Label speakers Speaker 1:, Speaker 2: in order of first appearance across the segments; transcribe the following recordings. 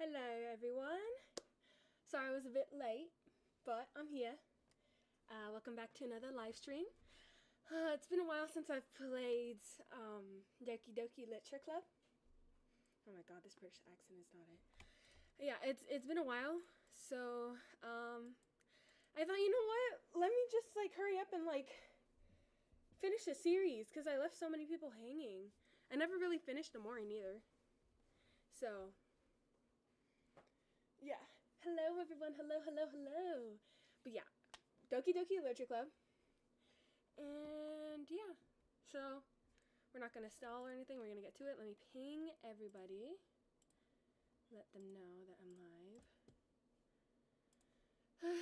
Speaker 1: Hello everyone. Sorry I was a bit late, but I'm here. Welcome back to another live stream. It's been a while since I've played Doki Doki Literature Club. Oh my god, this British accent is not it. Yeah, it's been a while, so I thought, you know what? Let me just hurry up and finish the series because I left so many people hanging. I never really finished Amori either. So yeah. Hello everyone. Hello. But yeah, Doki Doki Literature Club. And yeah, so we're not gonna stall or anything. We're gonna get to it. Let me ping everybody. Let them know that I'm live.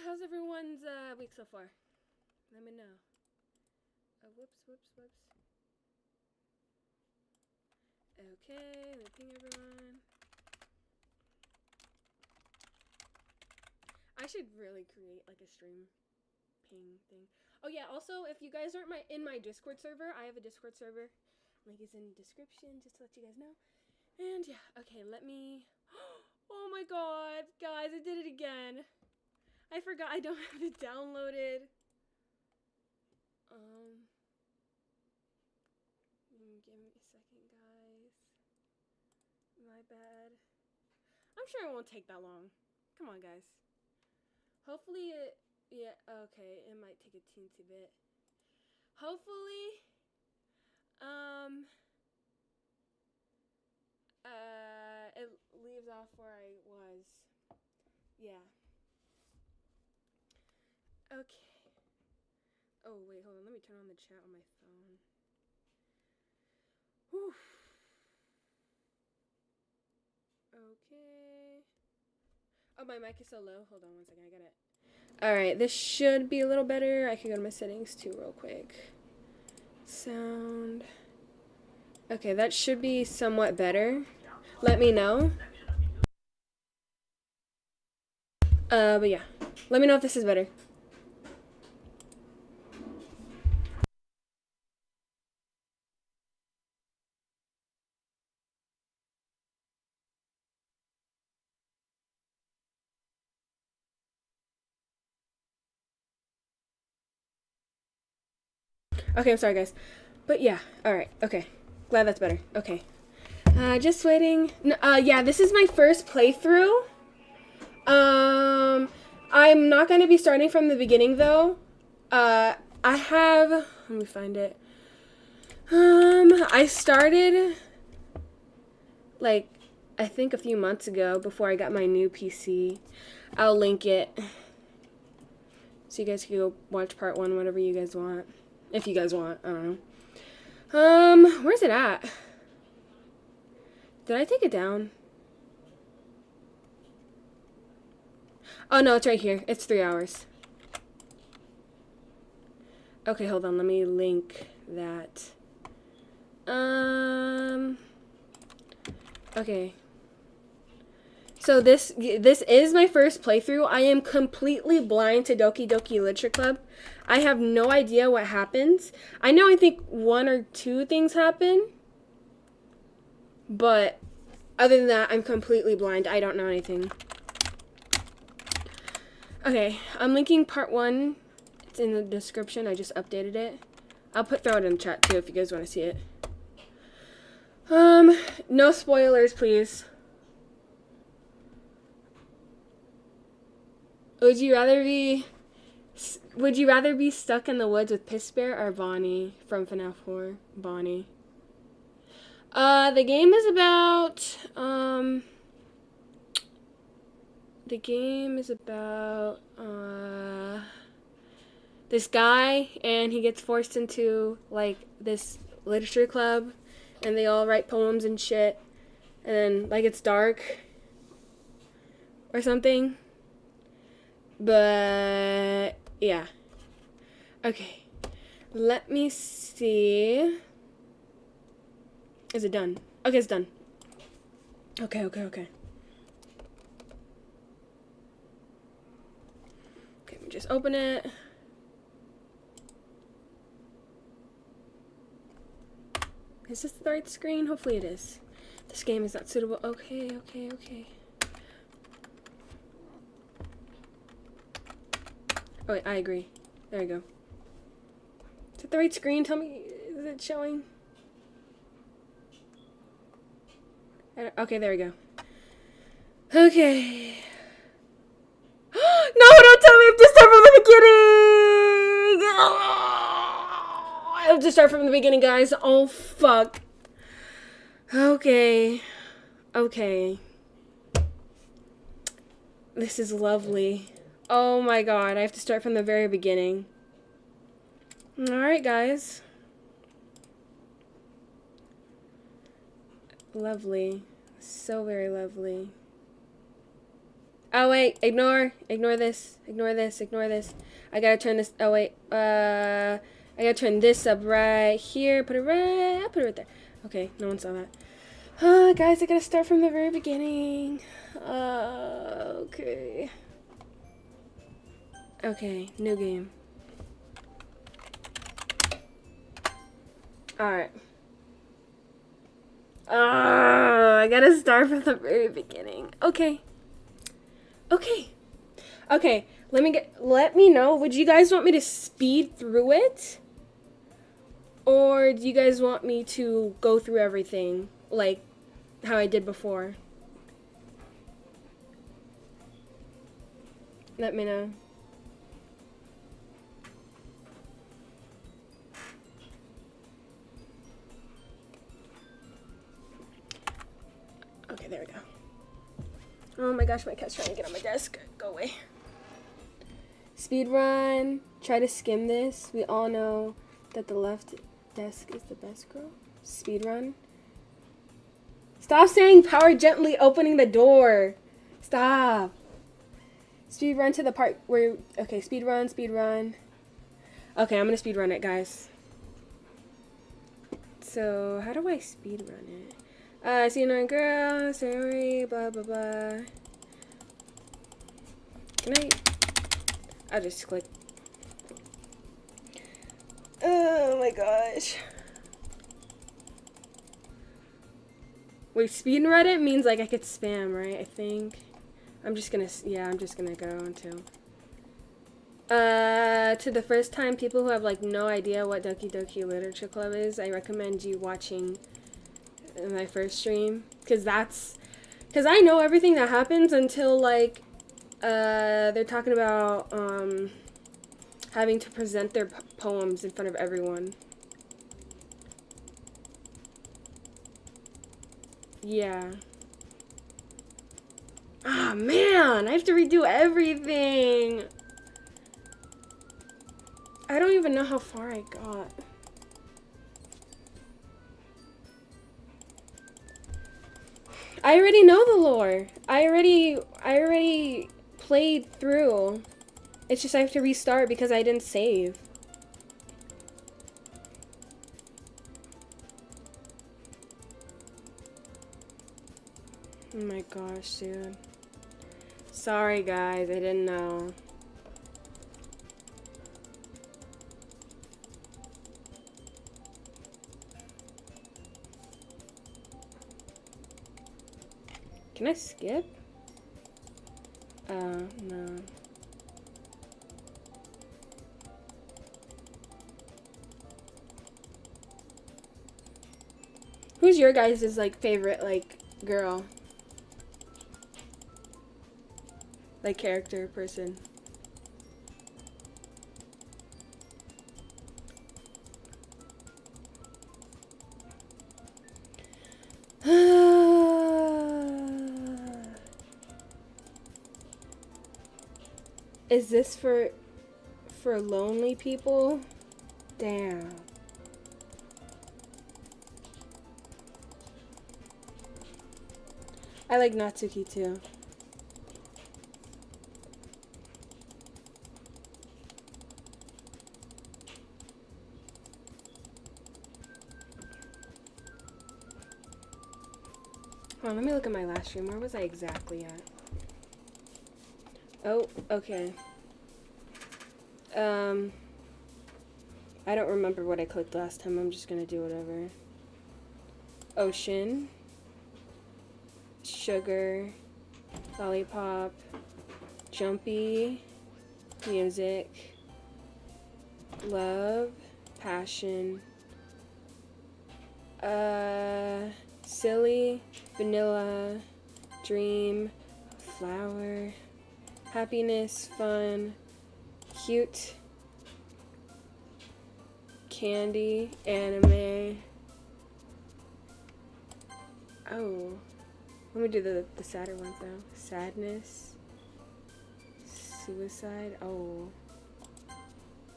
Speaker 1: How's everyone's week so far? Let me know. Whoops. Okay, let me ping everyone. I should really create a stream ping thing. Oh yeah, also if you guys aren't in my Discord server, I have a Discord server. Link is in the description just to let you guys know. And yeah, okay, let me oh my god, guys, I did it again. I forgot I don't have it downloaded. Give me a second, guys. My bad. I'm sure it won't take that long. Come on, guys. Hopefully it, yeah, okay, it might take a teensy bit. Hopefully, it leaves off where I was. Yeah. Okay. Oh, wait, hold on, let me turn on the chat on my phone. Whew. Okay. Oh, my mic is so low. Hold on one second, I got it. Alright, this should be a little better. I can go to my settings too real quick. Sound. Okay, that should be somewhat better. Let me know. But yeah. Let me know if this is better. Okay, I'm sorry, guys. But yeah, alright, okay. Glad that's better. Okay. Just waiting. Yeah, this is my first playthrough. I'm not going to be starting from the beginning, though. I have... Let me find it. I started, I think a few months ago before I got my new PC. I'll link it. So you guys can go watch part 1, whatever you guys want. If you guys want, I don't know. Where's it at? Did I take it down? Oh, no, it's right here. It's 3 hours. Okay, hold on. Let me link that. Okay. So this is my first playthrough. I am completely blind to Doki Doki Literature Club. I have no idea what happens. I know I think 1 or 2 things happen. But other than that, I'm completely blind. I don't know anything. Okay, I'm linking part 1. It's in the description. I just updated it. I'll throw it in the chat too if you guys want to see it. No spoilers, please. Would you rather be stuck in the woods with Piss Bear or Bonnie from FNAF 4? Bonnie. The game is about this guy, and he gets forced into this literature club, and they all write poems and shit, and then it's dark or something. But yeah. Okay. Let me see. Is it done? Okay, it's done. Okay. Okay, let me just open it. Is this the right screen? Hopefully it is. This game is not suitable. Okay. Oh, wait, I agree. There we go. Is it the right screen? Tell me, is it showing? Okay, there we go. Okay. No, don't tell me I have to start from the beginning! I have to start from the beginning, guys. Oh, fuck. Okay. Okay. This is lovely. Oh my god, I have to start from the very beginning. Alright, guys. Lovely. So very lovely. Oh wait, ignore this, ignore this, ignore this. I gotta turn this, oh wait, I gotta turn this up right here, put it right there. Okay, no one saw that. Guys, I gotta start from the very beginning. Okay. Okay, new game. Alright. I gotta start from the very beginning. Okay. Okay. Okay, let me know. Would you guys want me to speed through it? Or do you guys want me to go through everything like how I did before? Let me know. Okay, there we go. Oh my gosh, my cat's trying to get on my desk. Go away. Speed run. Try to skim this. We all know that the left desk is the best girl. Speed run. Stop saying power gently opening the door. Stop. Speed run to the part where, okay, speed run, speed run. Okay, I'm gonna speed run it, guys. So, how do I speed run it? I see another girl, Sayori, blah, blah, blah. Can I'll just click. Oh my gosh. Wait, speed run it means like I could spam, right? I think. I'm just gonna go until. To the first time people who have like no idea what Doki Doki Literature Club is, I recommend you watching my first stream, because I know everything that happens until like they're talking about having to present their poems in front of everyone. Yeah. Ah, man, I have to redo everything. I don't even know how far I got. I already know the lore. I already played through. It's just I have to restart because I didn't save. Oh my gosh, dude. Sorry guys, I didn't know. Can I skip? No. Who's your guys' like favorite like girl? Like character person? Is this for lonely people? Damn. I like Natsuki too. Hold on, let me look at my last stream. Where was I exactly at? Oh, okay. I don't remember what I clicked last time. I'm just gonna do whatever. Ocean. Sugar. Lollipop. Jumpy. music, love, passion, silly, vanilla, dream, flower, happiness, fun, cute, candy, anime. Oh, let me do the sadder ones though. Sadness, suicide. Oh,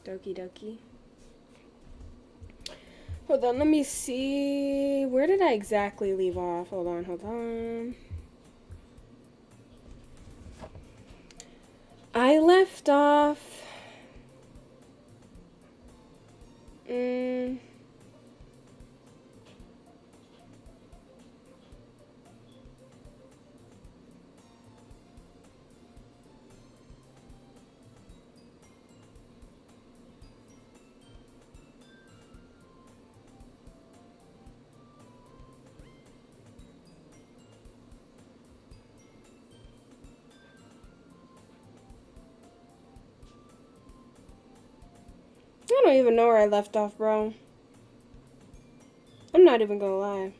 Speaker 1: Doki Doki. Hold on, let me see. Where did I exactly leave off? Hold on. I left off. I don't even know where I left off, bro. I'm not even gonna lie.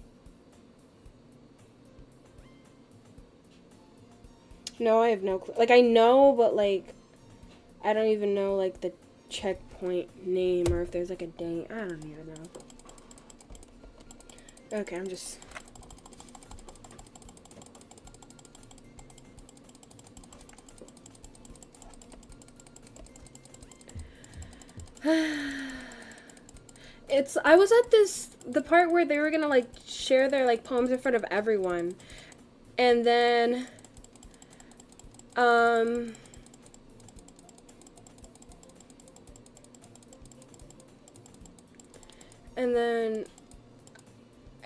Speaker 1: No, I have no clue. Like, I know, but, like, I don't even know, like, the checkpoint name or if there's, like, a date. I don't even know. Okay, I'm just... I was at the part where they were gonna, like, share their, like, poems in front of everyone. And then,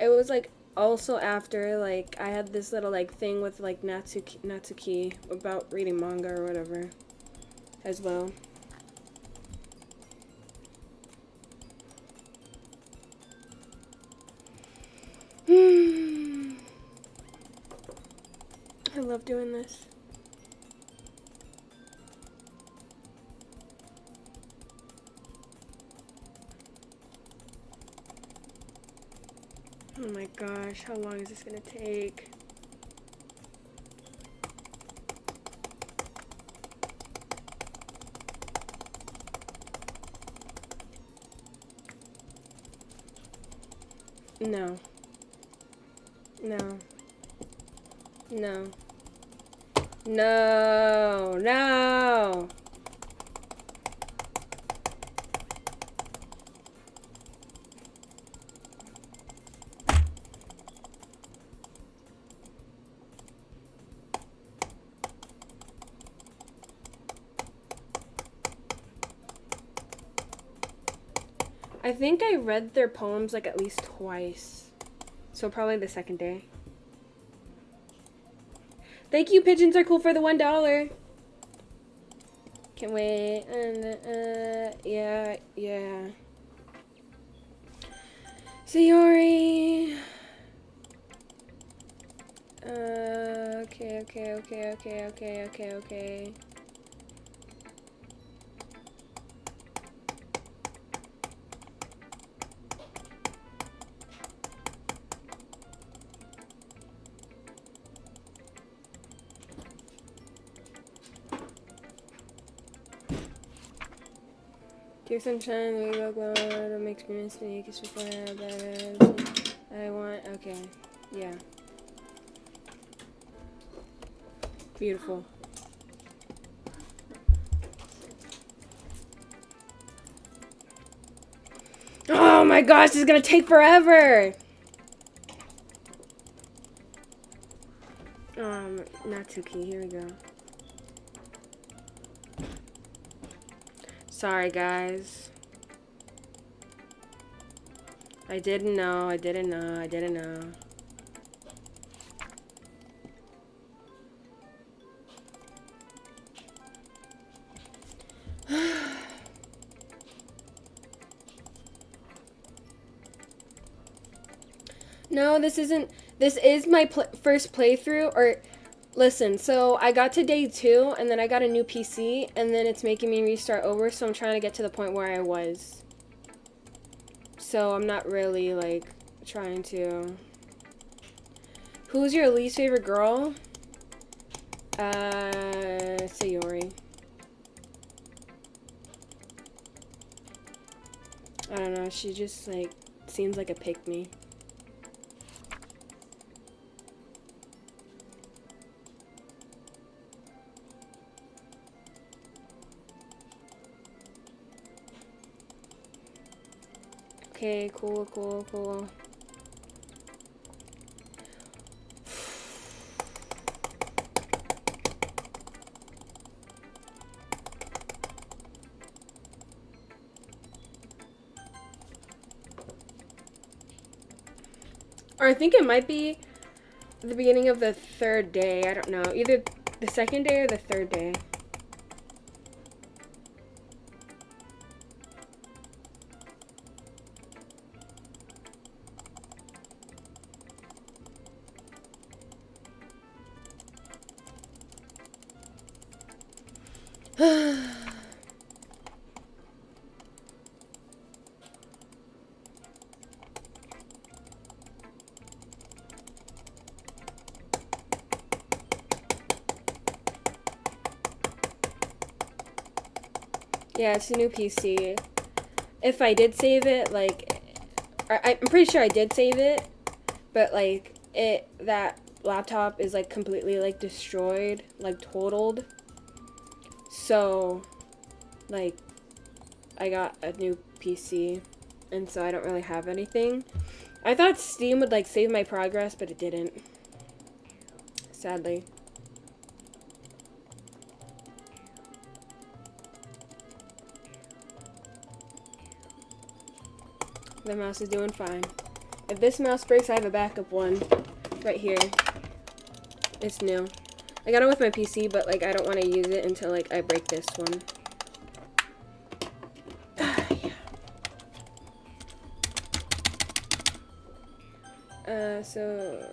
Speaker 1: it was, like, also after, like, I had this little, like, thing with, like, Natsuki about reading manga or whatever as well. I love doing this. Oh my gosh, how long is this gonna take? No. No. No. No. No. I think I read their poems like at least twice. So probably the second day. Thank you, pigeons are cool for the $1. Can't wait. And yeah. Sayori. Okay. Dear sunshine, we look well, don't make me mistake, it's before I want, okay, yeah. Beautiful. Oh my gosh, this is gonna take forever! Natsuki, here we go. Sorry, guys. I didn't know. No, this isn't. This is my first playthrough, or Listen, so I got to day 2, and then I got a new PC, and then it's making me restart over, so I'm trying to get to the point where I was. So I'm not really, like, trying to... Who's your least favorite girl? Sayori. I don't know, she just, like, seems like a pick-me. Okay, cool. Or I think it might be the beginning of the 3rd day. I don't know. Either the 2nd day or the 3rd day. Yeah, it's a new PC. If I did save it, like, I'm pretty sure I did save it, but, like, that laptop is, like, completely, like, destroyed, like, totaled. So, like, I got a new PC, and so I don't really have anything. I thought Steam would, like, save my progress, but it didn't. Sadly. The mouse is doing fine. If this mouse breaks, I have a backup one right here. It's new. I got it with my PC, but, like, I don't want to use it until, like, I break this one. Yeah. So...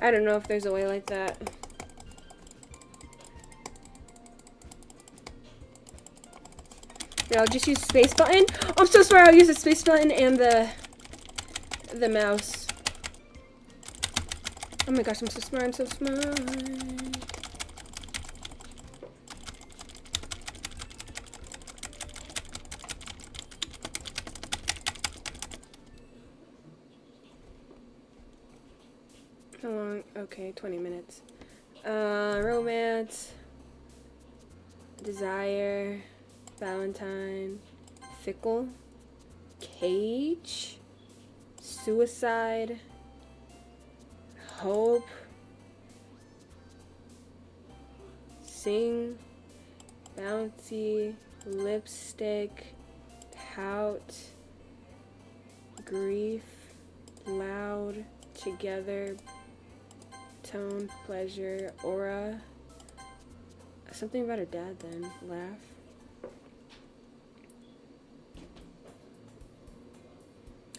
Speaker 1: I don't know if there's a way like that. Yeah, I'll just use space button. Oh, I'm so sorry. I'll use the space button and the mouse. Oh my gosh, I'm so smart. I'm so smart. How long? Okay, 20 minutes. Romance, desire, Valentine, fickle, cage, suicide, hope, sing, bouncy, lipstick, pout, grief, loud, together, tone, pleasure, aura. Something about her dad then. Laugh.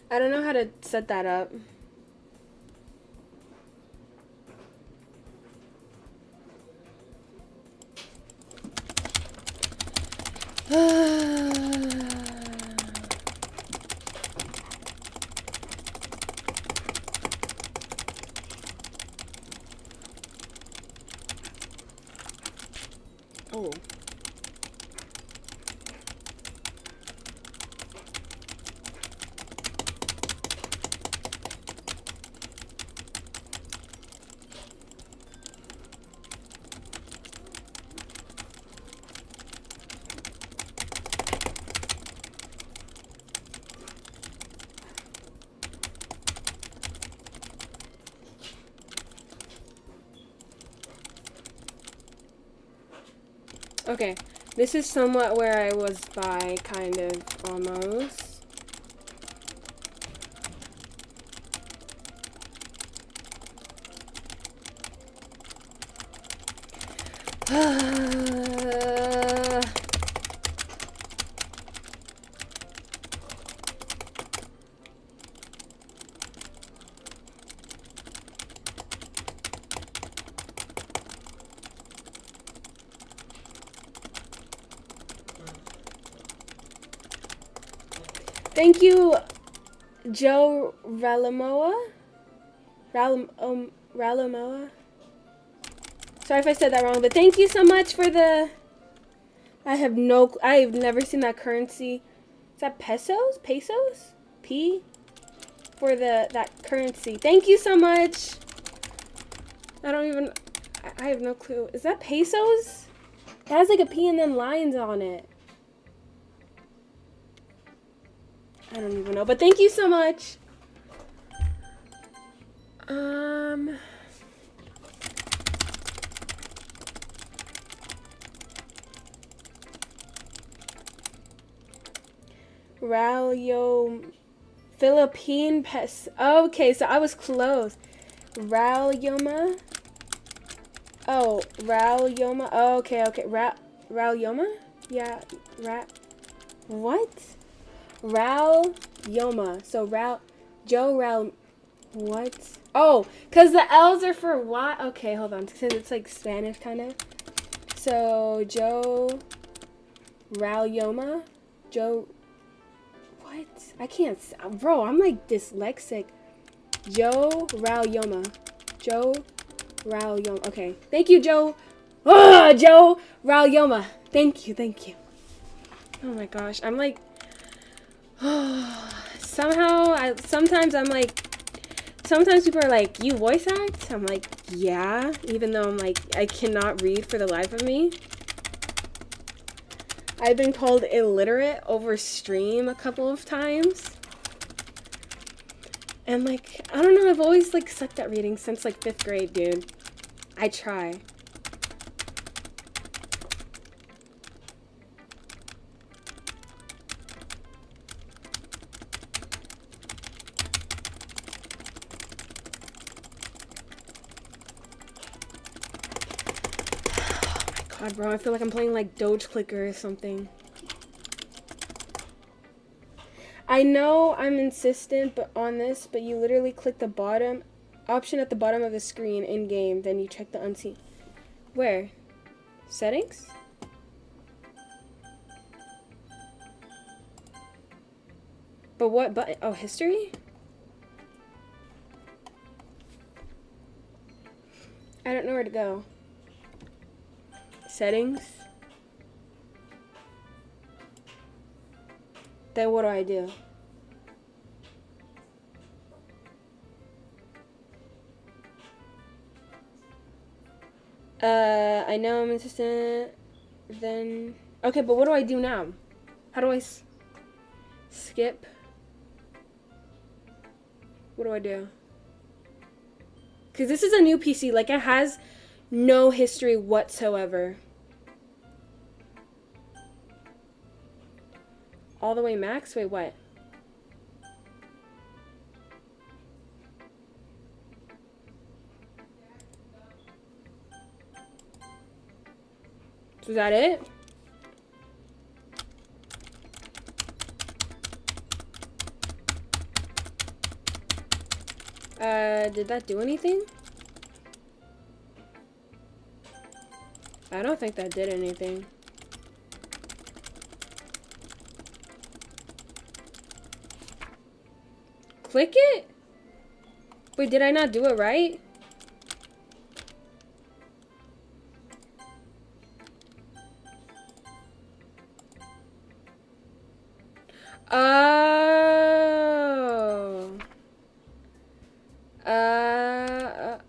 Speaker 1: I don't know how to set that up. Oh. Okay, this is somewhat where I was by, kind of, almost. Thank you, Joe Ralamoa. Ralamoa. Sorry if I said that wrong, but thank you so much for the... I've never seen that currency. Is that pesos? Pesos? P? For that currency. Thank you so much. I have no clue. Is that pesos? It has like a P and then lines on it. I don't even know, but thank you so much. Ralyo, Philippine pes. Okay, so I was close. Ralyoma. Oh, Ralyoma. Oh, okay. Ralyoma? Yeah, what? Ralyoma. So what? Oh, because the L's are for what? Okay, hold on. Because it's like Spanish kind of. So, Joe Ralyoma. Joe. What? I can't. Bro, I'm like dyslexic. Joe Ralyoma. Joe Ralyoma. Okay. Thank you, Joe. Joe Ralyoma. Thank you. Oh my gosh. I'm like. Sometimes I'm like. Sometimes people are like, you voice act? I'm like, yeah. Even though I'm like, I cannot read for the life of me. I've been called illiterate over stream a couple of times. And like, I don't know, I've always like sucked at reading since like 5th grade, dude. I try. Oh my god, bro, I feel like I'm playing like Doge Clicker or something. I know I'm insistent on this, but you literally click the bottom option at the bottom of the screen in game, then you check the unseen. Where? Settings? But what button? Oh, history? I don't know where to go. Settings? Then what do I do? I know I'm insistent. Then... Okay, but what do I do now? How do I skip? What do I do? Because this is a new PC. Like, it has no history whatsoever. All the way max? Wait, what? So is that it? Did that do anything? I don't think that did anything. Click it? Wait, did I not do it right? Oh. Oh.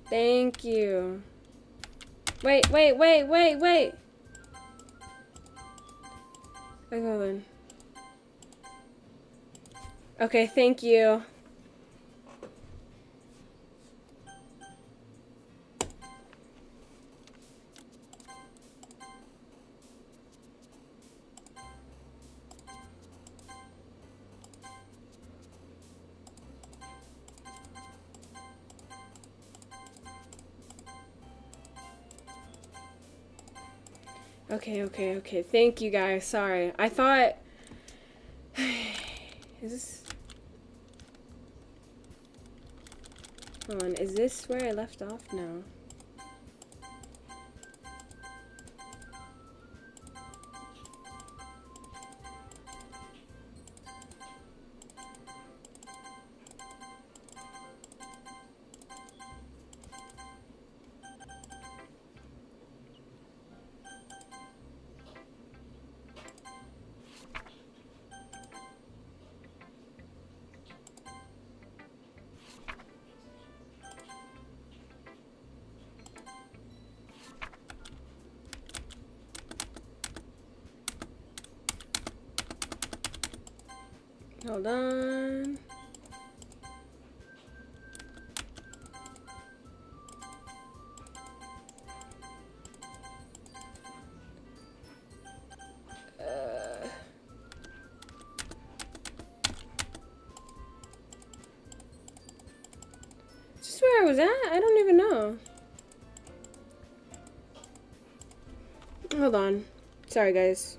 Speaker 1: Thank you. Wait. Wait, hold on. Okay, thank you. Okay. Thank you guys. Sorry. I thought... Is this... Hold on. Is this where I left off? No. Hold on. Is this where I was at? I don't even know. Hold on. Sorry, guys.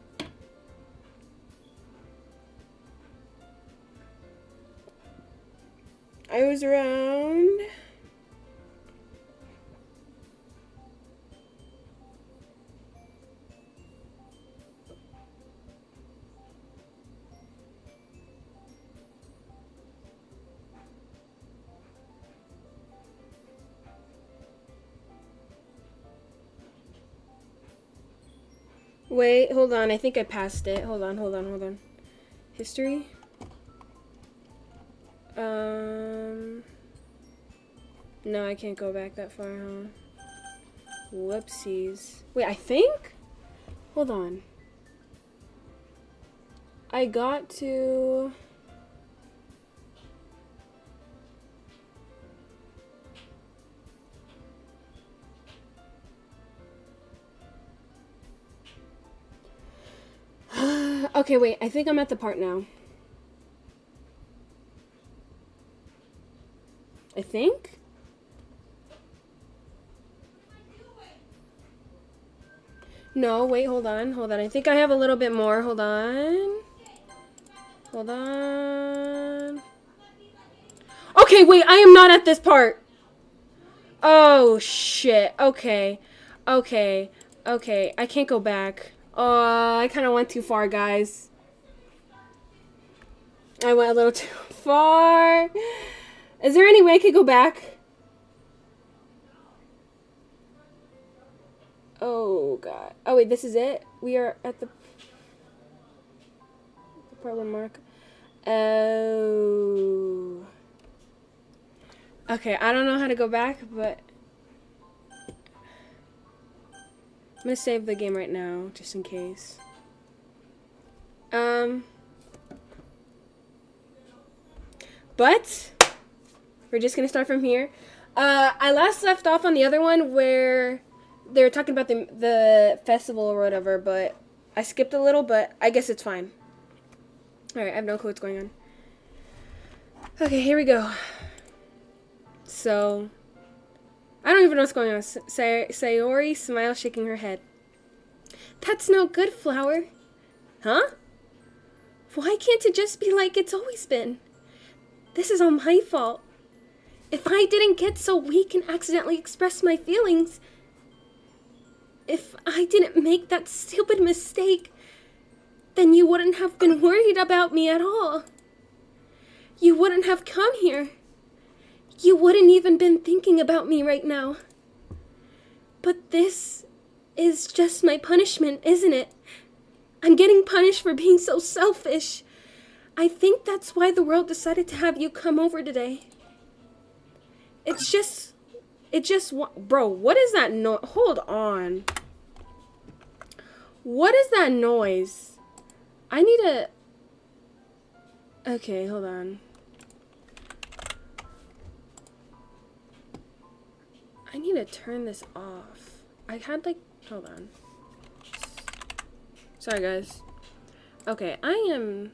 Speaker 1: I was around... Wait, hold on. I think I passed it. Hold on. History? No, I can't go back that far, huh? Whoopsies. Wait, I think? Hold on. I got to... Okay, wait. I think I'm at the part now. I think? No, wait, hold on. I think I have a little bit more. Hold on. Okay, wait, I am not at this part. Oh, shit. Okay. I can't go back. I kind of went too far, guys. I went a little too far. Is there any way I could go back? Oh, God. Oh, wait, this is it? We are at the problem mark. Oh. Okay, I don't know how to go back, but... I'm gonna save the game right now, just in case. But... We're just gonna start from here. I last left off on the other one where... They were talking about the festival or whatever, but I skipped a little, but I guess it's fine. Alright, I have no clue what's going on. Okay, here we go. So, I don't even know what's going on. Sayori smiles, shaking her head. That's no good, Flower. Huh? Why can't it just be like it's always been? This is all my fault. If I didn't get so weak and accidentally express my feelings... If I didn't make that stupid mistake, then you wouldn't have been worried about me at all. You wouldn't have come here. You wouldn't even been thinking about me right now. But this is just my punishment, isn't it? I'm getting punished for being so selfish. I think that's why the world decided to have you come over today. Bro, what is that noise? Hold on. What is that noise? I need a... Okay, hold on. I need to turn this off. I had like... Hold on. Sorry, guys. Okay, I am...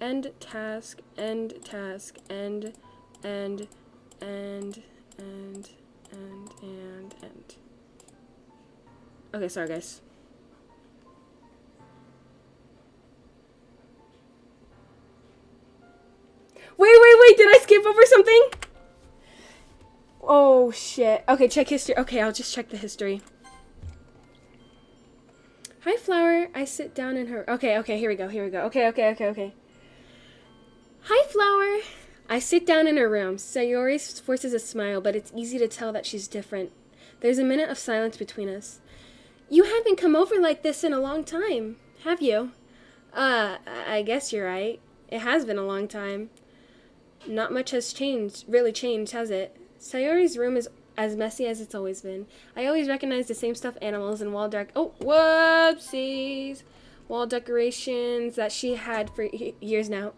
Speaker 1: End task, end. Okay, sorry, guys. Oh, shit. Okay, check history. Okay, I'll just check the history. Hi, Flower. I sit down in her... Okay, here we go. Okay. Hi, Flower. I sit down in her room. Sayori forces a smile, but it's easy to tell that she's different. There's a minute of silence between us. You haven't come over like this in a long time, have you? I guess you're right. It has been a long time. Not much has really changed, has it? Sayori's room is as messy as it's always been. I always recognize the same stuffed animals and whoopsies! Wall decorations that she had for years now.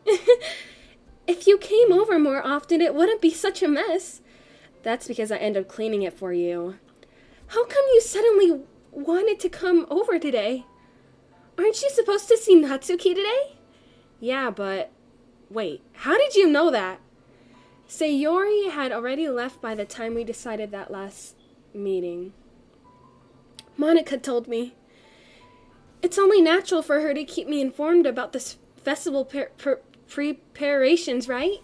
Speaker 1: If you came over more often, it wouldn't be such a mess. That's because I end up cleaning it for you. How come you suddenly wanted to come over today? Aren't you supposed to see Natsuki today? Yeah, but... Wait, how did you know that? Sayori had already left by the time we decided that last meeting. Monica told me. It's only natural for her to keep me informed about this festival preparations, right?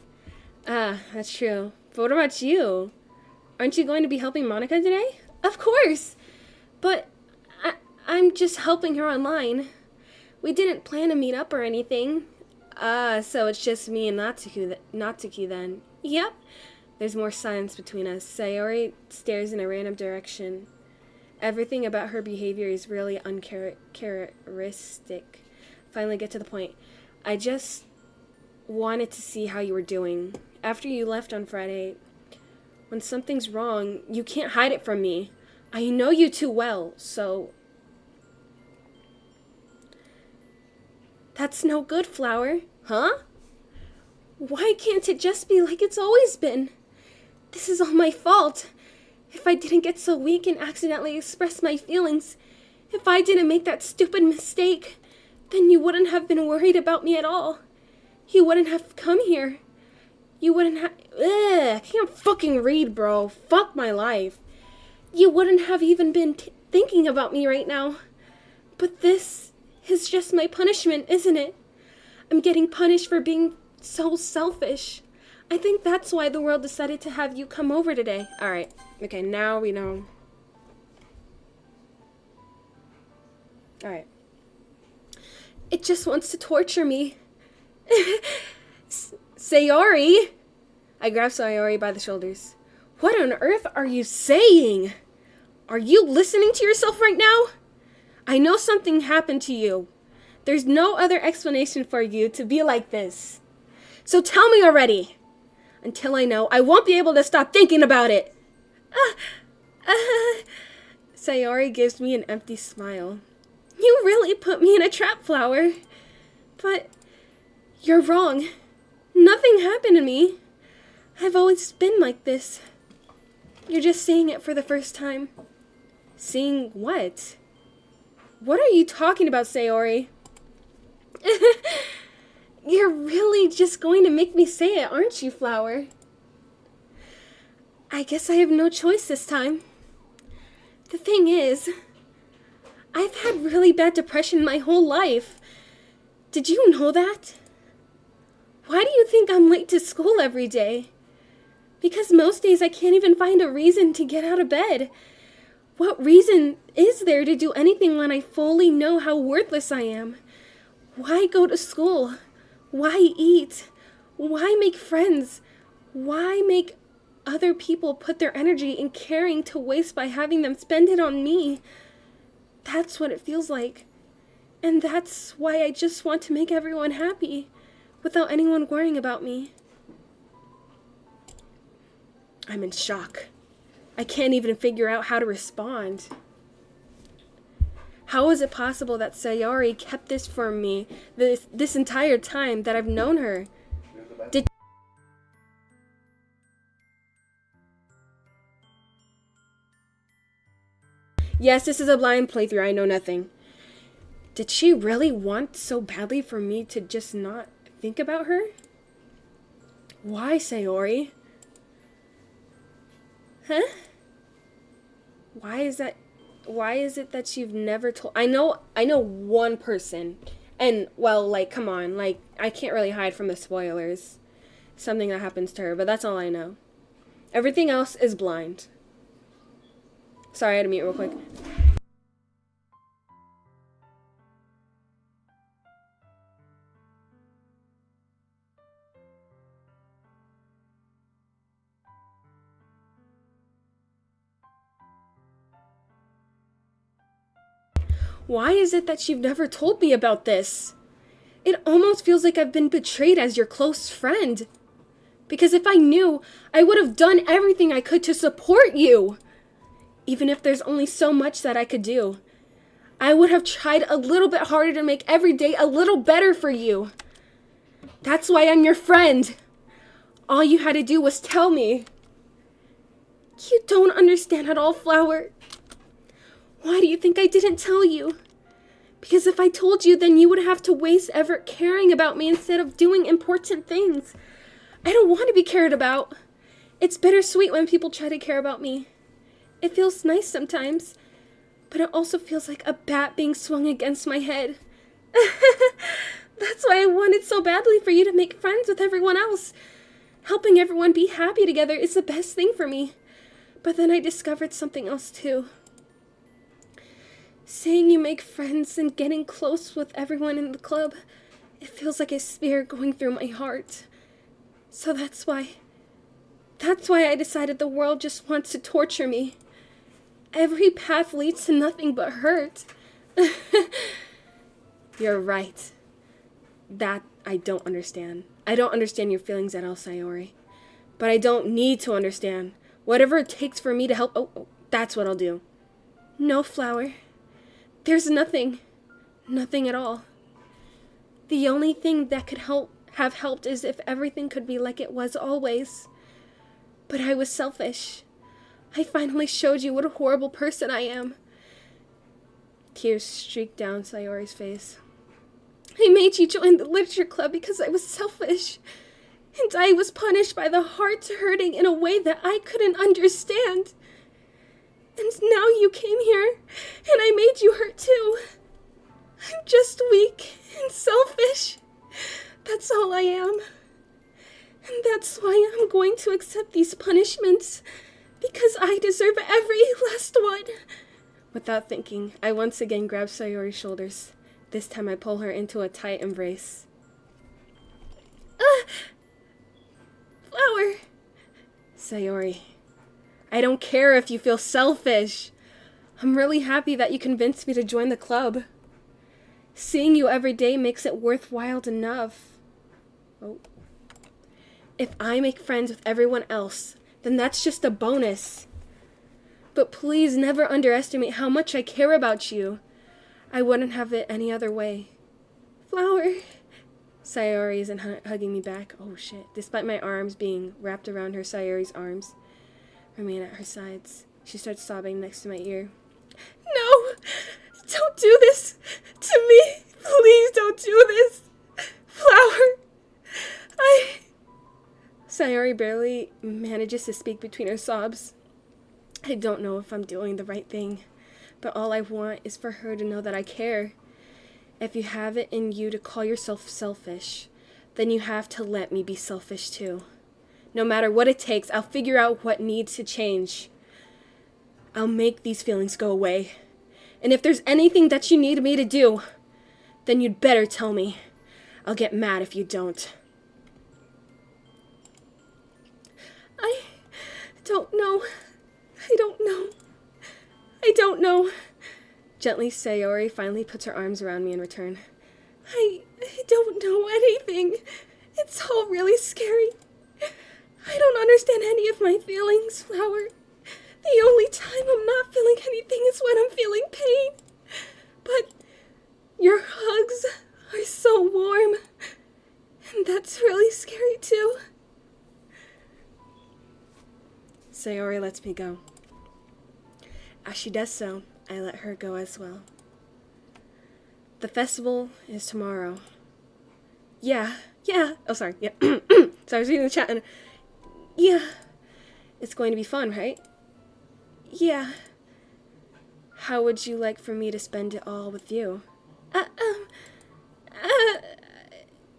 Speaker 1: That's true. But what about you? Aren't you going to be helping Monica today? Of course! But I'm just helping her online. We didn't plan to meet up or anything. So it's just me and Natsuki then. Yep. There's more silence between us. Sayori stares in a random direction. Everything about her behavior is really uncharacteristic. Finally get to the point. I just wanted to see how you were doing. After you left on Friday, when something's wrong, you can't hide it from me. I know you too well, so... That's no good, Flower. Huh? Why can't it just be like it's always been? This is all my fault. If I didn't get so weak and accidentally express my feelings, if I didn't make that stupid mistake, then you wouldn't have been worried about me at all. You wouldn't have come here. You wouldn't have... I can't fucking read, bro. Fuck my life. You wouldn't have even been thinking about me right now. But this is just my punishment, isn't it? I'm getting punished for being so selfish. I think that's why the world decided to have you come over today. Alright. Okay, now we know. Alright. It just wants to torture me. Sayori! I grabbed Sayori by the shoulders. What on earth are you saying? Are you listening to yourself right now? I know something happened to you. There's no other explanation for you to be like this. So tell me already. Until I know, I won't be able to stop thinking about it. Sayori gives me an empty smile. You really put me in a trap, Flower. But you're wrong. Nothing happened to me. I've always been like this. You're just seeing it for the first time. Seeing what? What are you talking about, Sayori? You're really just going to make me say it, aren't you, Flower? I guess I have no choice this time. The thing is, I've had really bad depression my whole life. Did you know that? Why do you think I'm late to school every day? Because most days I can't even find a reason to get out of bed. What reason is there to do anything when I fully know how worthless I am? Why go to school? Why eat? Why make friends? Why make other people put their energy in caring to waste by having them spend it on me? That's what it feels like. And that's why I just want to make everyone happy, without anyone worrying about me. I'm in shock. I can't even figure out how to respond. How is it possible that Sayori kept this from me this entire time that I've known her? Yes, this is a blind playthrough. I know nothing. Did she really want so badly for me to just not think about her? Why, Sayori? Huh? Why is it that you've never told... I know one person. And, well, like, come on. Like, I can't really hide from the spoilers. Something that happens to her, but that's all I know. Everything else is blind. Sorry, I had to mute real quick. Why is it that you've never told me about this? It almost feels like I've been betrayed as your close friend. Because if I knew, I would have done everything I could to support you. Even if there's only so much that I could do. I would have tried a little bit harder to make every day a little better for you. That's why I'm your friend. All you had to do was tell me. You don't understand at all, Flower. Why do you think I didn't tell you? Because if I told you, then you would have to waste effort caring about me instead of doing important things. I don't want to be cared about. It's bittersweet when people try to care about me. It feels nice sometimes, but it also feels like a bat being swung against my head. That's why I wanted so badly for you to make friends with everyone else. Helping everyone be happy together is the best thing for me. But then I discovered something else too. Seeing you make friends and getting close with everyone in the club, it feels like a spear going through my heart. So that's why I decided the world just wants to torture me. Every path leads to nothing but hurt. You're right. That I don't understand. I don't understand your feelings at all, Sayori. But I don't need to understand. Whatever it takes for me to help, that's what I'll do. No, Flower. There's nothing at all. The only thing that could have helped is if everything could be like it was always. But I was selfish. I finally showed you what a horrible person I am. Tears streaked down Sayori's face. I made you join the literature club because I was selfish. And I was punished by the heart hurting in a way that I couldn't understand. And now you came here, and I made you hurt too. I'm just weak and selfish. That's all I am. And that's why I'm going to accept these punishments, because I deserve every last one. Without thinking, I once again grab Sayori's shoulders. This time I pull her into a tight embrace. Flower! Sayori, I don't care if you feel selfish. I'm really happy that you convinced me to join the club. Seeing you every day makes it worthwhile enough. If I make friends with everyone else, then that's just a bonus. But please never underestimate how much I care about you. I wouldn't have it any other way. Flower. Sayori isn't hugging me back. Oh shit. Despite my arms being wrapped around her, Sayori's arms remain at her sides. She starts sobbing next to my ear. No! Don't do this to me! Please don't do this! Flower! Sayori barely manages to speak between her sobs. I don't know if I'm doing the right thing, but all I want is for her to know that I care. If you have it in you to call yourself selfish, then you have to let me be selfish too. No matter what it takes, I'll figure out what needs to change. I'll make these feelings go away. And if there's anything that you need me to do, then you'd better tell me. I'll get mad if you don't. I don't know. Gently, Sayori finally puts her arms around me in return. I don't know anything. It's all really scary. I don't understand any of my feelings, Flower. The only time I'm not feeling anything is when I'm feeling pain. But your hugs are so warm. And that's really scary too. Sayori lets me go. As she does so, I let her go as well. The festival is tomorrow. Yeah. Oh, sorry. Yeah. So I was reading the chat and... Yeah. It's going to be fun, right? Yeah. How would you like for me to spend it all with you?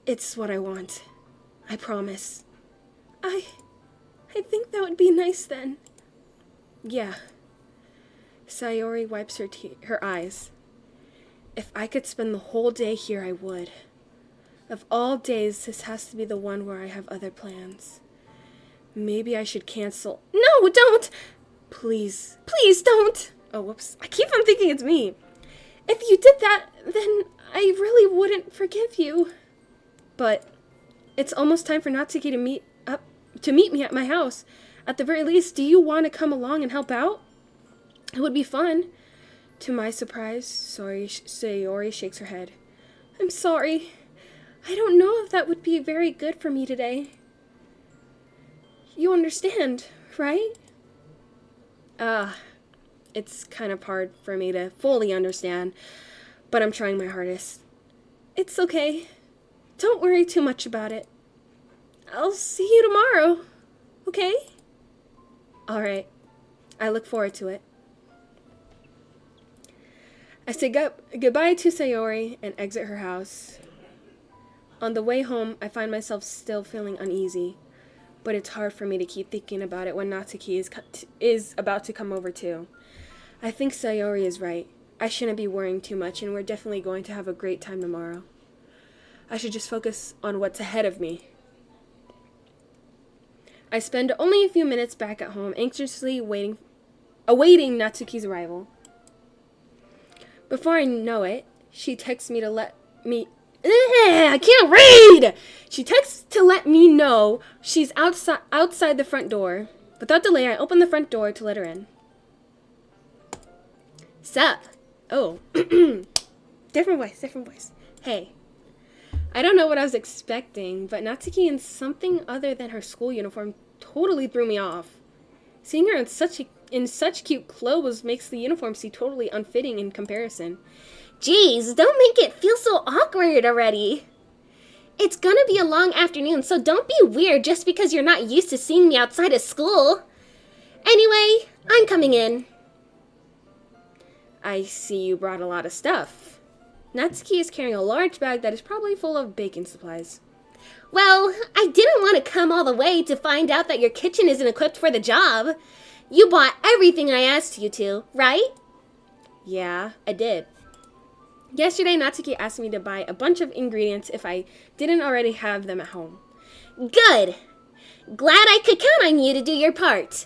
Speaker 1: It's what I want. I promise. I think that would be nice then. Yeah. Sayori wipes her eyes. If I could spend the whole day here, I would. Of all days, this has to be the one where I have other plans. Maybe I should cancel. No, don't! Please, please don't! Oh, whoops. I keep on thinking it's me. If you did that, then I really wouldn't forgive you. But it's almost time for Natsuki to meet me at my house. At the very least, do you want to come along and help out? It would be fun. To my surprise, Sayori shakes her head. I'm sorry. I don't know if that would be very good for me today. You understand, right? It's kind of hard for me to fully understand, but I'm trying my hardest. It's okay. Don't worry too much about it. I'll see you tomorrow, okay? Alright. I look forward to it. I say goodbye to Sayori and exit her house. On the way home, I find myself still feeling uneasy, but it's hard for me to keep thinking about it when Natsuki is about to come over too. I think Sayori is right. I shouldn't be worrying too much, and we're definitely going to have a great time tomorrow. I should just focus on what's ahead of me. I spend only a few minutes back at home, anxiously awaiting Natsuki's arrival. Before I know it, she texts me to let me... I can't read! She texts to let me know she's outside the front door. Without delay, I open the front door to let her in. Sup? Oh. Different voice. Hey. I don't know what I was expecting, but Natsuki in something other than her school uniform totally threw me off. Seeing her in such cute clothes makes the uniform seem totally unfitting in comparison. Jeez, don't make it feel so awkward already. It's gonna be a long afternoon, so don't be weird just because you're not used to seeing me outside of school. Anyway, I'm coming in. I see you brought a lot of stuff. Natsuki is carrying a large bag that is probably full of baking supplies. Well, I didn't want to come all the way to find out that your kitchen isn't equipped for the job. You bought everything I asked you to, right? Yeah, I did. Yesterday, Natsuki asked me to buy a bunch of ingredients if I didn't already have them at home. Good! Glad I could count on you to do your part.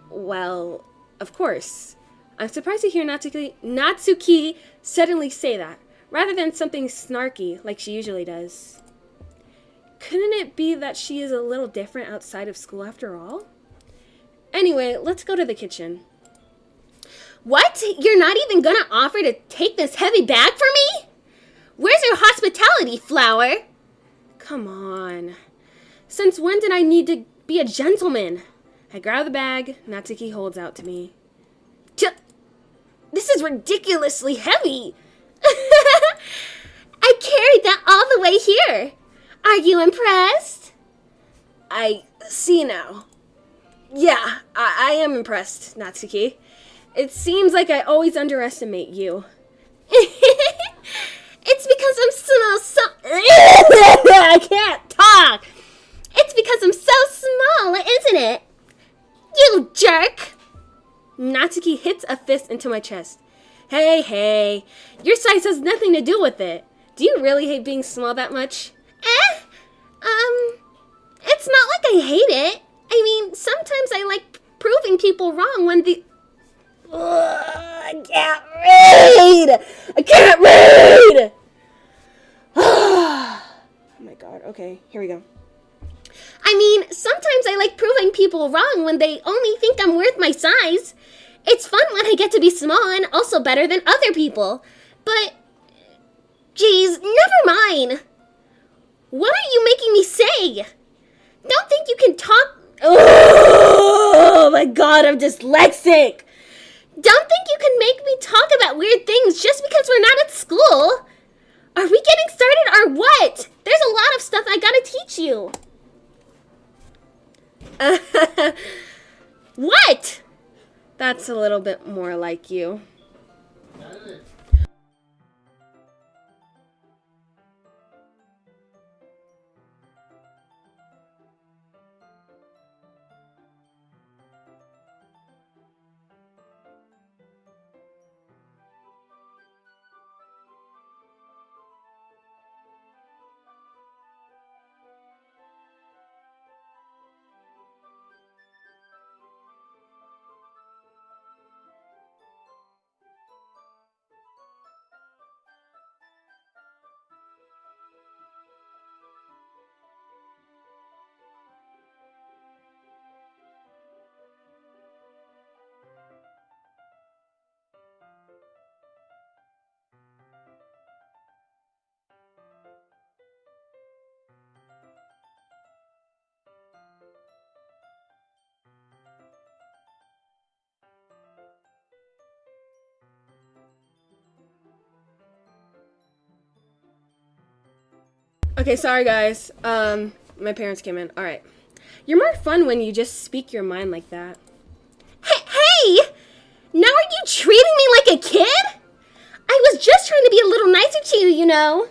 Speaker 1: Well, of course. I'm surprised to hear Natsuki suddenly say that, rather than something snarky like she usually does. Couldn't it be that she is a little different outside of school after all? Anyway, let's go to the kitchen. What? You're not even gonna offer to take this heavy bag for me? Where's your hospitality, Flower? Come on. Since when did I need to be a gentleman? I grab the bag Natsuki holds out to me. This is ridiculously heavy. I carried that all the way here. Are you impressed? I see now. Yeah, I am impressed, Natsuki. It seems like I always underestimate you. It's because I'm so... I can't talk. It's because I'm so small, isn't it? You jerk. Natsuki hits a fist into my chest. Hey, your size has nothing to do with it. Do you really hate being small that much? It's not like I hate it. I mean, sometimes I like proving people wrong when the... I can't read! Oh my god, okay, here we go. I mean, sometimes I like proving people wrong when they only think I'm worth my size. It's fun when I get to be small and also better than other people. But, geez, never mind. What are you making me say? Don't think you can talk... Oh my god, I'm dyslexic. Don't think you can make me talk about weird things just because we're not at school. Are we getting started or what? There's a lot of stuff I gotta teach you. What? That's a little bit more like you. Okay, sorry guys. My parents came in. All right. You're more fun when you just speak your mind like that.
Speaker 2: Hey! Now are you treating me like a kid? I was just trying to be a little nicer to you, you know.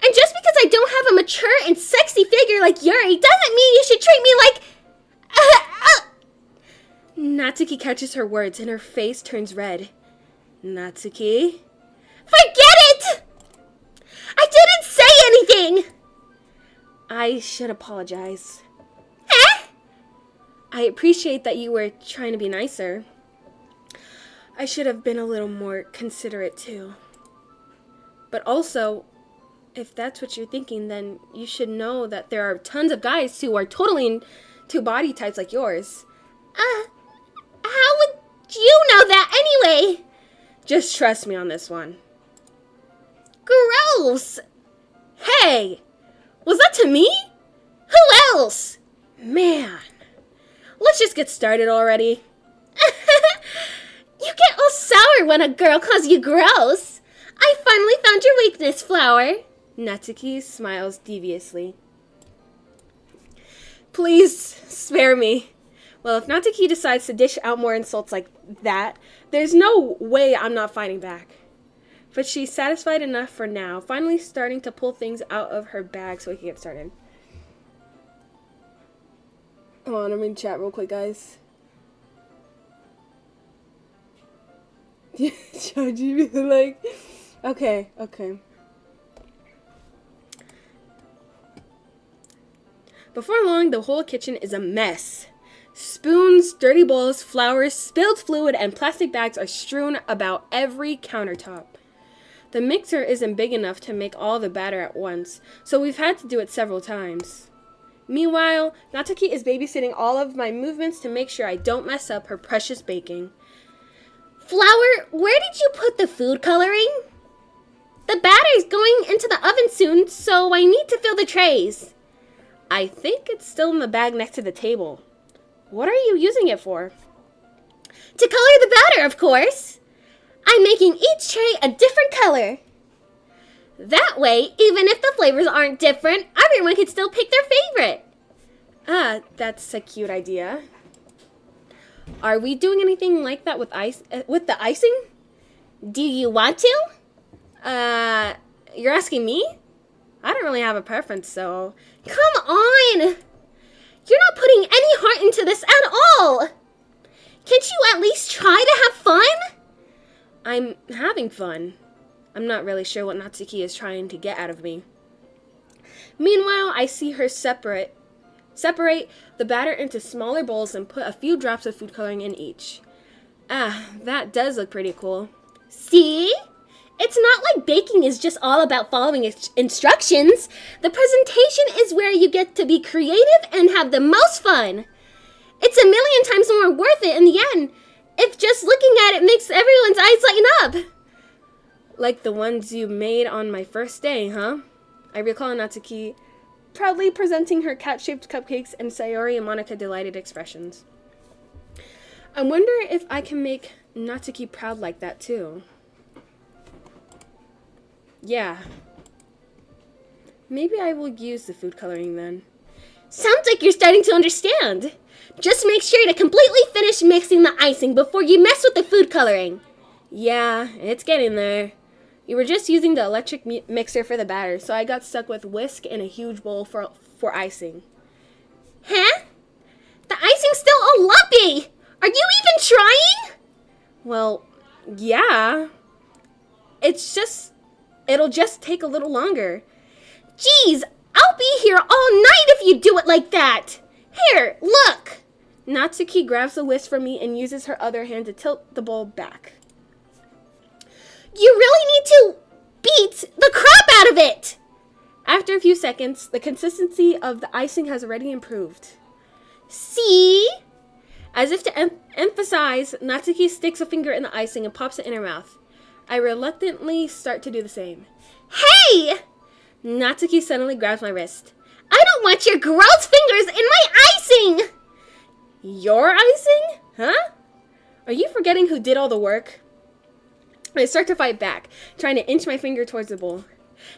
Speaker 2: And just because I don't have a mature and sexy figure like Yuri doesn't mean you should treat me like...
Speaker 1: Natsuki catches her words and her face turns red. Natsuki?
Speaker 2: Forget it! I didn't say anything!
Speaker 1: I should apologize.
Speaker 2: Huh?
Speaker 1: I appreciate that you were trying to be nicer. I should have been a little more considerate too. But also, if that's what you're thinking, then you should know that there are tons of guys who are totally into body types like yours.
Speaker 2: How would you know that anyway?
Speaker 1: Just trust me on this one.
Speaker 2: Gross!
Speaker 1: Hey! Was that to me?
Speaker 2: Who else?
Speaker 1: Man. Let's just get started already.
Speaker 2: You get all sour when a girl calls you gross. I finally found your weakness, Flower.
Speaker 1: Natsuki smiles deviously. Please spare me. Well, if Natsuki decides to dish out more insults like that, there's no way I'm not fighting back. But she's satisfied enough for now, finally starting to pull things out of her bag so we can get started. Hold on, I'm in chat real quick, guys. Charge like, okay. Before long, the whole kitchen is a mess. Spoons, dirty bowls, flowers, spilled fluid, and plastic bags are strewn about every countertop. The mixer isn't big enough to make all the batter at once, so we've had to do it several times. Meanwhile, Natsuki is babysitting all of my movements to make sure I don't mess up her precious baking.
Speaker 2: Flower, where did you put the food coloring? The batter's going into the oven soon, so I need to fill the trays.
Speaker 1: I think it's still in the bag next to the table. What are you using it for?
Speaker 2: To color the batter, of course. I'm making each tray a different color. That way, even if the flavors aren't different, everyone can still pick their favorite.
Speaker 1: That's a cute idea. Are we doing anything like that with the icing?
Speaker 2: Do you want to?
Speaker 1: You're asking me? I don't really have a preference, so...
Speaker 2: Come on! You're not putting any heart into this at all! Can't you at least try to have fun?
Speaker 1: I'm having fun. I'm not really sure what Natsuki is trying to get out of me. Meanwhile, I see her separate the batter into smaller bowls and put a few drops of food coloring in each. That does look pretty cool.
Speaker 2: See? It's not like baking is just all about following instructions. The presentation is where you get to be creative and have the most fun. It's a million times more worth it in the end, if just looking at it makes everyone's eyes lighten up.
Speaker 1: Like the ones you made on my first day, huh? I recall Natsuki proudly presenting her cat-shaped cupcakes and Sayori and Monica delighted expressions. I wonder if I can make Natsuki proud like that too. Yeah. Maybe I will use the food coloring then.
Speaker 2: Sounds like you're starting to understand. Just make sure to completely finish mixing the icing before you mess with the food coloring.
Speaker 1: Yeah, it's getting there. You were just using the electric mixer for the batter, so I got stuck with whisk and a huge bowl for icing.
Speaker 2: Huh? The icing's still all lumpy! Are you even trying?
Speaker 1: Well, yeah. It'll just take a little longer.
Speaker 2: Geez, I'll be here all night if you do it like that. Here, look.
Speaker 1: Natsuki grabs the whisk from me and uses her other hand to tilt the bowl back.
Speaker 2: You really need to beat the crap out of it.
Speaker 1: After a few seconds, the consistency of the icing has already improved.
Speaker 2: See?
Speaker 1: As if to emphasize, Natsuki sticks a finger in the icing and pops it in her mouth. I reluctantly start to do the same.
Speaker 2: Hey!
Speaker 1: Natsuki suddenly grabs my wrist.
Speaker 2: I don't want your gross fingers in my icing!
Speaker 1: Your icing? Huh? Are you forgetting who did all the work? I start to fight back, trying to inch my finger towards the bowl.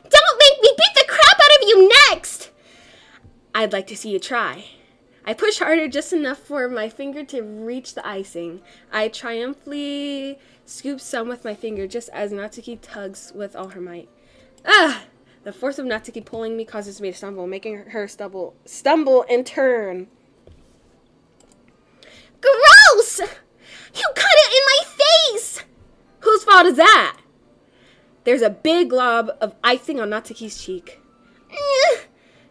Speaker 2: Don't make me beat the crap out of you next!
Speaker 1: I'd like to see you try. I push harder just enough for my finger to reach the icing. I triumphantly scoop some with my finger just as Natsuki tugs with all her might. Ah! The force of Natsuki pulling me causes me to stumble, making her stumble and turn.
Speaker 2: Gross! You cut it in my face!
Speaker 1: Whose fault is that? There's a big glob of icing on Natsuki's cheek.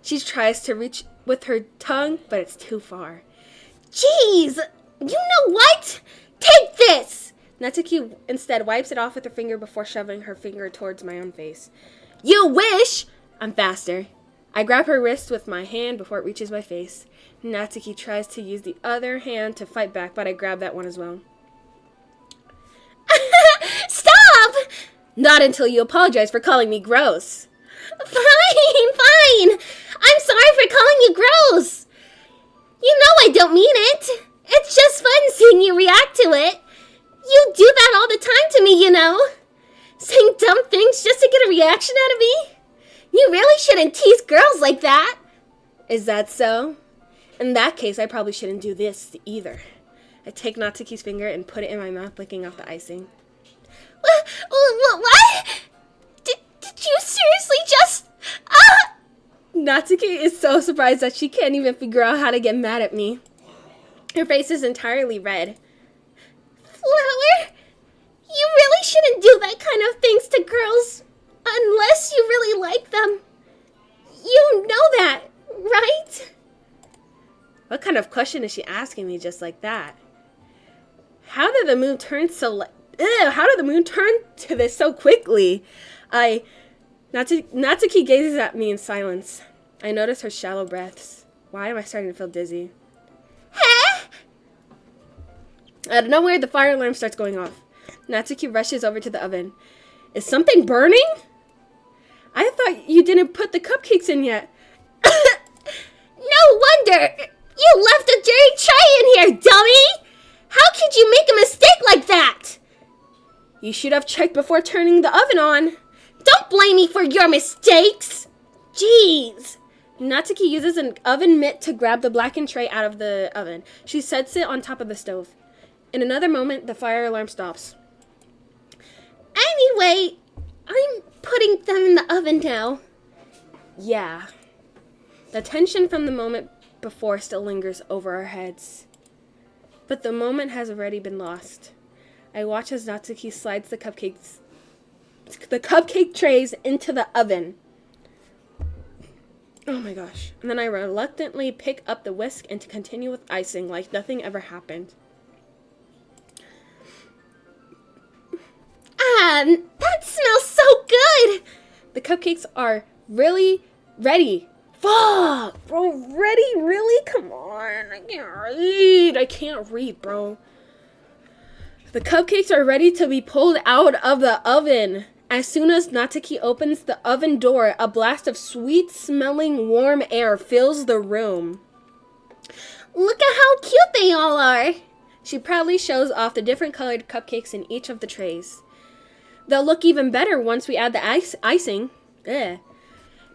Speaker 1: She tries to reach with her tongue, but it's too far.
Speaker 2: Jeez! You know what? Take this!
Speaker 1: Natsuki instead wipes it off with her finger before shoving her finger towards my own face.
Speaker 2: You wish!
Speaker 1: I'm faster. I grab her wrist with my hand before it reaches my face. Natsuki tries to use the other hand to fight back, but I grab that one as well.
Speaker 2: Stop!
Speaker 1: Not until you apologize for calling me gross.
Speaker 2: Fine. I'm sorry for calling you gross. You know I don't mean it. It's just fun seeing you react to it. You do that all the time to me, you know. Saying dumb things just to get a reaction out of me. You really shouldn't tease girls like that.
Speaker 1: Is that so? In that case, I probably shouldn't do this either. I take Natsuki's finger and put it in my mouth, licking off the icing.
Speaker 2: What? Did you seriously just...
Speaker 1: Natsuki is so surprised that she can't even figure out how to get mad at me. Her face is entirely red.
Speaker 2: Flower, you really shouldn't do that kind of things to girls unless you really like them. You know that, right?
Speaker 1: What kind of question is she asking me just like that? How did the moon turn to this so quickly? Natsuki gazes at me in silence. I notice her shallow breaths. Why am I starting to feel dizzy?
Speaker 2: Huh?
Speaker 1: Out of nowhere, the fire alarm starts going off. Natsuki rushes over to the oven. Is something burning? I thought you didn't put the cupcakes in yet.
Speaker 2: No wonder! You left a dirty tray in here, dummy! How could you make a mistake like that?
Speaker 1: You should have checked before turning the oven on.
Speaker 2: Don't blame me for your mistakes! Jeez!
Speaker 1: Natsuki uses an oven mitt to grab the blackened tray out of the oven. She sets it on top of the stove. In another moment, the fire alarm stops.
Speaker 2: Anyway, I'm putting them in the oven now.
Speaker 1: Yeah. The tension from the moment before still lingers over our heads. But the moment has already been lost. I watch as Natsuki slides the cupcake trays into the oven. Oh my gosh. And then I reluctantly pick up the whisk and to continue with icing like nothing ever happened.
Speaker 2: That smells so good!
Speaker 1: The cupcakes are really ready. Fuck! Bro, ready? Really? Come on. I can't read, bro. The cupcakes are ready to be pulled out of the oven. As soon as Natsuki opens the oven door, a blast of sweet-smelling warm air fills the room.
Speaker 2: Look at how cute they all are.
Speaker 1: She proudly shows off the different colored cupcakes in each of the trays. They'll look even better once we add the icing. Ugh.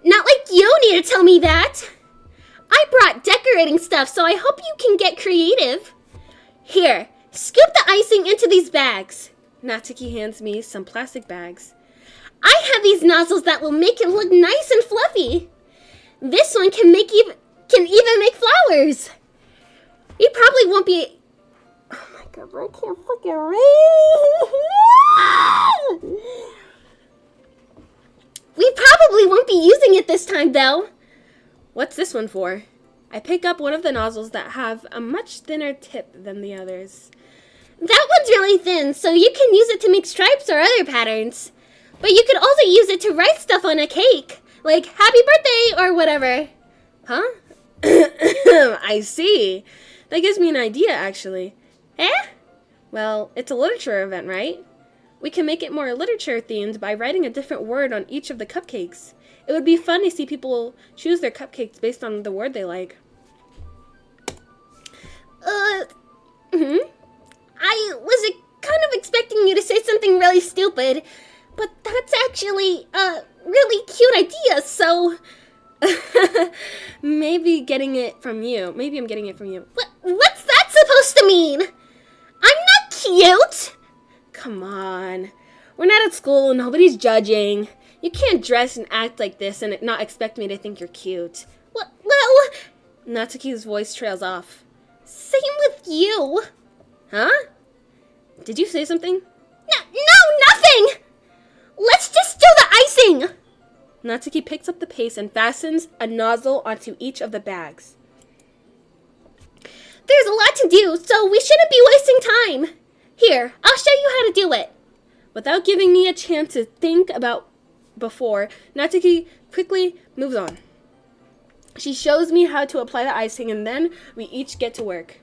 Speaker 2: Not like you need to tell me that. I brought decorating stuff, so I hope you can get creative. Here, scoop the icing into these bags.
Speaker 1: Natsuki hands me some plastic bags.
Speaker 2: I have these nozzles that will make it look nice and fluffy. This one can even make flowers. You probably won't be... Oh my god, I can't fucking read. We probably won't be using it this time, though.
Speaker 1: What's this one for? I pick up one of the nozzles that have a much thinner tip than the others.
Speaker 2: That one's really thin, so you can use it to make stripes or other patterns. But you could also use it to write stuff on a cake, like happy birthday or whatever.
Speaker 1: Huh? I see. That gives me an idea, actually.
Speaker 2: Eh?
Speaker 1: Well, it's a literature event, right? We can make it more literature-themed by writing a different word on each of the cupcakes. It would be fun to see people choose their cupcakes based on the word they like.
Speaker 2: I was kind of expecting you to say something really stupid, but that's actually a really cute idea, so Maybe getting it from you. Maybe I'm getting it from you. What's that supposed to mean? I'm not cute. Come on. We're not at school. Nobody's judging. You can't dress and act like this and not expect me to think you're cute. Well, Natsuki's voice trails off. Same with you. Huh? Did you say something? No, nothing! Let's just do the icing! Natsuki picks up the paste and fastens a nozzle onto each of the bags. There's a lot to do, so we shouldn't be wasting time. Here, I'll show you how to do it. Without giving me a chance to think about before, Natsuki quickly moves on. She shows me how to apply the icing, and then we each get to work.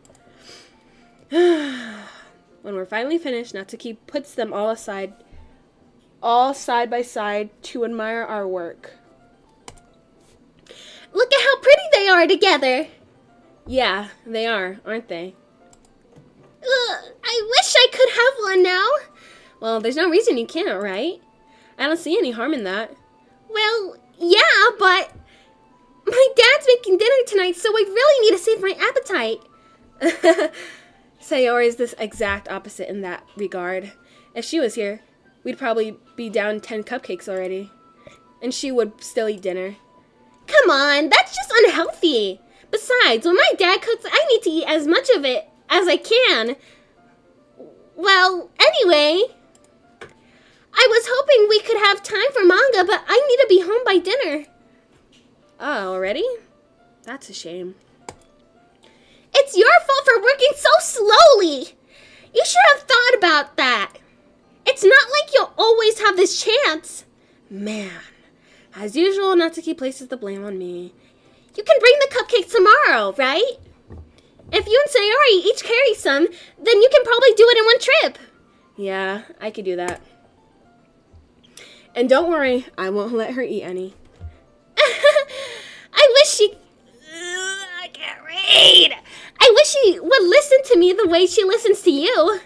Speaker 2: When we're finally finished, Natsuki puts them all aside, all side by side, to admire our work. Look at how pretty they are together. Yeah, they are, aren't they? I wish I could have one now. Well, there's no reason you can't, right? I don't see any harm in that. Well, yeah, but my dad's making dinner tonight, so I really need to save my appetite. Sayori is the exact opposite in that regard. If she was here, we'd probably be down 10 cupcakes already. And she would still eat dinner. Come on, that's just unhealthy. Besides, when my dad cooks, I need to eat as much of it as I can. Well, anyway, I was hoping we could have time for manga, but I need to be home by dinner. Oh, already? That's a shame. It's your fault for working so slowly. You should have thought about that. It's not like you'll always have this chance. Man, as usual, Natsuki places the blame on me. You can bring the cupcakes tomorrow, right? If you and Sayori each carry some, then you can probably do it in one trip. Yeah, I could do that. And don't worry, I won't let her eat any. I wish she... I can't read. I wish she would listen to me the way she listens to you.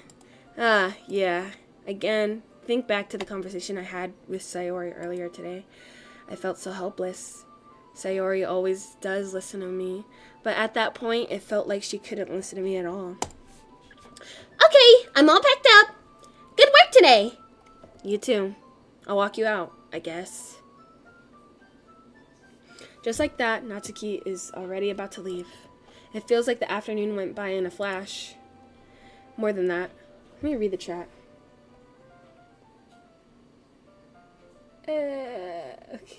Speaker 2: Yeah. Again, think back to the conversation I had with Sayori earlier today. I felt so helpless. Sayori always does listen to me, but at that point, it felt like she couldn't listen to me at all. Okay, I'm all packed up. Good work today. You too. I'll walk you out, I guess. Just like that, Natsuki is already about to leave. It feels like the afternoon went by in a flash. More than that. Let me read the chat. Okay. Okay.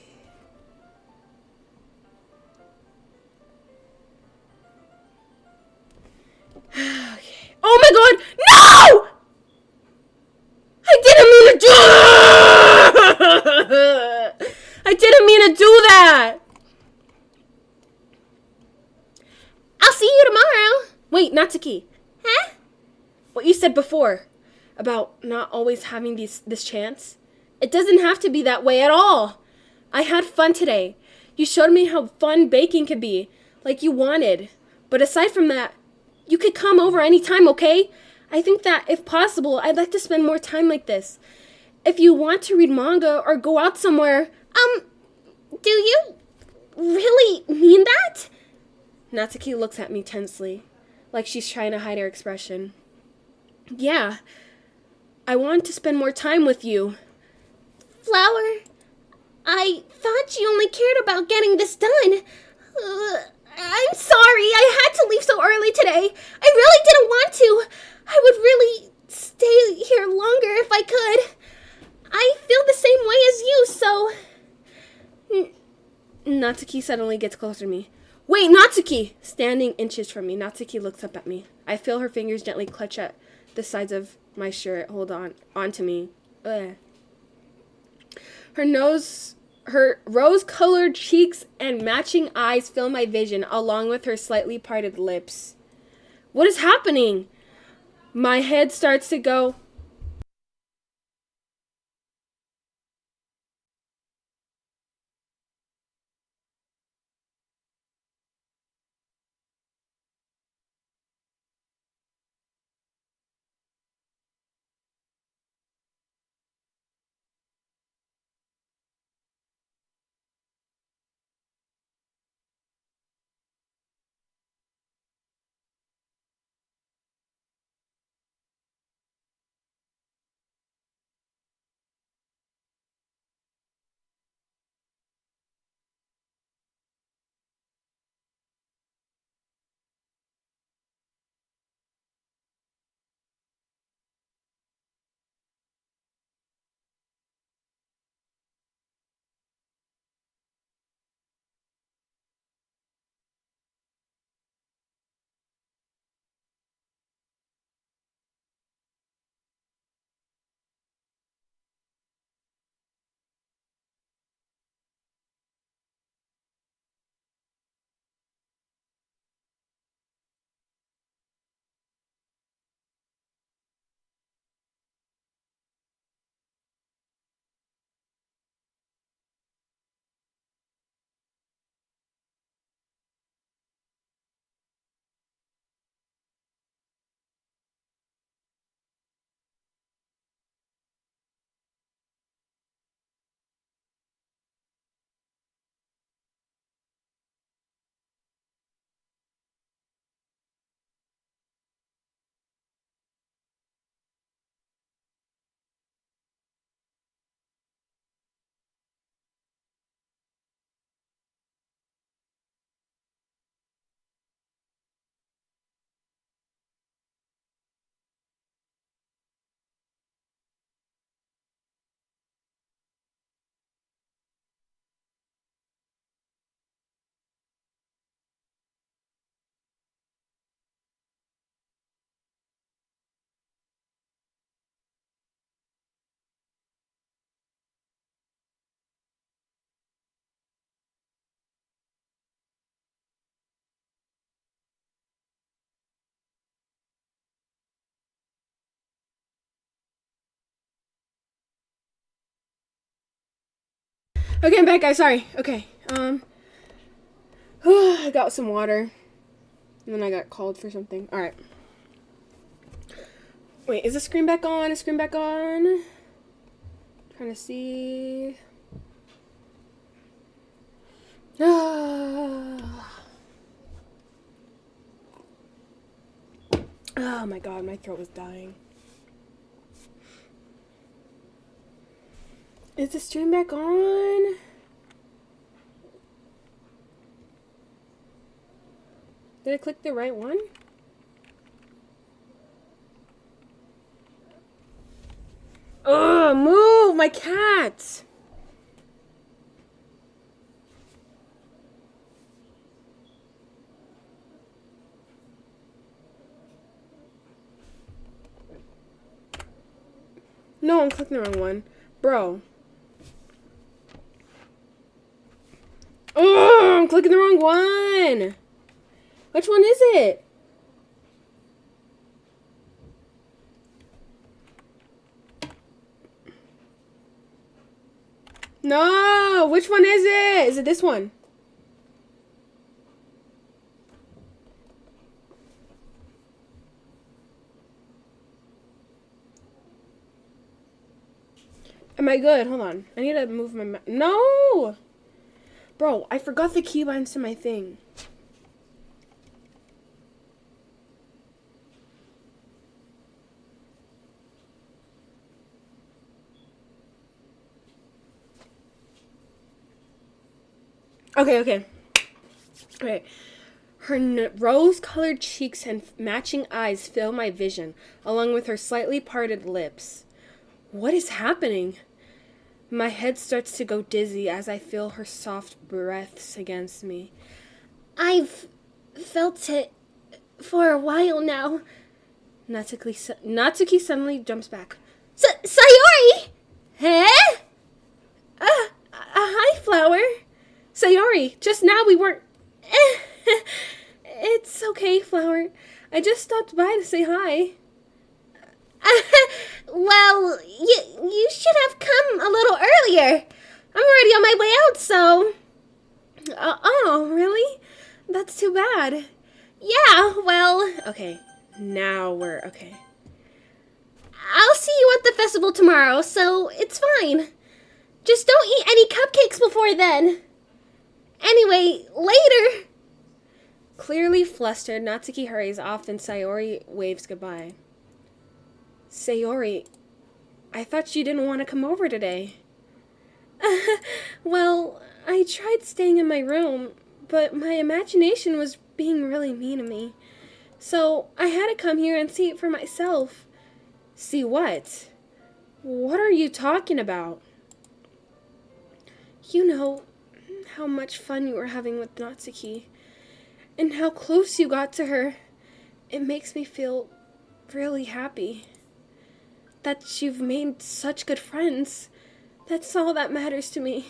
Speaker 2: Oh my god! No! I didn't mean to do that! I didn't mean to do that! I'll see you tomorrow. Wait, Natsuki. Huh? What you said before about not always having this chance. It doesn't have to be that way at all. I had fun today. You showed me how fun baking could be, like you wanted. But aside from that, you could come over anytime, okay? I think that, if possible, I'd like to spend more time like this. If you want to read manga or go out somewhere, do you really mean that? Natsuki looks at me tensely, like she's trying to hide her expression. Yeah, I want to spend more time with you. Flower, I thought you only cared about getting this done. I'm sorry, I had to leave so early today. I really didn't want to. I would really stay here longer if I could. I feel the same way as you, so... Natsuki suddenly gets closer to me. Wait, Natsuki! Standing inches from me, Natsuki looks up at me. I feel her fingers gently clutch at the sides of my shirt. Hold onto me. Ugh. Her rose-colored cheeks and matching eyes fill my vision, along with her slightly parted lips. What is happening? My head starts to go...
Speaker 1: Okay, I'm back, guys. Sorry. Okay. I got some water. And then I got called for something. Alright. Wait, is the screen back on? Is the screen back on? Trying to see. Oh my god, my throat was dying. Is the stream back on? Did I click the right one? Ugh, move, my cat! No, I'm clicking the wrong one. Bro. Oh, I'm clicking the wrong one! Which one is it? No! Which one is it? Is it this one? Am I good? Hold on. I need to move my No! Bro, I forgot the keybinds to my thing. Okay. Her rose-colored cheeks and matching eyes fill my vision, along with her slightly parted lips. What is happening? My head starts to go dizzy as I feel her soft breaths against me.
Speaker 2: I've felt it for a while now.
Speaker 1: Natsuki suddenly jumps back.
Speaker 2: Sayori!
Speaker 1: Huh? Hi, Flower. Sayori, just now we weren't... It's okay, Flower. I just stopped by to say hi.
Speaker 2: Well, you should have come a little earlier. I'm already on my way out, so...
Speaker 1: Oh, really? That's too bad.
Speaker 2: Yeah, well...
Speaker 1: Okay, now we're... Okay.
Speaker 2: I'll see you at the festival tomorrow, so it's fine. Just don't eat any cupcakes before then. Anyway, later.
Speaker 1: Clearly flustered, Natsuki hurries off and Sayori waves goodbye. Sayori, I thought you didn't want to come over today. Well, I tried staying in my room, but my imagination was being really mean to me. So I had to come here and see it for myself. See what? What are you talking about? You know how much fun you were having with Natsuki, and how close you got to her. It makes me feel really happy that you've made such good friends. That's all that matters to me.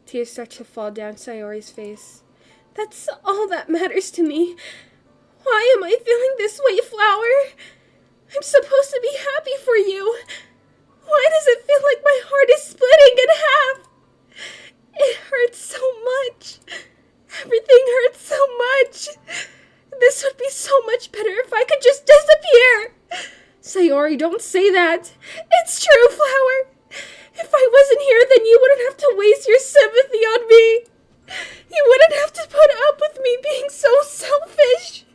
Speaker 1: Tears start to fall down Sayori's face. That's all that matters to me. Why am I feeling this way, Flower? I'm supposed to be happy for you. Why does it feel like my heart is splitting in half? It hurts so much. Everything hurts so much. This would be so much better if I could just disappear. Sayori, don't say that. It's true, Flower. If I wasn't here, then you wouldn't have to waste your sympathy on me. You wouldn't have to put up with me being so selfish.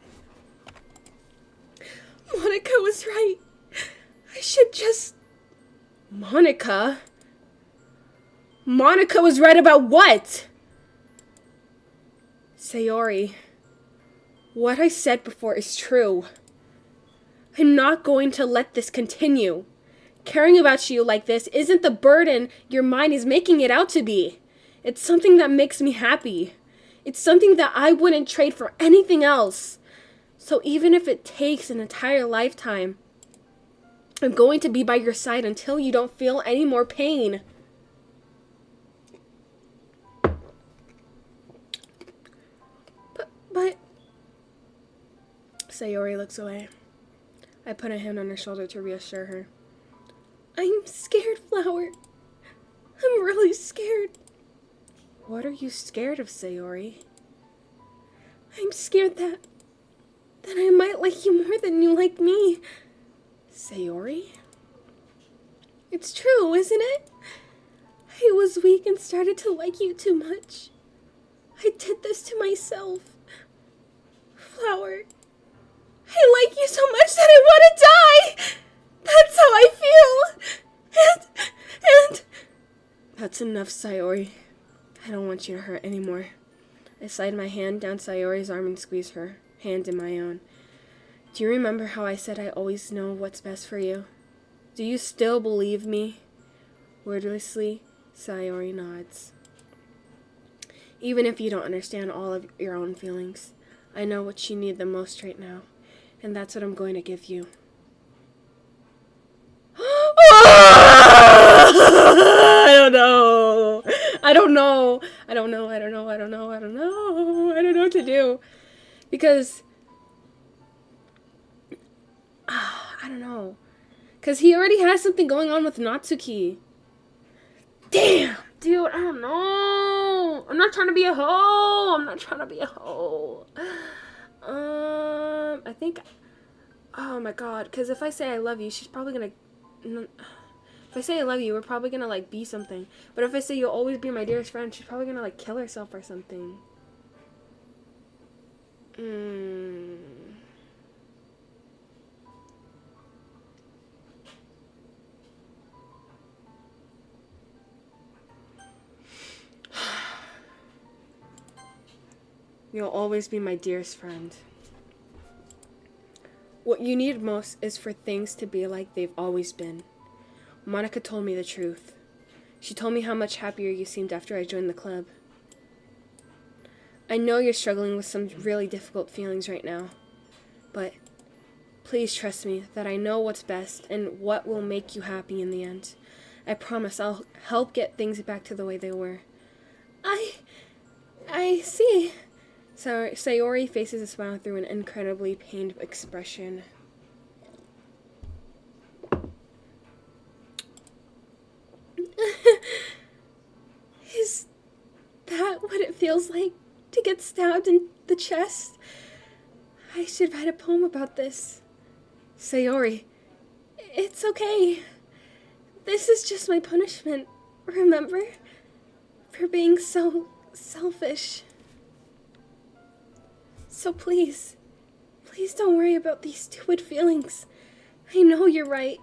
Speaker 1: Monica was right. I should just... Monica? Monica was right about what? Sayori, what I said before is true. I'm not going to let this continue. Caring about you like this isn't the burden your mind is making it out to be. It's something that makes me happy. It's something that I wouldn't trade for anything else. So even if it takes an entire lifetime, I'm going to be by your side until you don't feel any more pain. But... Sayori looks away. I put a hand on her shoulder to reassure her. I'm scared, Flower. I'm really scared. What are you scared of, Sayori? I'm scared that I might like you more than you like me. Sayori? It's true, isn't it? I was weak and started to like you too much. I did this to myself. Flower, I like you so much that I want to die! That's how I feel! And... That's enough, Sayori. I don't want you to hurt anymore. I slide my hand down Sayori's arm and squeeze her hand in my own. Do you remember how I said I always know what's best for you? Do you still believe me? Wordlessly, Sayori nods. Even if you don't understand all of your own feelings, I know what you need the most right now, and that's what I'm going to give you. I don't know. I don't know what to do. Because, I don't know. Because he already has something going on with Natsuki. Damn, dude, I don't know. I'm not trying to be a hoe. I think, oh my god, because if I say I love you, she's probably going to, if I say I love you, we're probably going to, like, be something. But if I say you'll always be my dearest friend, she's probably going to, like, kill herself or something. You'll always be my dearest friend. What you need most is for things to be like they've always been. Monica told me the truth. She told me how much happier you seemed after I joined the club. I know you're struggling with some really difficult feelings right now, but please trust me that I know what's best and what will make you happy in the end. I promise I'll help get things back to the way they were. I see. Sayori faces a smile through an incredibly pained expression. Is that what it feels like to get stabbed in the chest? I should write a poem about this. Sayori, it's okay. This is just my punishment, remember? For being so selfish. So please don't worry about these stupid feelings. I know you're right.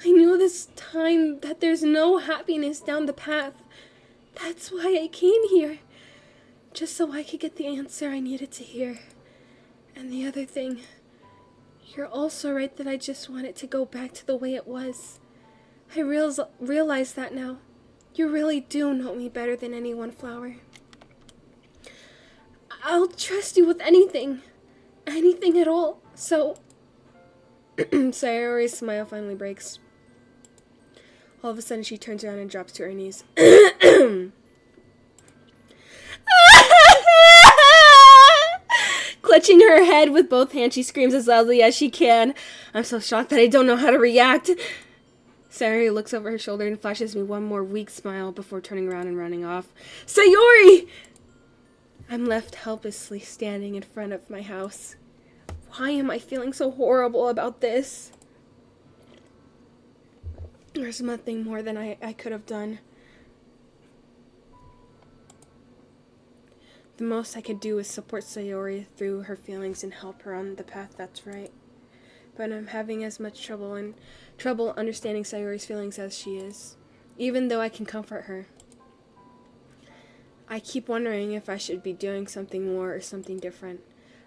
Speaker 1: I knew this time that there's no happiness down the path. That's why I came here. Just so I could get the answer I needed to hear. And the other thing, you're also right that I just want it to go back to the way it was. I realize that now. You really do know me better than anyone, Flower. I'll trust you with anything. Anything at all. So, Sayori's smile finally breaks. All of a sudden, she turns around and drops to her knees. Clutching her head with both hands, she screams as loudly as she can. I'm so shocked that I don't know how to react. Sayori looks over her shoulder and flashes me one more weak smile before turning around and running off. Sayori! I'm left helplessly standing in front of my house. Why am I feeling so horrible about this? There's nothing more than I could have done. The most I could do is support Sayori through her feelings and help her on the path that's right. But I'm having as much trouble understanding Sayori's feelings as she is, even though I can comfort her. I keep wondering if I should be doing something more or something different.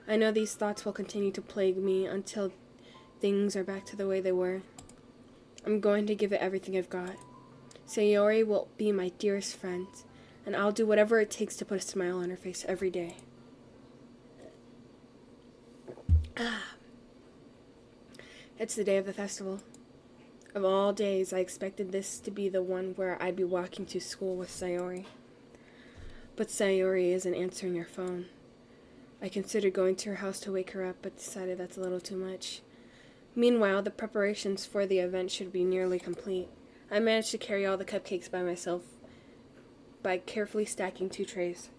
Speaker 1: I know these thoughts will continue to plague me until things are back to the way they were. I'm going to give it everything I've got. Sayori will be my dearest friend, and I'll do whatever it takes to put a smile on her face every day. It's the day of the festival. Of all days, I expected this to be the one where I'd be walking to school with Sayori. But Sayori isn't answering her phone. I considered going to her house to wake her up, but decided that's a little too much. Meanwhile, the preparations for the event should be nearly complete. I managed to carry all the cupcakes by myself, by carefully stacking 2 trays.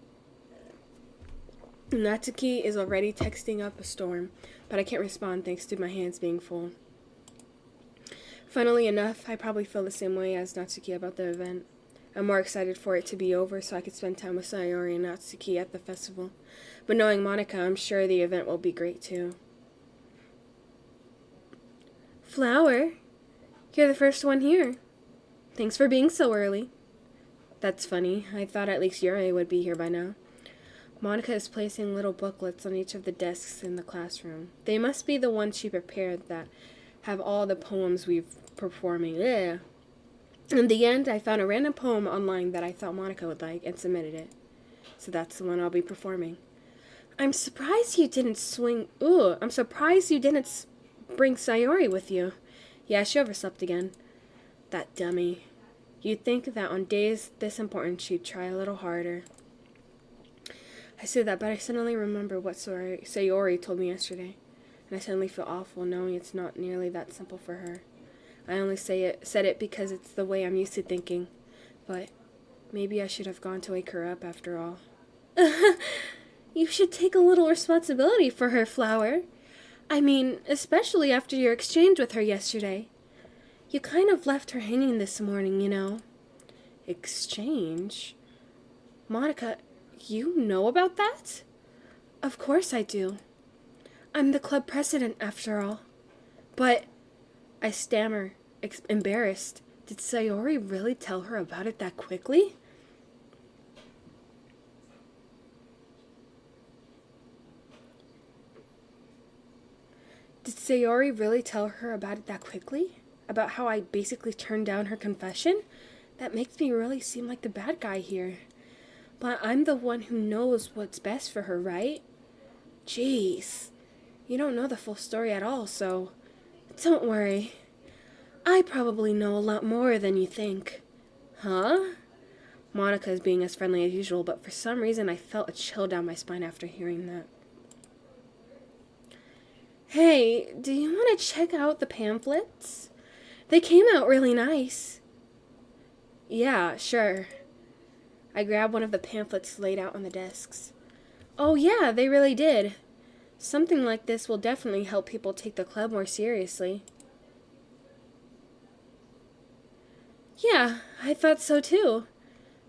Speaker 1: Natsuki is already texting up a storm, but I can't respond thanks to my hands being full. Funnily enough, I probably feel the same way as Natsuki about the event. I'm more excited for it to be over so I could spend time with Sayori and Natsuki at the festival. But knowing Monica, I'm sure the event will be great too. Flower, you're the first one here. Thanks for being so early. That's funny. I thought at least Yuri would be here by now. Monica is placing little booklets on each of the desks in the classroom. They must be the ones she prepared that have all the poems we've performing. Ugh. In the end, I found a random poem online that I thought Monica would like and submitted it. So that's the one I'll be performing. I'm surprised you didn't bring Sayori with you. Yeah, she overslept again. That dummy. You'd think that on days this important she'd try a little harder. I say that, but I suddenly remember what Sayori told me yesterday, and I suddenly feel awful knowing it's not nearly that simple for her. I only said it because it's the way I'm used to thinking, but maybe I should have gone to wake her up after all. You should take a little responsibility for her, Flower. I mean, especially after your exchange with her yesterday. You kind of left her hanging this morning, you know. Exchange? Monica, you know about that? Of course I do. I'm the club president, after all. But, I stammer, embarrassed. Did Sayori really tell her about it that quickly? Did Sayori really tell her about it that quickly? About how I basically turned down her confession? That makes me really seem like the bad guy here. But I'm the one who knows what's best for her, right? Jeez. You don't know the full story at all, so don't worry. I probably know a lot more than you think. Huh? Monica is being as friendly as usual, but for some reason I felt a chill down my spine after hearing that. Hey, do you want to check out the pamphlets? They came out really nice. Yeah, sure. I grabbed one of the pamphlets laid out on the desks. Oh yeah, they really did. Something like this will definitely help people take the club more seriously. Yeah, I thought so too.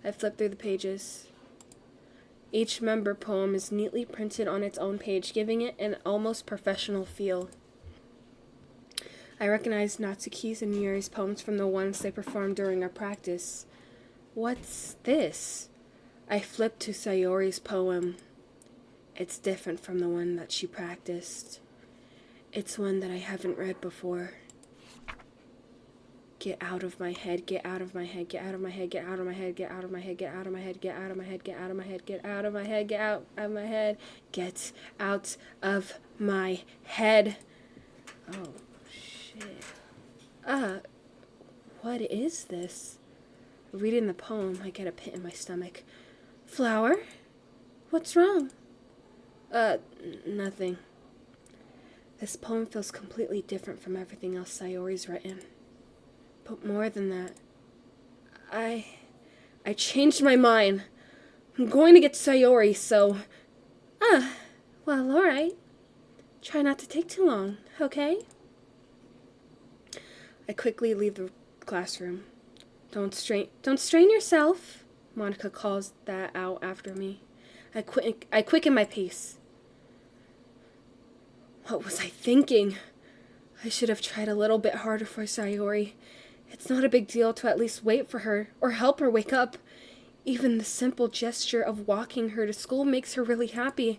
Speaker 1: I flipped through the pages. Each member poem is neatly printed on its own page, giving it an almost professional feel. I recognized Natsuki's and Yuri's poems from the ones they performed during our practice. What's this? I flipped to Sayori's poem. It's different from the one that she practiced. It's one that I haven't read before. Get out of my head, get out of my head, get out of my head, get out of my head, get out of my head, get out of my head, get out of my head, get out of my head, get out of my head, get out of my head, get out of my head. Oh, shit. What is this? Reading the poem, I get a pit in my stomach. Flower? What's wrong? Nothing. This poem feels completely different from everything else Sayori's written. But more than that, I changed my mind. I'm going to get Sayori, so... well, alright. Try not to take too long, okay? I quickly leave the classroom. Don't strain yourself, Monica calls that out after me. I quicken my pace. What was I thinking? I should have tried a little bit harder for Sayori. It's not a big deal to at least wait for her or help her wake up. Even the simple gesture of walking her to school makes her really happy.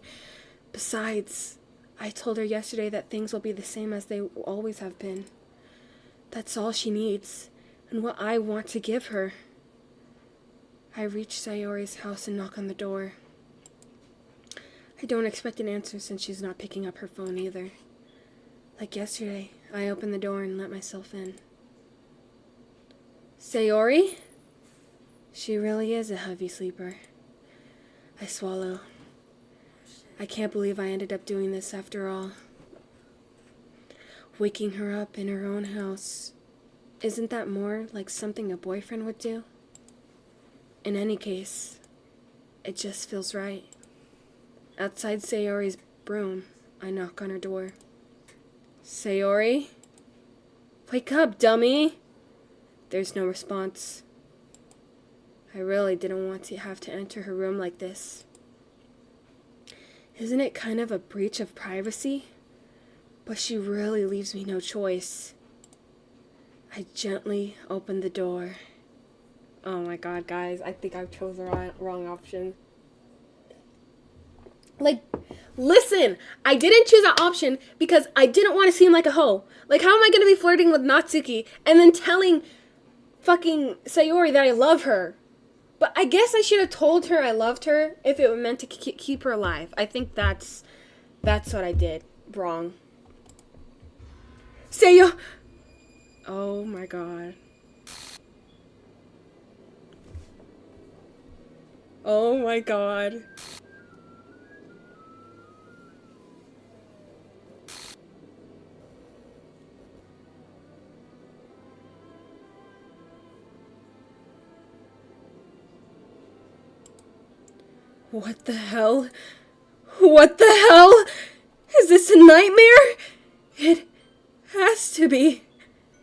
Speaker 1: Besides, I told her yesterday that things will be the same as they always have been. That's all she needs, and what I want to give her. I reach Sayori's house and knock on the door. I don't expect an answer since she's not picking up her phone either. Like yesterday, I open the door and let myself in. Sayori? She really is a heavy sleeper. I swallow. I can't believe I ended up doing this after all. Waking her up in her own house. Isn't that more like something a boyfriend would do? In any case, it just feels right. Outside Sayori's room, I knock on her door. Sayori? Wake up, dummy! There's no response. I really didn't want to have to enter her room like this. Isn't it kind of a breach of privacy? But she really leaves me no choice. I gently open the door. Oh my god, guys, I think I chose the wrong option. Like, listen, I didn't choose that option because I didn't want to seem like a hoe. Like, how am I going to be flirting with Natsuki and then telling fucking Sayori that I love her? But I guess I should have told her I loved her if it meant to keep her alive. I think that's what I did wrong. Sayo! Oh my god. Oh my god. What the hell? What the hell? Is this a nightmare? It has to be.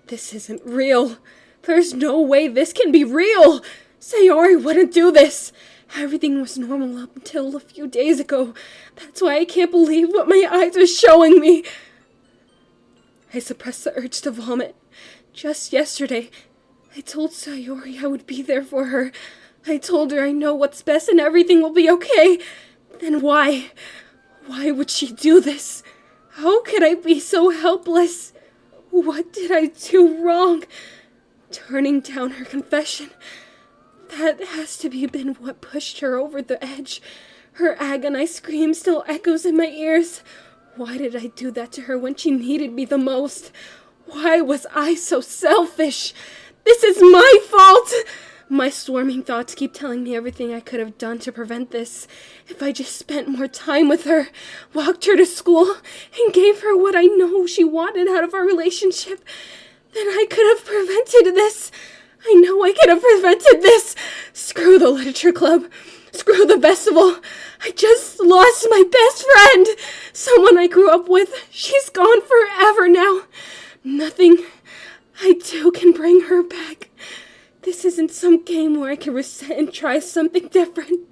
Speaker 1: This isn't real. There's no way this can be real. Sayori wouldn't do this. Everything was normal up until a few days ago. That's why I can't believe what my eyes are showing me. I suppressed the urge to vomit. Just yesterday, I told Sayori I would be there for her. I told her I know what's best and everything will be okay. Then why? Why would she do this? How could I be so helpless? What did I do wrong? Turning down her confession. That has to be been what pushed her over the edge. Her agonized scream still echoes in my ears. Why did I do that to her when she needed me the most? Why was I so selfish? This is my fault! My swarming thoughts keep telling me everything I could have done to prevent this. If I just spent more time with her, walked her to school, and gave her what I know she wanted out of our relationship, then I could have prevented this. I know I could have prevented this. Screw the literature club. Screw the festival. I just lost my best friend. Someone I grew up with. She's gone forever now. Nothing I do can bring her back. This isn't some game where I can reset and try something different.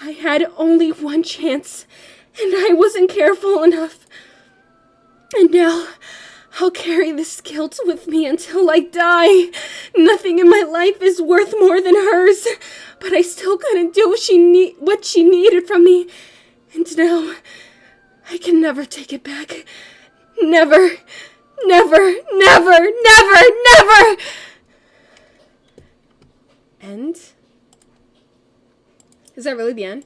Speaker 1: I had only one chance, and I wasn't careful enough. And now, I'll carry this guilt with me until I die. Nothing in my life is worth more than hers, but I still couldn't do what she needed from me. And now, I can never take it back. Never, never, never, never, never! End? Is that really the end?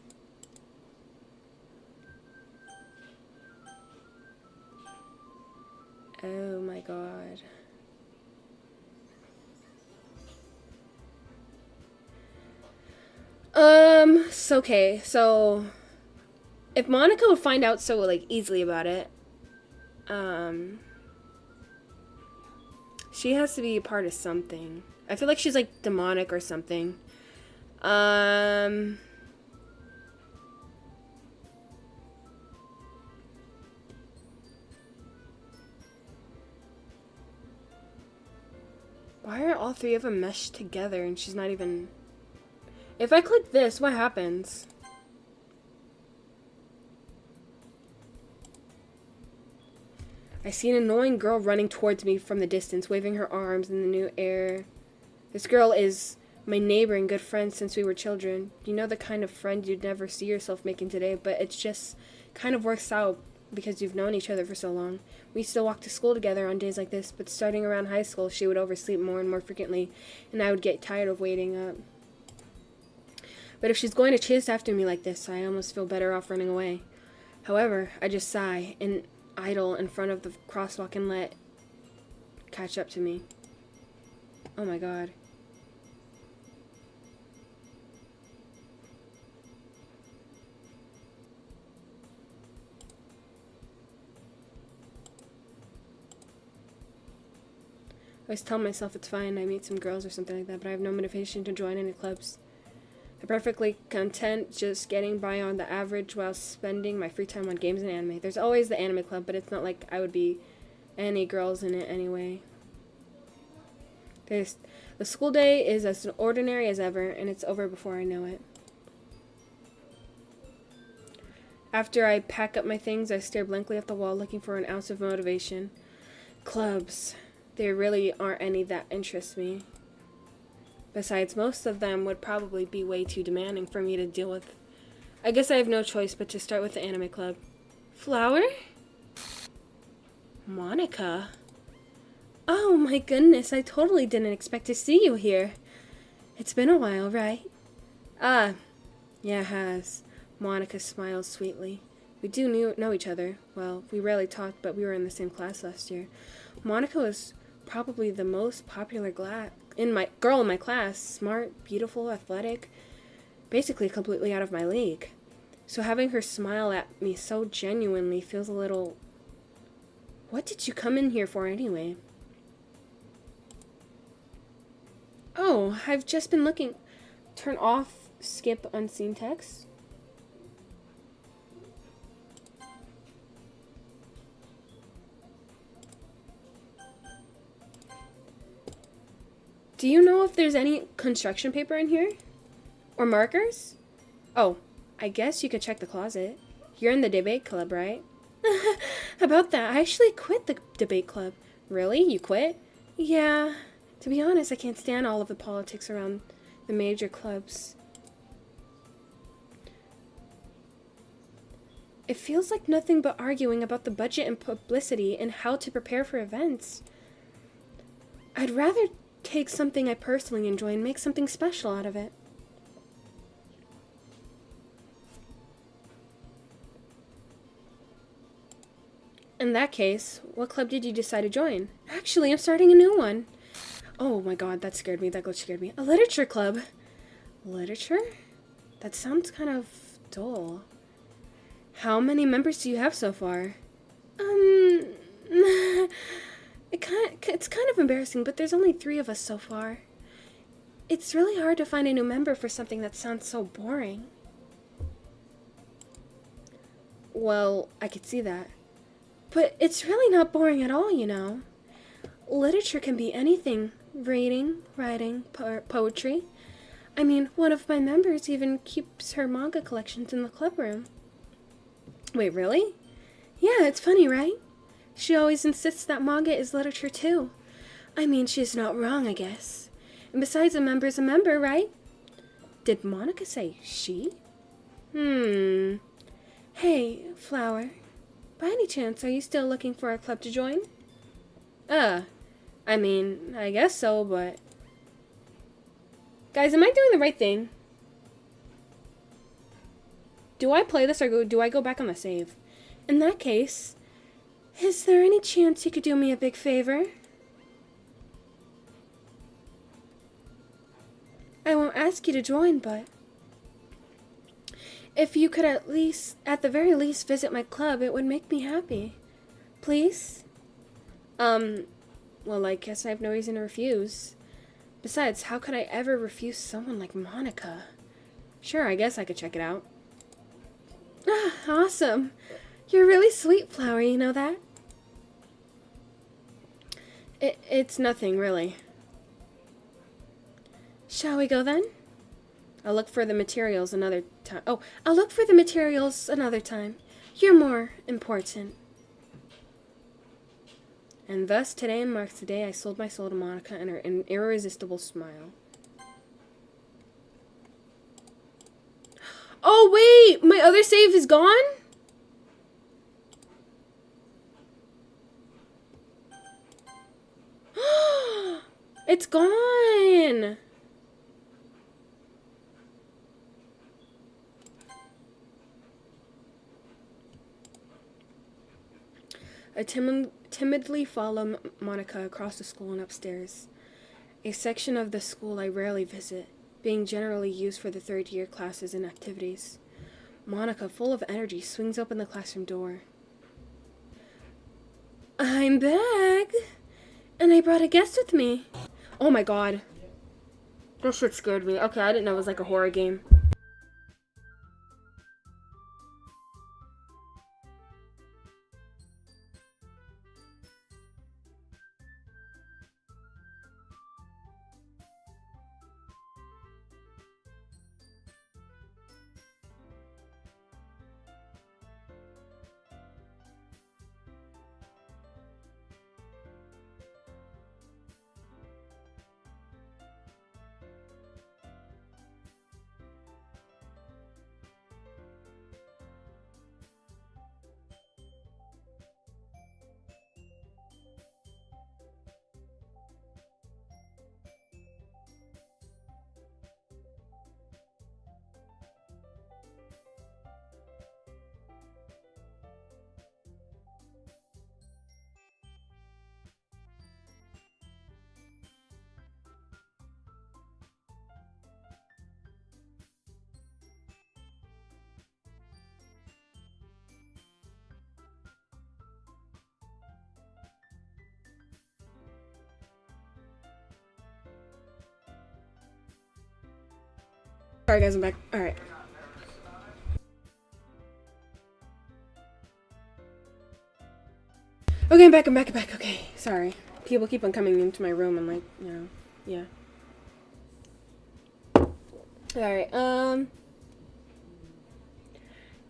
Speaker 1: Oh my god. Okay, so if Monica would find out so like easily about it, she has to be a part of something. I feel like she's like demonic or something. Why are all three of them meshed together and she's not even... If I click this, what happens? I see an annoying girl running towards me from the distance, waving her arms in the new air. This girl is my neighbor and good friend since we were children. You know, the kind of friend you'd never see yourself making today, but it just kind of works out because you've known each other for so long. We used to walk to school together on days like this, but starting around high school, she would oversleep more and more frequently, and I would get tired of waiting up. But if she's going to chase after me like this, I almost feel better off running away. However, I just sigh and idle in front of the crosswalk and let catch up to me. Oh my god. I always tell myself it's fine, I meet some girls or something like that, but I have no motivation to join any clubs. I'm perfectly content just getting by on the average while spending my free time on games and anime. There's always the anime club, but it's not like I would be any girls in it anyway. The school day is as ordinary as ever, and it's over before I know it. After I pack up my things, I stare blankly at the wall looking for an ounce of motivation. Clubs. There really aren't any that interest me. Besides, most of them would probably be way too demanding for me to deal with. I guess I have no choice but to start with the anime club. Flower? Monica? Oh my goodness, I totally didn't expect to see you here. It's been a while, right? Ah, yeah, it has. Monica smiles sweetly. We do know each other. Well, we rarely talked, but we were in the same class last year. Monica was probably the most popular girl in my class. Smart, beautiful, athletic, basically completely out of my league. So having her smile at me so genuinely feels a little... What did you come in here for anyway? Oh, I've just been looking. Turn off skip unseen text. Do you know if there's any construction paper in here? Or markers? Oh, I guess you could check the closet. You're in the debate club, right? About that, I actually quit the debate club. Really? You quit? Yeah. To be honest, I can't stand all of the politics around the major clubs. It feels like nothing but arguing about the budget and publicity and how to prepare for events. I'd rather take something I personally enjoy and make something special out of it. In that case, what club did you decide to join? Actually, I'm starting a new one. Oh my god, that scared me. That glitch scared me. A literature club. Literature? That sounds kind of dull. How many members do you have so far? It's kind of embarrassing, but there's only 3 of us so far. It's really hard to find a new member for something that sounds so boring. Well, I could see that. But it's really not boring at all, you know. Literature can be anything. Reading, writing, poetry. I mean, one of my members even keeps her manga collections in the club room. Wait, really? Yeah, it's funny, right? She always insists that manga is literature too. I mean, she's not wrong, I guess. And besides, a member's a member, right? Did Monica say she? Hey, Flower. By any chance, are you still looking for a club to join? I mean, I guess so, but... Guys, am I doing the right thing? Do I play this or do I go back on the save? In that case, is there any chance you could do me a big favor? I won't ask you to join, but... If you could at the very least, visit my club, it would make me happy. Please? Well, I guess I have no reason to refuse. Besides, how could I ever refuse someone like Monica? Sure, I guess I could check it out. Ah, awesome. You're really sweet, Flower, you know that? It's nothing, really. Shall we go then? I'll look for the materials another time. Oh, I'll look for the materials another time. You're more important. And thus, today marks the day I sold my soul to Monica and her irresistible smile. Oh, wait! My other save is gone? It's gone! I timidly follow Monica across the school and upstairs. A section of the school I rarely visit, being generally used for the third-year classes and activities. Monica, full of energy, swings open the classroom door. I'm back! And I brought a guest with me. Oh my god. That shit scared me. Okay, I didn't know it was like a horror game. Sorry guys, I'm back. Alright. Okay, I'm back. Okay, sorry. People keep on coming into my room and like, you know, yeah. Alright,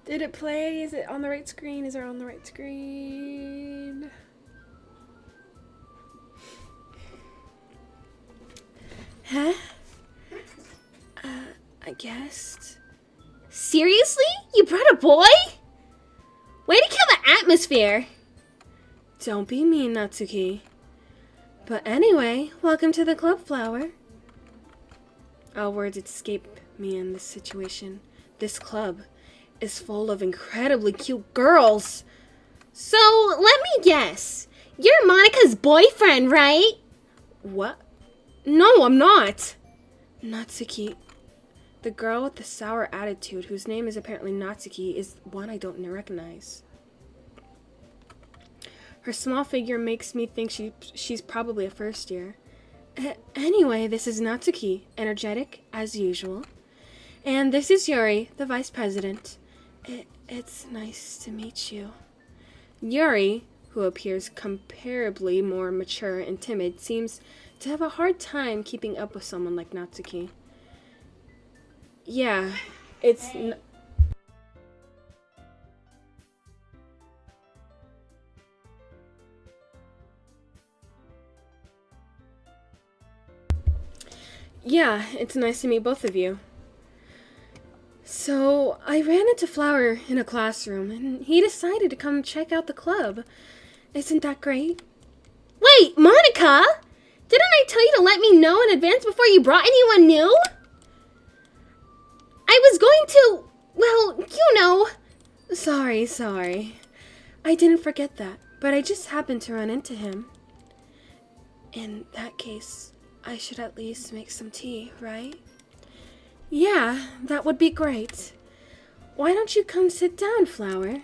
Speaker 1: did it play? Is it on the right screen? Is it on the right screen? Huh? I guessed.
Speaker 2: Seriously? You brought a boy? Way to kill the atmosphere.
Speaker 1: Don't be mean, Natsuki. But anyway, welcome to the club, Flower. All words escape me in this situation. This club is full of incredibly cute girls.
Speaker 2: So, let me guess. You're Monika's boyfriend, right?
Speaker 1: What? No, I'm not. Natsuki. The girl with the sour attitude, whose name is apparently Natsuki, is one I don't recognize. Her small figure makes me think she's probably a first year. Anyway, this is Natsuki, energetic as usual. And this is Yuri, the vice president. It's nice to meet you. Yuri, who appears comparably more mature and timid, seems to have a hard time keeping up with someone like Natsuki. Yeah, it's... Yeah, it's nice to meet both of you. So, I ran into Flower in a classroom, and he decided to come check out the club. Isn't that great?
Speaker 2: Wait, Monika? Didn't I tell you to let me know in advance before you brought anyone new? I was going to, well, you know.
Speaker 1: Sorry. I didn't forget that, but I just happened to run into him. In that case, I should at least make some tea, right? Yeah, that would be great. Why don't you come sit down, Flower?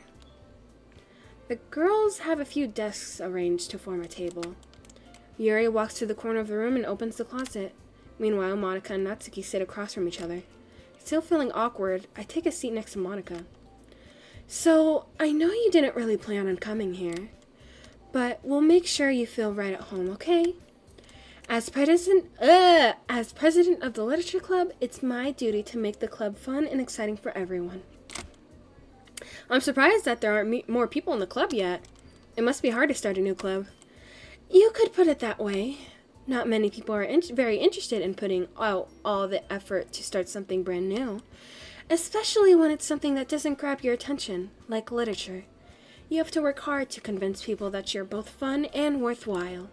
Speaker 1: The girls have a few desks arranged to form a table. Yuri walks to the corner of the room and opens the closet. Meanwhile, Monika and Natsuki sit across from each other. Still feeling awkward, I take a seat next to Monika. So, I know you didn't really plan on coming here, but we'll make sure you feel right at home, okay? As president of the Literature Club, it's my duty to make the club fun and exciting for everyone. I'm surprised that there aren't more people in the club yet. It must be hard to start a new club. You could put it that way. Not many people are very interested in putting out all the effort to start something brand new, especially when it's something that doesn't grab your attention, like literature. You have to work hard to convince people that you're both fun and worthwhile.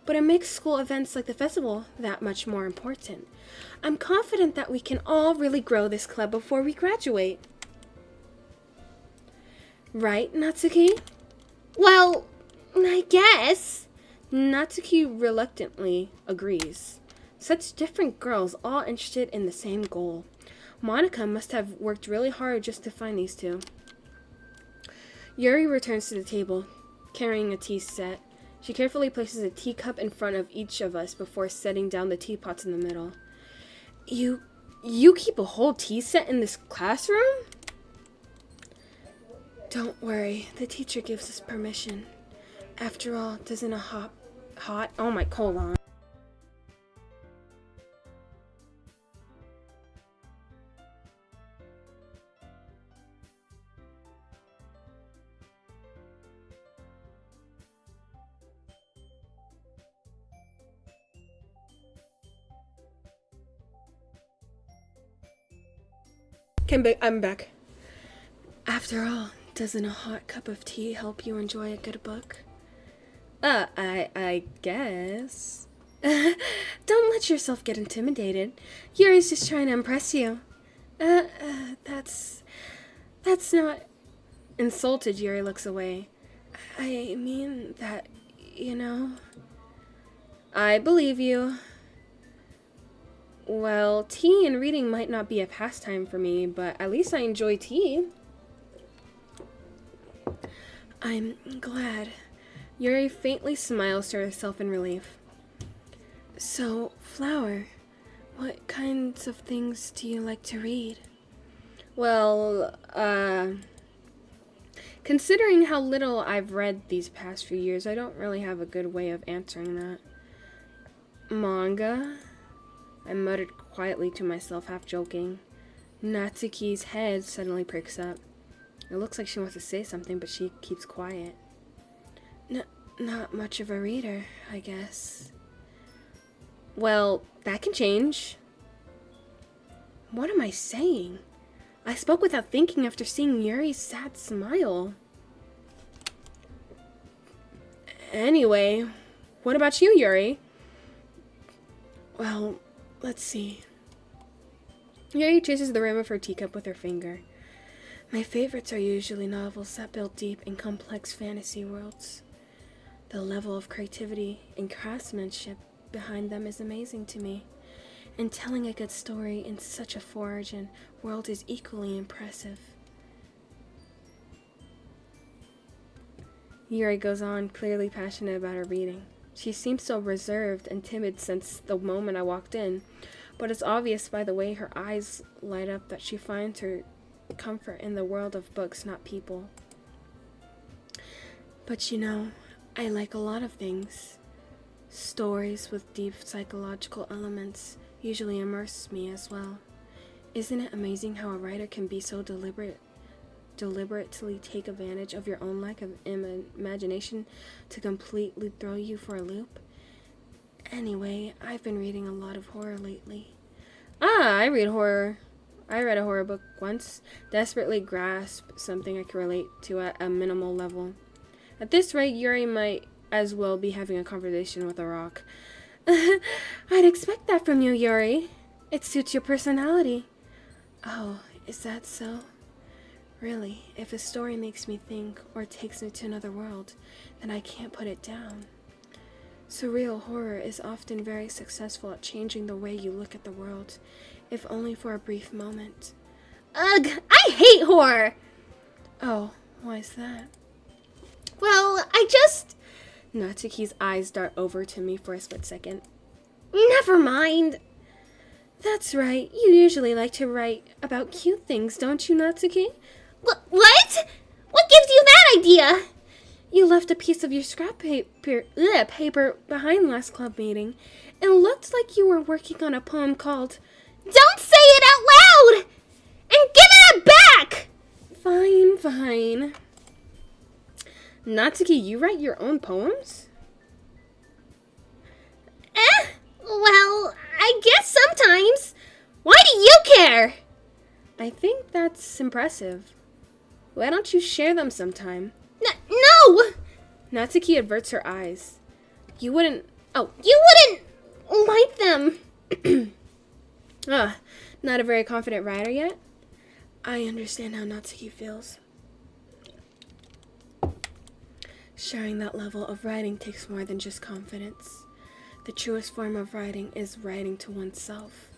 Speaker 1: But it makes school events like the festival that much more important. I'm confident that we can all really grow this club before we graduate. Right, Natsuki?
Speaker 2: Well, I guess.
Speaker 1: Natsuki reluctantly agrees. Such different girls, all interested in the same goal. Monika must have worked really hard just to find these two. Yuri returns to the table, carrying a tea set. She carefully places a teacup in front of each of us before setting down the teapots in the middle. You keep a whole tea set in this classroom? Don't worry, the teacher gives us permission. After all, doesn't a hot, oh my, hold on. I'm back. After all, doesn't a hot cup of tea help you enjoy a good book? I guess. Don't let yourself get intimidated. Yuri's just trying to impress you. That's not... Insulted, Yuri looks away. I mean that, you know... I believe you. Well, tea and reading might not be a pastime for me, but at least I enjoy tea. I'm glad. Yuri faintly smiles to herself in relief. So, Flower, What kinds of things do you like to read?
Speaker 2: Well, considering how little I've read these past few years, I don't really have a good way of answering that. Manga? I muttered quietly to myself, half joking. Natsuki's head suddenly pricks up. It looks like she wants to say something, but she keeps quiet.
Speaker 1: Not much of a reader, I guess.
Speaker 2: Well, that can change. What am I saying? I spoke without thinking after seeing Yuri's sad smile. Anyway, what about you, Yuri?
Speaker 1: Well, let's see.
Speaker 2: Yuri traces the rim of her teacup with her finger.
Speaker 1: My favorites are usually novels that build deep and complex fantasy worlds. The level of creativity and craftsmanship behind them is amazing to me, and telling a good story in such a foreign world is equally impressive.
Speaker 2: Yuri goes on, clearly passionate about her reading. She seems so reserved and timid since the moment I walked in, but it's obvious by the way her eyes light up that she finds her comfort in the world of books, not people.
Speaker 1: But you know, I like a lot of things. Stories with deep psychological elements usually immerse me as well. Isn't it amazing how a writer can be so deliberately take advantage of your own lack of imagination to completely throw you for a loop? Anyway, I've been reading a lot of horror lately.
Speaker 2: I read horror. I read a horror book once, desperately grasped something I could relate to at a minimal level. At this rate, Yuri might as well be having a conversation with a rock.
Speaker 1: I'd expect that from you, Yuri. It suits your personality. Oh, is that so? Really, if a story makes me think or takes me to another world, then I can't put it down. Surreal horror is often very successful at changing the way you look at the world, if only for a brief moment.
Speaker 2: Ugh, I hate horror!
Speaker 1: Oh, why is that?
Speaker 2: Well,
Speaker 1: Natsuki's eyes dart over to me for a split second.
Speaker 2: Never mind.
Speaker 1: That's right, you usually like to write about cute things, don't you, Natsuki?
Speaker 2: What? What gives you that idea?
Speaker 1: You left a piece of your scrap paper behind last club meeting. It looked like you were working on a poem called
Speaker 2: Don't say it out loud! And give it back!
Speaker 1: Fine.
Speaker 2: Natsuki, you write your own poems? Well, I guess sometimes. Why do you care?
Speaker 1: I think that's impressive. Why don't you share them sometime?
Speaker 2: No!
Speaker 1: Natsuki averts her eyes.
Speaker 2: You wouldn't like them.
Speaker 1: Not a very confident writer yet? I understand how Natsuki feels. Sharing that level of writing takes more than just confidence. The truest form of writing is writing to oneself.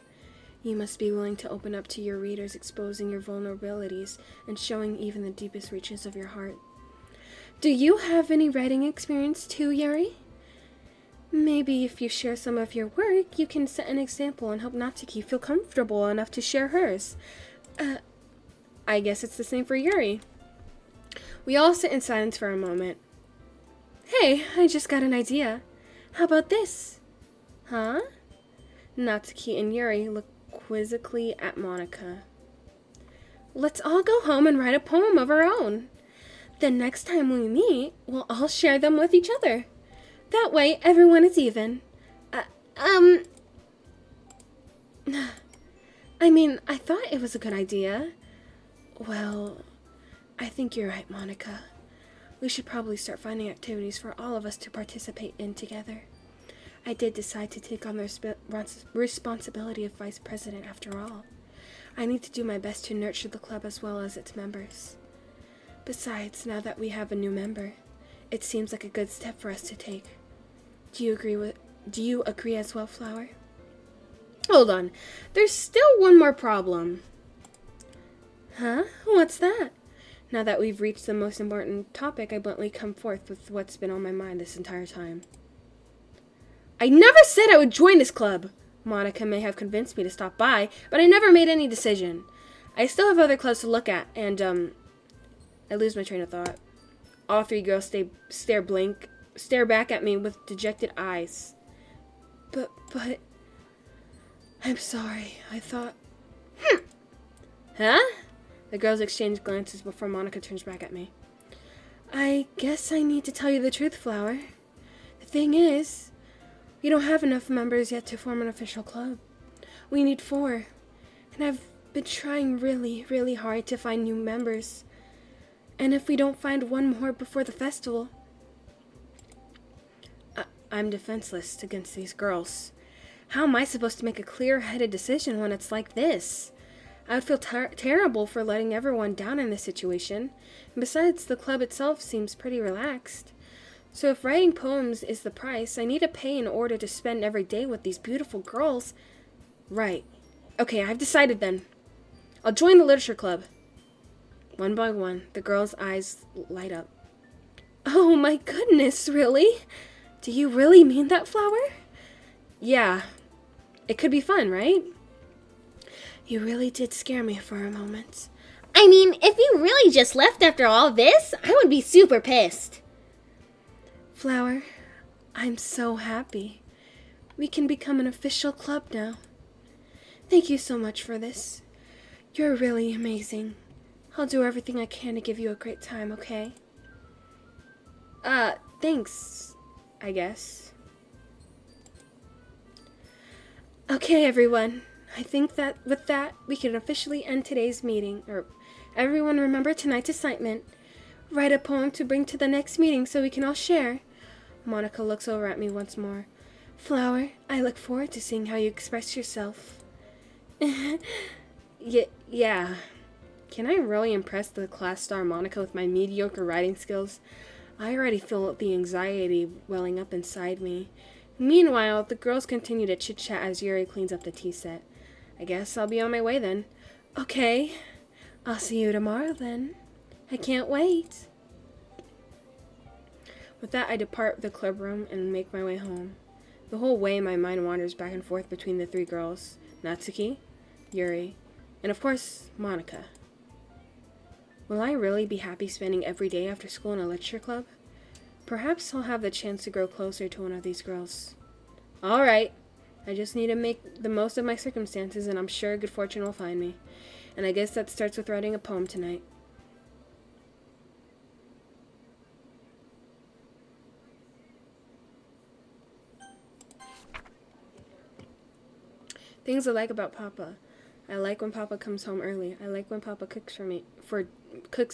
Speaker 1: You must be willing to open up to your readers, exposing your vulnerabilities and showing even the deepest reaches of your heart. Do you have any writing experience too, Yuri? Maybe if you share some of your work, you can set an example and help Natsuki feel comfortable enough to share hers. I guess it's the same for Yuri. We all sit in silence for a moment. Hey, I just got an idea. How about this? Huh? Natsuki and Yuri look quizzically at Monica. Let's all go home and write a poem of our own. Then next time we meet, we'll all share them with each other. That way, everyone is even. I thought it was a good idea. Well, I think you're right, Monica. We should probably start finding activities for all of us to participate in together. I did decide to take on the responsibility of vice president after all. I need to do my best to nurture the club as well as its members. Besides, now that we have a new member, it seems like a good step for us to take. Do you agree as well, Flower?
Speaker 2: Hold on. There's still one more problem.
Speaker 1: Huh? What's that? Now that we've reached the most important topic, I bluntly come forth with what's been on my mind this entire time.
Speaker 2: I never said I would join this club.
Speaker 1: Monica may have convinced me to stop by, but I never made any decision. I still have other clubs to look at, and, I lose my train of thought. All three girls stare back at me with dejected eyes. But, I'm sorry, I thought... Huh? The girls exchange glances before Monica turns back at me. I guess I need to tell you the truth, Flower. The thing is, we don't have enough members yet to form an official club. We need 4, and I've been trying really, really hard to find new members. And if we don't find one more before the festival, I'm defenseless against these girls. How am I supposed to make a clear-headed decision when it's like this? I would feel terrible for letting everyone down in this situation. And besides, the club itself seems pretty relaxed. So if writing poems is the price I need to pay in order to spend every day with these beautiful girls... Right. Okay, I've decided then. I'll join the literature club. One by one, the girls' eyes light up. Oh my goodness, really? Do you really mean that, Flower? Yeah. It could be fun, right? You really did scare me for a moment.
Speaker 2: I mean, if you really just left after all this, I would be super pissed.
Speaker 1: Flower, I'm so happy. We can become an official club now. Thank you so much for this. You're really amazing. I'll do everything I can to give you a great time, okay? Thanks, I guess. Okay, everyone. I think that with that, we can officially end today's meeting. Everyone remember tonight's assignment. Write a poem to bring to the next meeting so we can all share. Monica looks over at me once more. Flower, I look forward to seeing how you express yourself. Yeah. Can I really impress the class star Monica with my mediocre writing skills? I already feel the anxiety welling up inside me. Meanwhile, the girls continue to chit-chat as Yuri cleans up the tea set. I guess I'll be on my way then. Okay. I'll see you tomorrow then. I can't wait. With that, I depart the club room and make my way home. The whole way, my mind wanders back and forth between the 3 girls. Natsuki, Yuri, and of course, Monica. Will I really be happy spending every day after school in a literature club? Perhaps I'll have the chance to grow closer to one of these girls. Alright, I just need to make the most of my circumstances, and I'm sure good fortune will find me. And I guess that starts with writing a poem tonight. Things I like about Papa. I like when Papa comes home early. I like when Papa cooks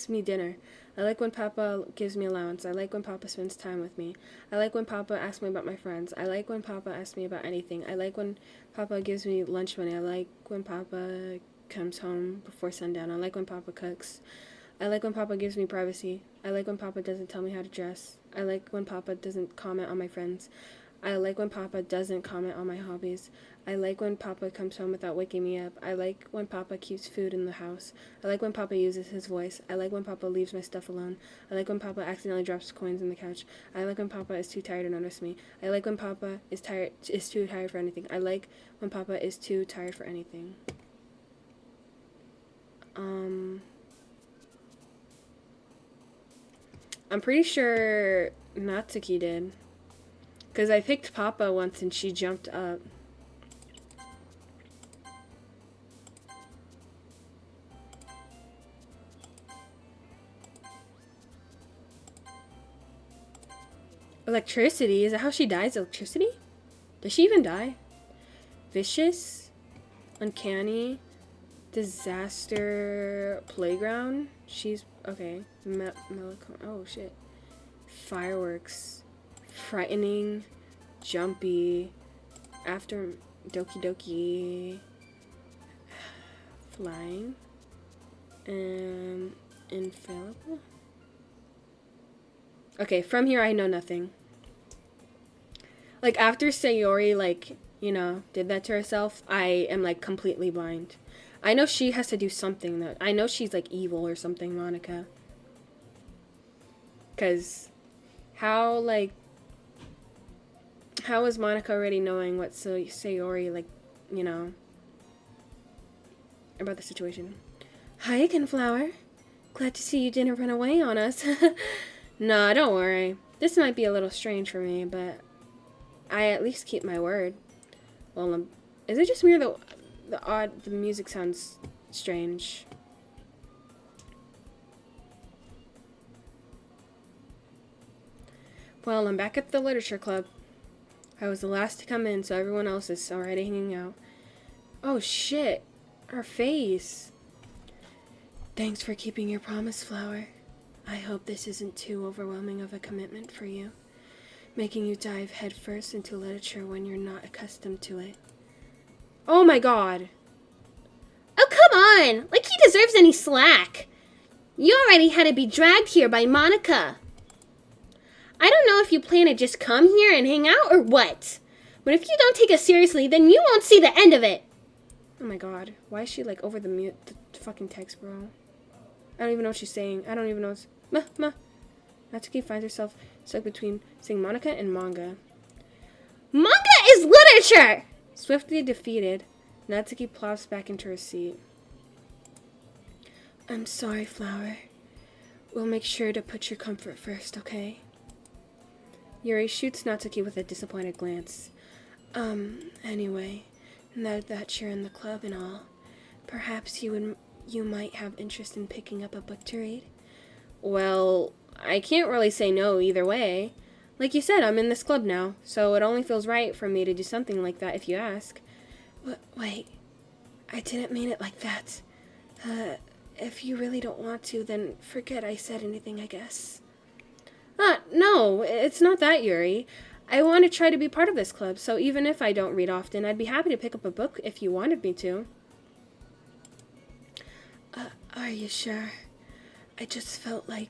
Speaker 1: me dinner. I like when Papa gives me allowance. I like when Papa spends time with me. I like when Papa asks me about my friends. I like when Papa asks me about anything. I like when Papa gives me lunch money. I like when Papa comes home before sundown. I like when Papa cooks. I like when Papa gives me privacy. I like when Papa doesn't tell me how to dress. I like when Papa doesn't comment on my friends. I like when Papa doesn't comment on my hobbies. I like when Papa comes home without waking me up. I like when Papa keeps food in the house. I like when Papa uses his voice. I like when Papa leaves my stuff alone. I like when Papa accidentally drops coins on the couch. I like when Papa is too tired to notice me. I like when Papa is too tired for anything. I like when Papa is too tired for anything. I'm pretty sure Natsuki did. Because I picked Papa once and she jumped up. Electricity? Is that how she dies? Electricity? Does she even die? Vicious? Uncanny? Disaster? Playground? She's... okay. Oh, shit. Fireworks. Frightening, jumpy, after Doki Doki, flying, and infallible. Okay, from here I know nothing. Like, after Sayori, like, you know, did that to herself, I am, like, completely blind. I know she has to do something, that I know she's, like, evil or something, Monica. Because how is Monica already knowing what Sayori, like, about the situation. Hi, Conflower. Glad to see you didn't run away on us. Nah, don't worry. This might be a little strange for me, but I at least keep my word. Well, is it just me or the music sounds strange? Well, I'm back at the literature club. I was the last to come in, so everyone else is already hanging out. Oh shit, her face. Thanks for keeping your promise, Flower. I hope this isn't too overwhelming of a commitment for you, making you dive headfirst into literature when you're not accustomed to it. Oh my god.
Speaker 2: Oh, come on! Like he deserves any slack. You already had to be dragged here by Monica. I don't know if you plan to just come here and hang out or what, but if you don't take us seriously, then you won't see the end of it.
Speaker 1: Oh my god. Why is she like over the fucking text, bro? I don't even know what she's saying. I don't even know what's... Natsuki finds herself stuck between saying Monica and manga.
Speaker 2: Manga is literature!
Speaker 1: Swiftly defeated, Natsuki plops back into her seat. I'm sorry, Flower. We'll make sure to put your comfort first, okay? Yuri shoots Natsuki with a disappointed glance. Anyway, now that you're in the club and all, perhaps you might have interest in picking up a book to read? Well, I can't really say no either way. Like you said, I'm in this club now, so it only feels right for me to do something like that if you ask. Wait, I didn't mean it like that. If you really don't want to, then forget I said anything, I guess. No, it's not that, Yuri. I want to try to be part of this club, so even if I don't read often, I'd be happy to pick up a book if you wanted me to. Are you sure? I just felt like,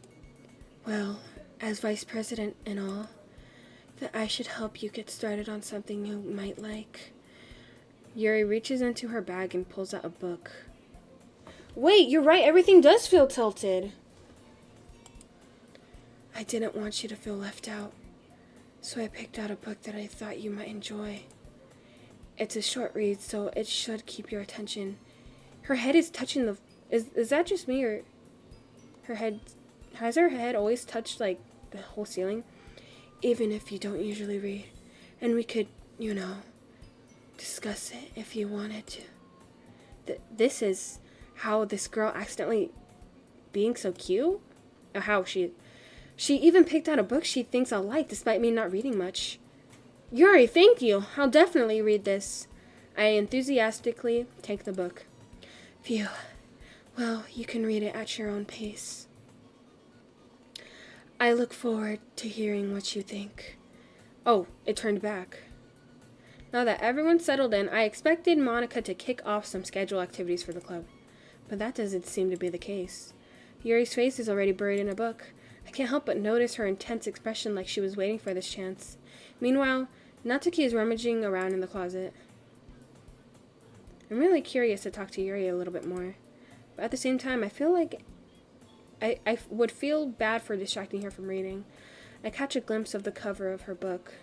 Speaker 1: well, as vice president and all, that I should help you get started on something you might like. Yuri reaches into her bag and pulls out a book. Wait, you're right, everything does feel tilted. I didn't want you to feel left out, so I picked out a book that I thought you might enjoy. It's a short read, so it should keep your attention. Her head is touching the... Is that just me, or... Her head... Has her head always touched, like, the whole ceiling? Even if you don't usually read. And we could, discuss it if you wanted to. This is how this girl accidentally being so cute? Or how she even picked out a book she thinks I'll like, despite me not reading much. Yuri, thank you. I'll definitely read this. I enthusiastically take the book. Phew. Well, you can read it at your own pace. I look forward to hearing what you think. Oh, it turned back. Now that everyone's settled in, I expected Monica to kick off some scheduled activities for the club. But that doesn't seem to be the case. Yuri's face is already buried in a book. I can't help but notice her intense expression like she was waiting for this chance. Meanwhile, Natsuki is rummaging around in the closet. I'm really curious to talk to Yuri a little bit more. But at the same time, I feel like I would feel bad for distracting her from reading. I catch a glimpse of the cover of her book.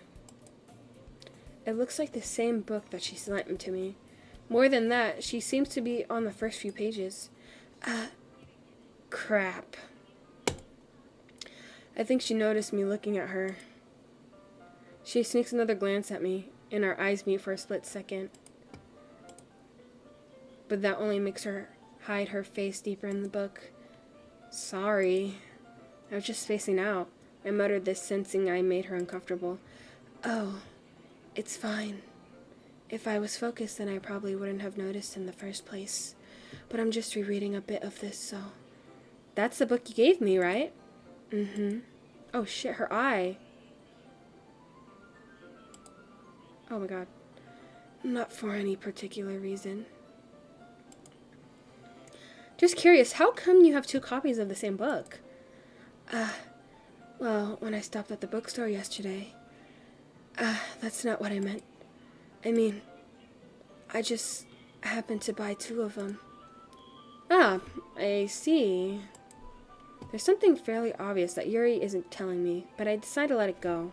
Speaker 1: It looks like the same book that she sent to me. More than that, she seems to be on the first few pages. Crap. I think she noticed me looking at her. She sneaks another glance at me, and our eyes meet for a split second. But that only makes her hide her face deeper in the book. Sorry. I was just spacing out. I muttered this, sensing I made her uncomfortable. Oh, it's fine. If I was focused, then I probably wouldn't have noticed in the first place. But I'm just rereading a bit of this, so... That's the book you gave me, right? Mm-hmm. Oh shit, her eye. Oh my god. Not for any particular reason. Just curious, how come you have 2 copies of the same book? Well, when I stopped at the bookstore yesterday. That's not what I meant. I mean, I just happened to buy 2 of them. Ah, I see. There's something fairly obvious that Yuri isn't telling me, but I decide to let it go.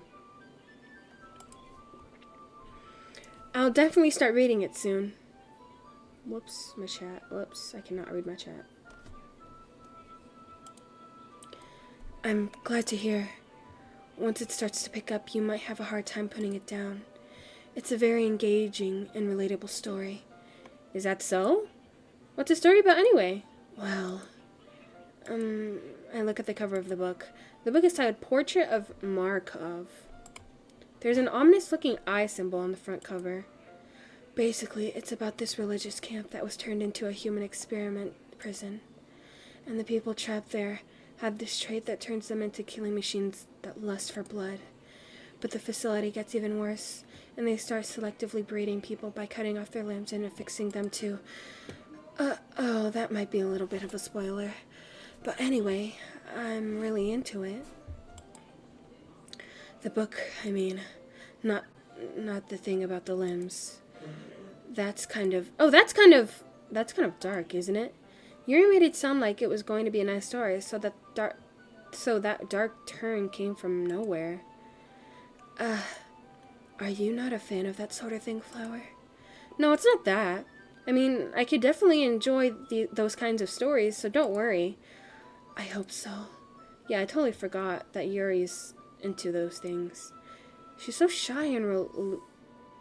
Speaker 1: I'll definitely start reading it soon. Whoops, my chat. Whoops, I cannot read my chat. I'm glad to hear. Once it starts to pick up, you might have a hard time putting it down. It's a very engaging and relatable story. Is that so? What's the story about anyway? Well, I look at the cover of the book. The book is titled Portrait of Markov. There's an ominous-looking eye symbol on the front cover. Basically, it's about this religious camp that was turned into a human experiment prison. And the people trapped there have this trait that turns them into killing machines that lust for blood. But the facility gets even worse, and they start selectively breeding people by cutting off their limbs and affixing them to... oh, that might be a little bit of a spoiler. But anyway, I'm really into it. The book, I mean, not the thing about the limbs. That's kind of dark, isn't it? Yuri made it sound like it was going to be a nice story, so that dark turn came from nowhere. Are you not a fan of that sort of thing, Flower? No, it's not that. I mean, I could definitely enjoy those kinds of stories, so don't worry. I hope so. Yeah, I totally forgot that Yuri's into those things. She's so shy and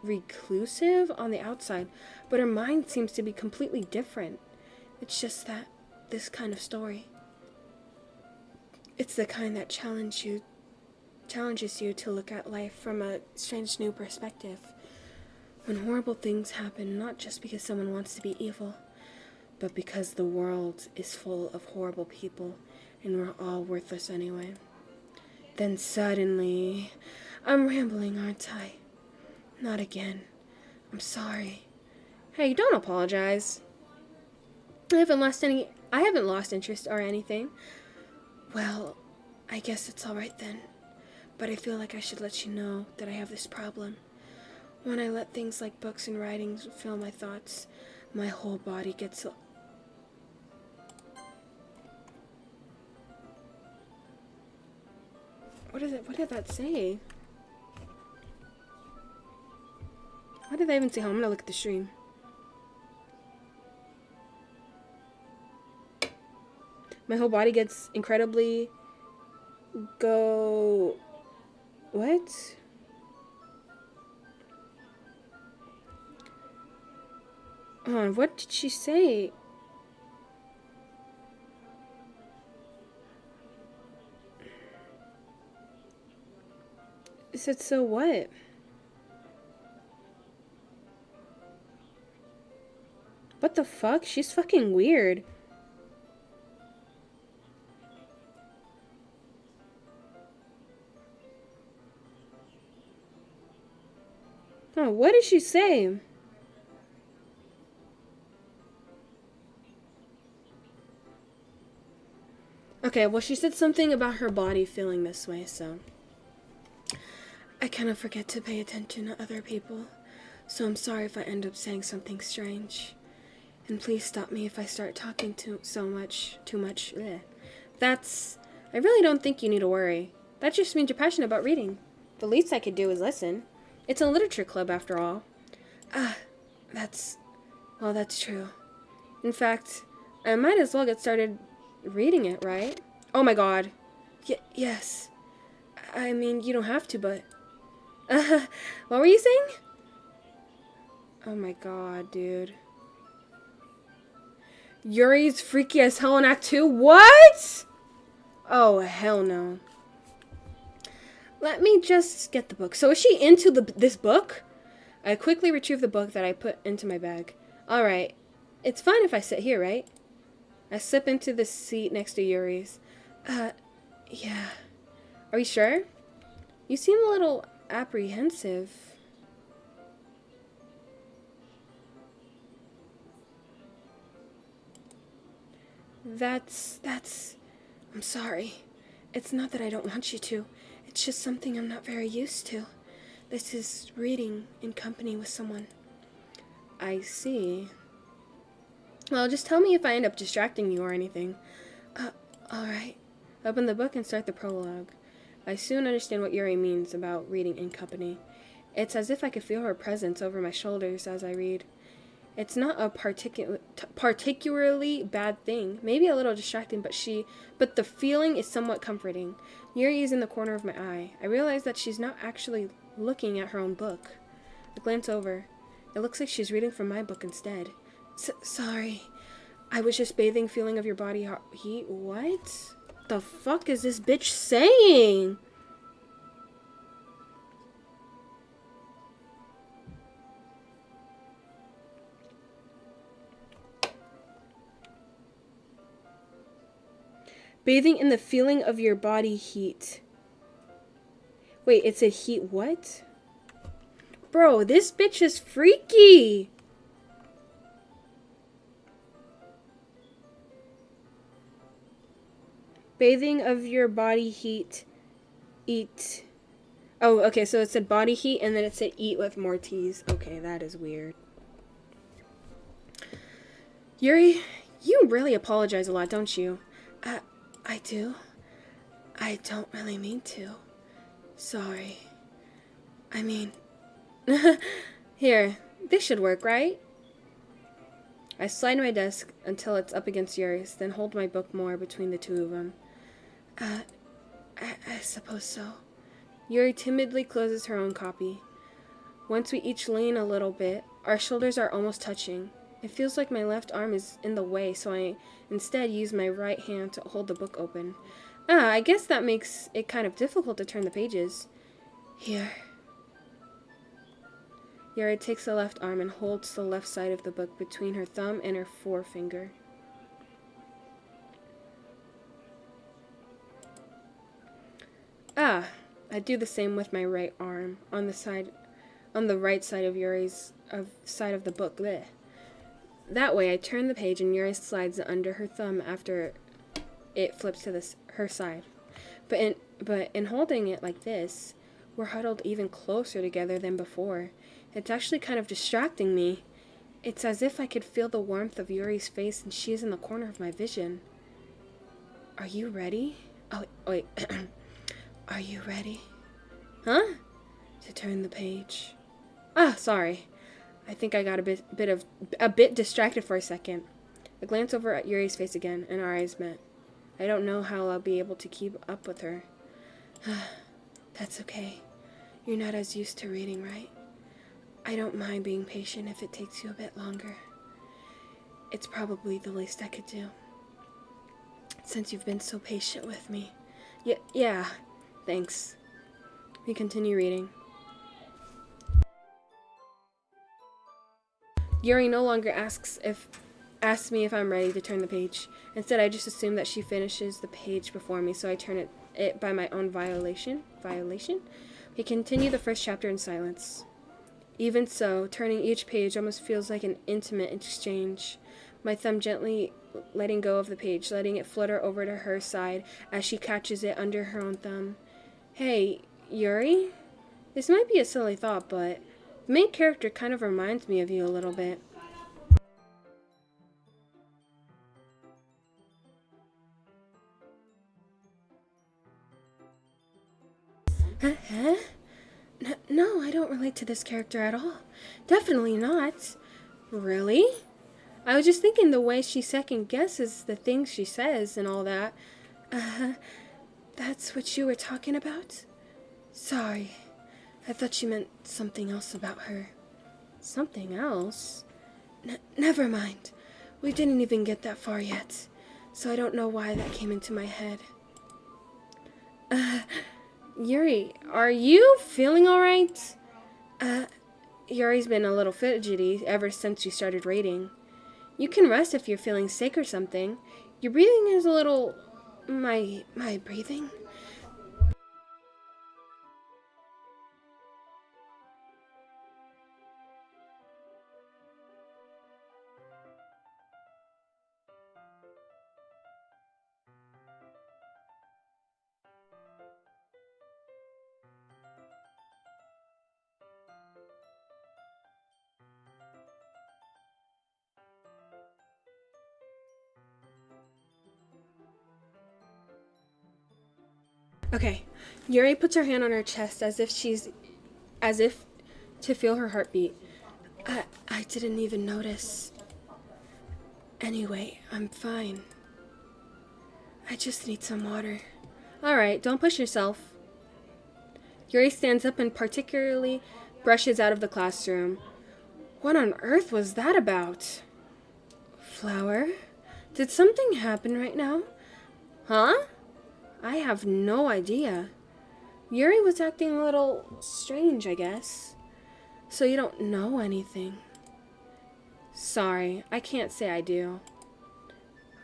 Speaker 1: reclusive on the outside, but her mind seems to be completely different. It's just that this kind of story. It's the kind that challenges you to look at life from a strange new perspective. When horrible things happen, not just because someone wants to be evil, but because the world is full of horrible people and we're all worthless anyway. Then suddenly, I'm rambling, aren't I? Not again. I'm sorry. Hey, don't apologize. I haven't lost interest or anything. Well, I guess it's alright then. But I feel like I should let you know that I have this problem. When I let things like books and writings fill my thoughts, my whole body gets... What did that say? Why did they even say, I'm gonna look at the stream. My whole body gets incredibly... What? What did she say? It said, so what? What the fuck? She's fucking weird. Oh, what did she say? Okay, well, she said something about her body feeling this way, so... I kind of forget to pay attention to other people, so I'm sorry if I end up saying something strange. And please stop me if I start talking too much. Bleh. I really don't think you need to worry. That just means you're passionate about reading. The least I could do is listen. It's a literature club, after all. That's true. In fact, I might as well get started reading it, right? Oh my god. Yes. I mean, you don't have to, but... what were you saying? Oh my god, dude. Yuri's freaky as hell in Act 2? What? Oh, hell no. Let me just get the book. So is she into this book? I quickly retrieve the book that I put into my bag. Alright. It's fine if I sit here, right? I slip into the seat next to Yuri's. Yeah. Are you sure? You seem a little apprehensive. I'm sorry. It's not that I don't want you to. It's just something I'm not very used to. This is reading in company with someone. I see. Well, just tell me if I end up distracting you or anything. Alright. Open the book and start the prologue. I soon understand what Yuri means about reading in company. It's as if I could feel her presence over my shoulders as I read. It's not a particularly bad thing. Maybe a little distracting, but the feeling is somewhat comforting. Yuri is in the corner of my eye. I realize that she's not actually looking at her own book. I glance over. It looks like she's reading from my book instead. Sorry. I was just bathing feeling of your body heat. What the fuck is this bitch saying? Bathing in the feeling of your body heat. Wait, it said heat what? Bro, this bitch is freaky. Bathing of your body heat. Eat. Oh, okay, so it said body heat and then it said eat with more T's. Okay, that is weird. Yuri, you really apologize a lot, don't you? I do. I don't really mean to. Sorry. I mean... Here, this should work, right? I slide my desk until it's up against Yuri's, then hold my book more between the two of them. I suppose so. Yuri timidly closes her own copy. Once we each lean a little bit, our shoulders are almost touching. It feels like my left arm is in the way, so I instead use my right hand to hold the book open. I guess that makes it kind of difficult to turn the pages. Here. Yuri takes the left arm and holds the left side of the book between her thumb and her forefinger. I do the same with my right arm on the right side of Yuri's side of the book. Blech. That way, I turn the page and Yuri slides it under her thumb after it flips to her side. But in holding it like this, we're huddled even closer together than before. It's actually kind of distracting me. It's as if I could feel the warmth of Yuri's face and she is in the corner of my vision. Are you ready? Oh, wait. Are you ready? Huh? To turn the page. Sorry. I think I got a bit distracted for a second. I glance over at Yuri's face again, and our eyes met. I don't know how I'll be able to keep up with her. That's okay. You're not as used to reading, right? I don't mind being patient if it takes you a bit longer. It's probably the least I could do. Since you've been so patient with me. Yeah, thanks. We continue reading. Yuri no longer asks me if I'm ready to turn the page. Instead, I just assume that she finishes the page before me, so I turn it by my own violation. We continue the first chapter in silence. Even so, turning each page almost feels like an intimate exchange. My thumb gently letting go of the page, letting it flutter over to her side as she catches it under her own thumb. Hey, Yuri? This might be a silly thought, but the main character kind of reminds me of you a little bit. Huh? No, I don't relate to this character at all. Definitely not. Really? I was just thinking the way she second guesses the things she says and all that. That's what you were talking about? Sorry. I thought you meant something else about her. Something else? Never mind. We didn't even get that far yet, so I don't know why that came into my head. Yuri, are you feeling alright? Yuri's been a little fidgety ever since you started reading. You can rest if you're feeling sick or something. Your breathing is a little... My breathing? Okay. Yuri puts her hand on her chest as if to feel her heartbeat. I didn't even notice. Anyway, I'm fine. I just need some water. Alright, don't push yourself. Yuri stands up and particularly brushes out of the classroom. What on earth was that about? Flower? Did something happen right now? Huh? I have no idea. Yuri was acting a little strange, I guess. So you don't know anything? Sorry, I can't say I do.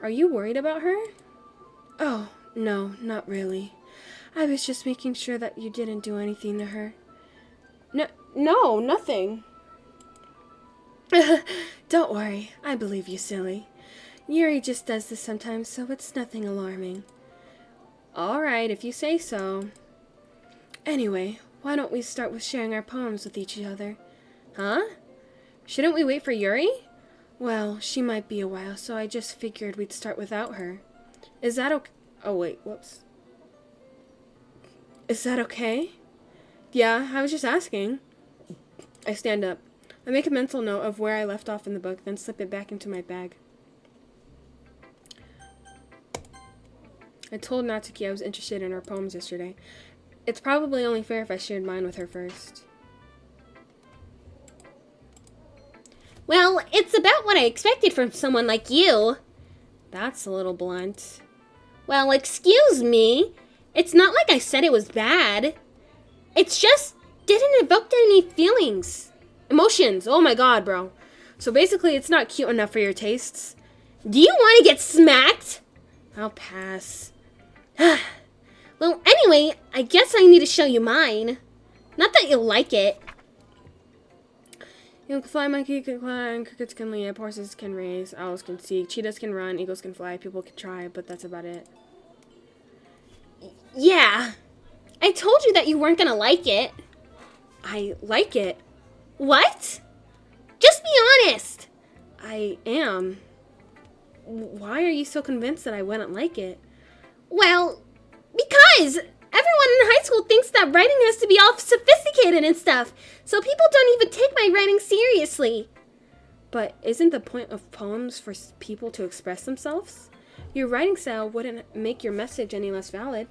Speaker 1: Are you worried about her? Oh, no, not really. I was just making sure that you didn't do anything to her. No, nothing. Don't worry, I believe you, silly. Yuri just does this sometimes, so it's nothing alarming. Alright, if you say so. Anyway, why don't we start with sharing our poems with each other? Huh? Shouldn't we wait for Yuri? Well, she might be a while, so I just figured we'd start without her. Is that okay? Oh, wait, whoops. Is that okay? Yeah, I was just asking. I stand up. I make a mental note of where I left off in the book, then slip it back into my bag. I told Natsuki I was interested in her poems yesterday. It's probably only fair if I shared mine with her first.
Speaker 2: Well, it's about what I expected from someone like you.
Speaker 1: That's a little blunt.
Speaker 2: Well, excuse me. It's not like I said it was bad. It's just didn't evoke any feelings.
Speaker 1: Emotions. Oh my god, bro. So basically, it's not cute enough for your tastes.
Speaker 2: Do you want to get smacked?
Speaker 1: I'll pass.
Speaker 2: Well, anyway, I guess I need to show you mine. Not that you'll like it.
Speaker 1: You can fly, monkey can climb, crickets can leap, horses can race, owls can seek, cheetahs can run, eagles can fly, people can try, but that's about it.
Speaker 2: Yeah. I told you that you weren't gonna like it.
Speaker 1: I like it.
Speaker 2: What? Just be honest.
Speaker 1: I am. Why are you so convinced that I wouldn't like it?
Speaker 2: Well, because everyone in high school thinks that writing has to be all sophisticated and stuff, so people don't even take my writing seriously.
Speaker 1: But isn't the point of poems for people to express themselves? Your writing style wouldn't make your message any less valid.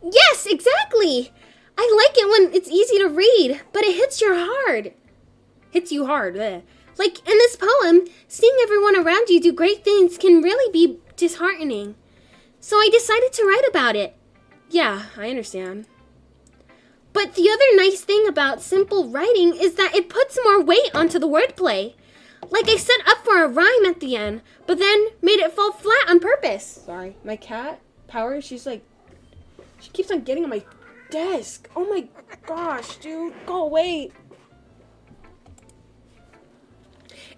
Speaker 2: Yes, exactly. I like it when it's easy to read, but it hits you hard.
Speaker 1: Hits you hard, eh?
Speaker 2: Like in this poem, seeing everyone around you do great things can really be disheartening. So I decided to write about it.
Speaker 1: Yeah, I understand.
Speaker 2: But the other nice thing about simple writing is that it puts more weight onto the wordplay. Like I set up for a rhyme at the end, but then made it fall flat on purpose.
Speaker 1: Sorry. My cat, Power, she keeps on getting on my desk. Oh my gosh, dude. Go away.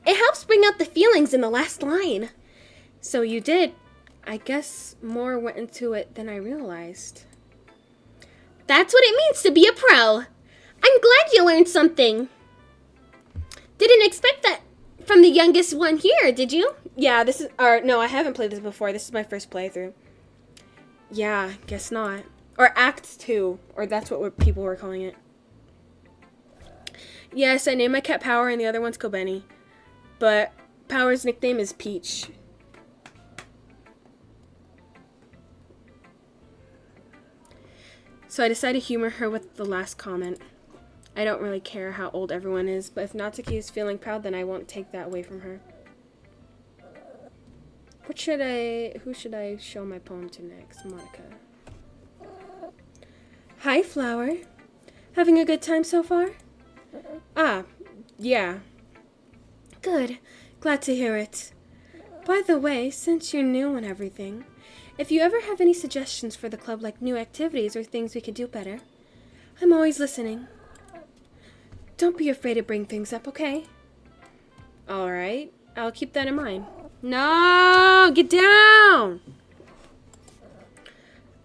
Speaker 2: It helps bring out the feelings in the last line.
Speaker 1: So you did. I guess more went into it than I realized.
Speaker 2: That's what it means to be a pro. I'm glad you learned something. Didn't expect that from the youngest one here, did you?
Speaker 1: Yeah, no, I haven't played this before. This is my first playthrough. Yeah, guess not. Or Act 2, or that's what people were calling it. Yes, I named my cat Power and the other one's Kobeni. But Power's nickname is Peach. So I decided to humor her with the last comment. I don't really care how old everyone is, but if Natsuki is feeling proud, then I won't take that away from her. Who should I show my poem to next? Monica. Hi, Flower. Having a good time so far? Ah, yeah. Good. Glad to hear it. By the way, since you're new and everything, if you ever have any suggestions for the club, like new activities or things we could do better, I'm always listening. Don't be afraid to bring things up, okay? Alright, I'll keep that in mind. No! Get down!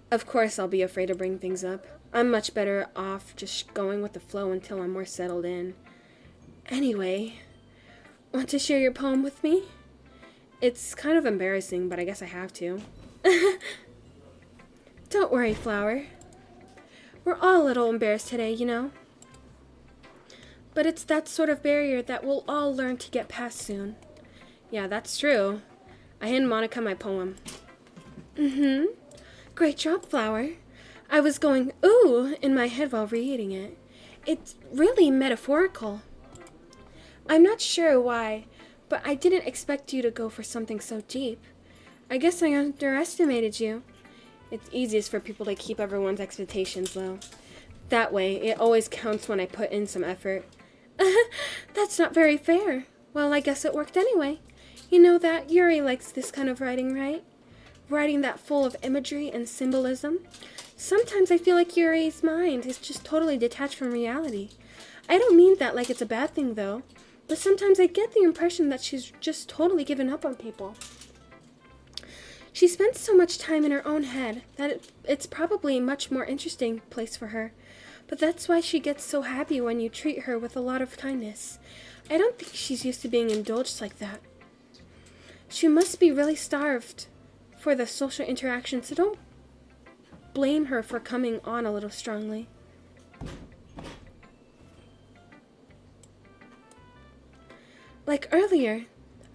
Speaker 1: Of course I'll be afraid to bring things up. I'm much better off just going with the flow until I'm more settled in. Anyway, want to share your poem with me? It's kind of embarrassing, but I guess I have to. Don't worry, Flower. We're all a little embarrassed today, you know. but it's that sort of barrier that we'll all learn to get past soon. Yeah, that's true. I hand Monica my poem. Great job, Flower. I was going, ooh, in my head while reading it. It's really metaphorical. I'm not sure why, but I didn't expect you to go for something so deep. I guess I underestimated you. It's easiest for people to keep everyone's expectations low. That way, it always counts when I put in some effort. That's not very fair. Well, I guess it worked anyway. You know that Yuri likes this kind of writing, right? Writing that full of imagery and symbolism. Sometimes I feel like Yuri's mind is just totally detached from reality. I don't mean that like it's a bad thing, though. But sometimes I get the impression that she's just totally given up on people. She spends so much time in her own head that it's probably a much more interesting place for her. But that's why she gets so happy when you treat her with a lot of kindness. I don't think she's used to being indulged like that. She must be really starved for the social interaction, so don't blame her for coming on a little strongly. Like earlier,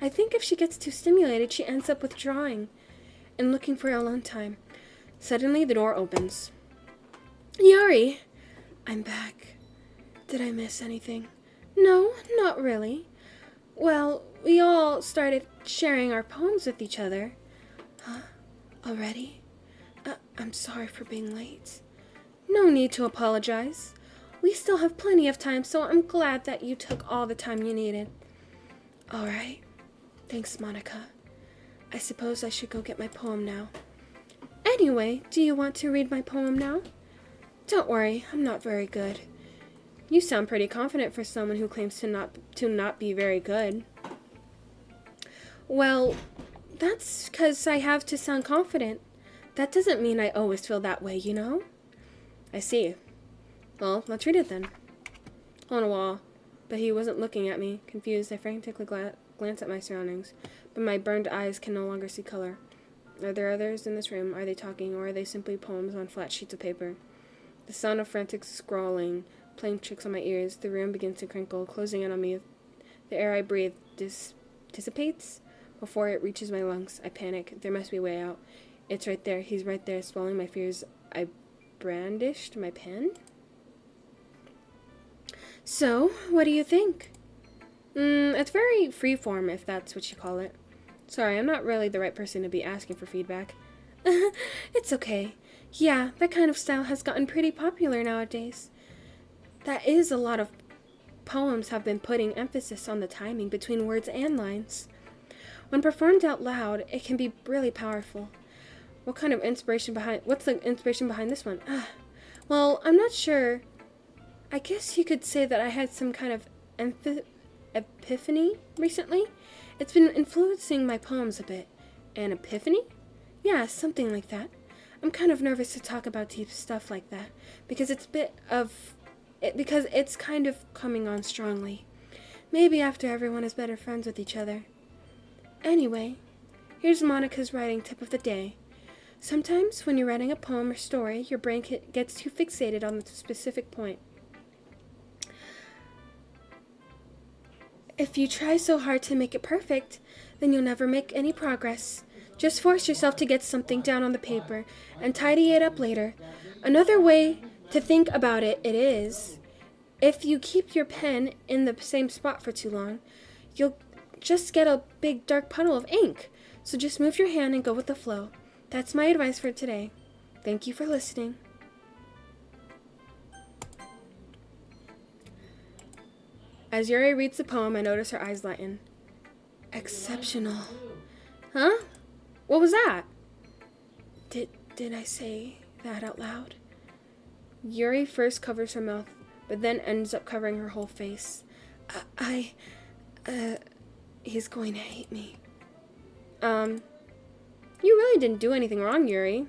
Speaker 1: I think if she gets too stimulated, she ends up withdrawing and looking for alone time. Suddenly, the door opens. Yuri! I'm back. Did I miss anything? No, not really. Well, we all started sharing our poems with each other. Huh? Already? I'm sorry for being late. No need to apologize. We still have plenty of time, so I'm glad that you took all the time you needed. All right. Thanks, Monica. I suppose I should go get my poem now. Anyway, do you want to read my poem now? Don't worry, I'm not very good. You sound pretty confident for someone who claims to not be very good. Well, that's 'cause I have to sound confident. That doesn't mean I always feel that way, you know? I see. Well, let's read it then. On a wall. But he wasn't looking at me. Confused, I frantically glanced at my surroundings, but my burned eyes can no longer see color. Are there others in this room? Are they talking, or are they simply poems on flat sheets of paper? The sound of frantic scrawling, playing tricks on my ears. The room begins to crinkle, closing in on me. The air I breathe dissipates before it reaches my lungs. I panic. There must be a way out. It's right there. He's right there, swallowing my fears. I brandished my pen. So, what do you think? It's very freeform, if that's what you call it. Sorry, I'm not really the right person to be asking for feedback. It's okay. Yeah, that kind of style has gotten pretty popular nowadays. That is, a lot of poems have been putting emphasis on the timing between words and lines. When performed out loud, it can be really powerful. What's the inspiration behind this one? Well, I'm not sure. I guess you could say that I had some kind of epiphany recently. It's been influencing my poems a bit. An epiphany? Yeah, something like that. I'm kind of nervous to talk about deep stuff like that because because it's kind of coming on strongly. Maybe after everyone is better friends with each other. Anyway, here's Monica's writing tip of the day. Sometimes when you're writing a poem or story, your brain gets too fixated on the specific point. If you try so hard to make it perfect, then you'll never make any progress. Just force yourself to get something down on the paper and tidy it up later. Another way to think about it is, if you keep your pen in the same spot for too long, you'll just get a big dark puddle of ink. So just move your hand and go with the flow. That's my advice for today. Thank you for listening. As Yuri reads the poem, I notice her eyes lighten. Exceptional. Huh? What was that? Did I say that out loud? Yuri first covers her mouth, but then ends up covering her whole face. He's going to hate me. You really didn't do anything wrong, Yuri.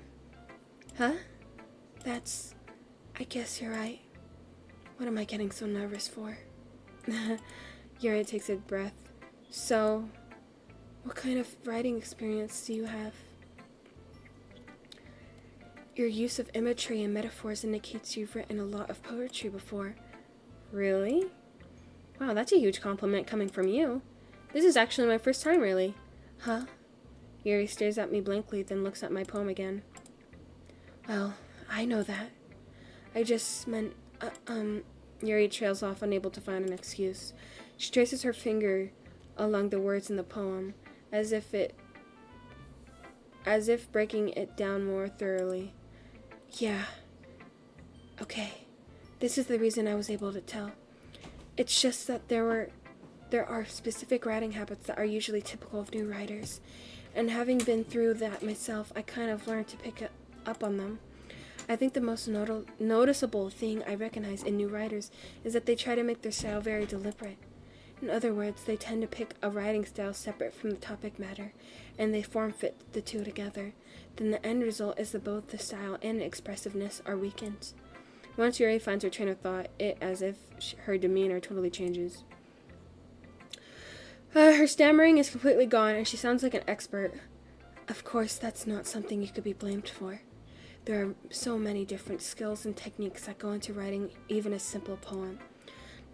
Speaker 1: Huh? I guess you're right. What am I getting so nervous for? Yuri takes a breath. So, what kind of writing experience do you have? Your use of imagery and metaphors indicates you've written a lot of poetry before. Really? Wow, that's a huge compliment coming from you. This is actually my first time, really. Huh? Yuri stares at me blankly, then looks at my poem again. Well, I know that. I just meant, Yuri trails off, unable to find an excuse. She traces her finger along the words in the poem, as if breaking it down more thoroughly. Yeah. Okay. This is the reason I was able to tell. It's just that there are specific writing habits that are usually typical of new writers, and having been through that myself, I kind of learned to pick up on them. I think the most noticeable thing I recognize in new writers is that they try to make their style very deliberate. In other words, they tend to pick a writing style separate from the topic matter, and they form-fit the two together. Then the end result is that both the style and expressiveness are weakened. Once Yuri finds her train of thought, it as if her demeanor totally changes. Her stammering is completely gone, and she sounds like an expert. Of course, that's not something you could be blamed for. There are so many different skills and techniques that go into writing even a simple poem.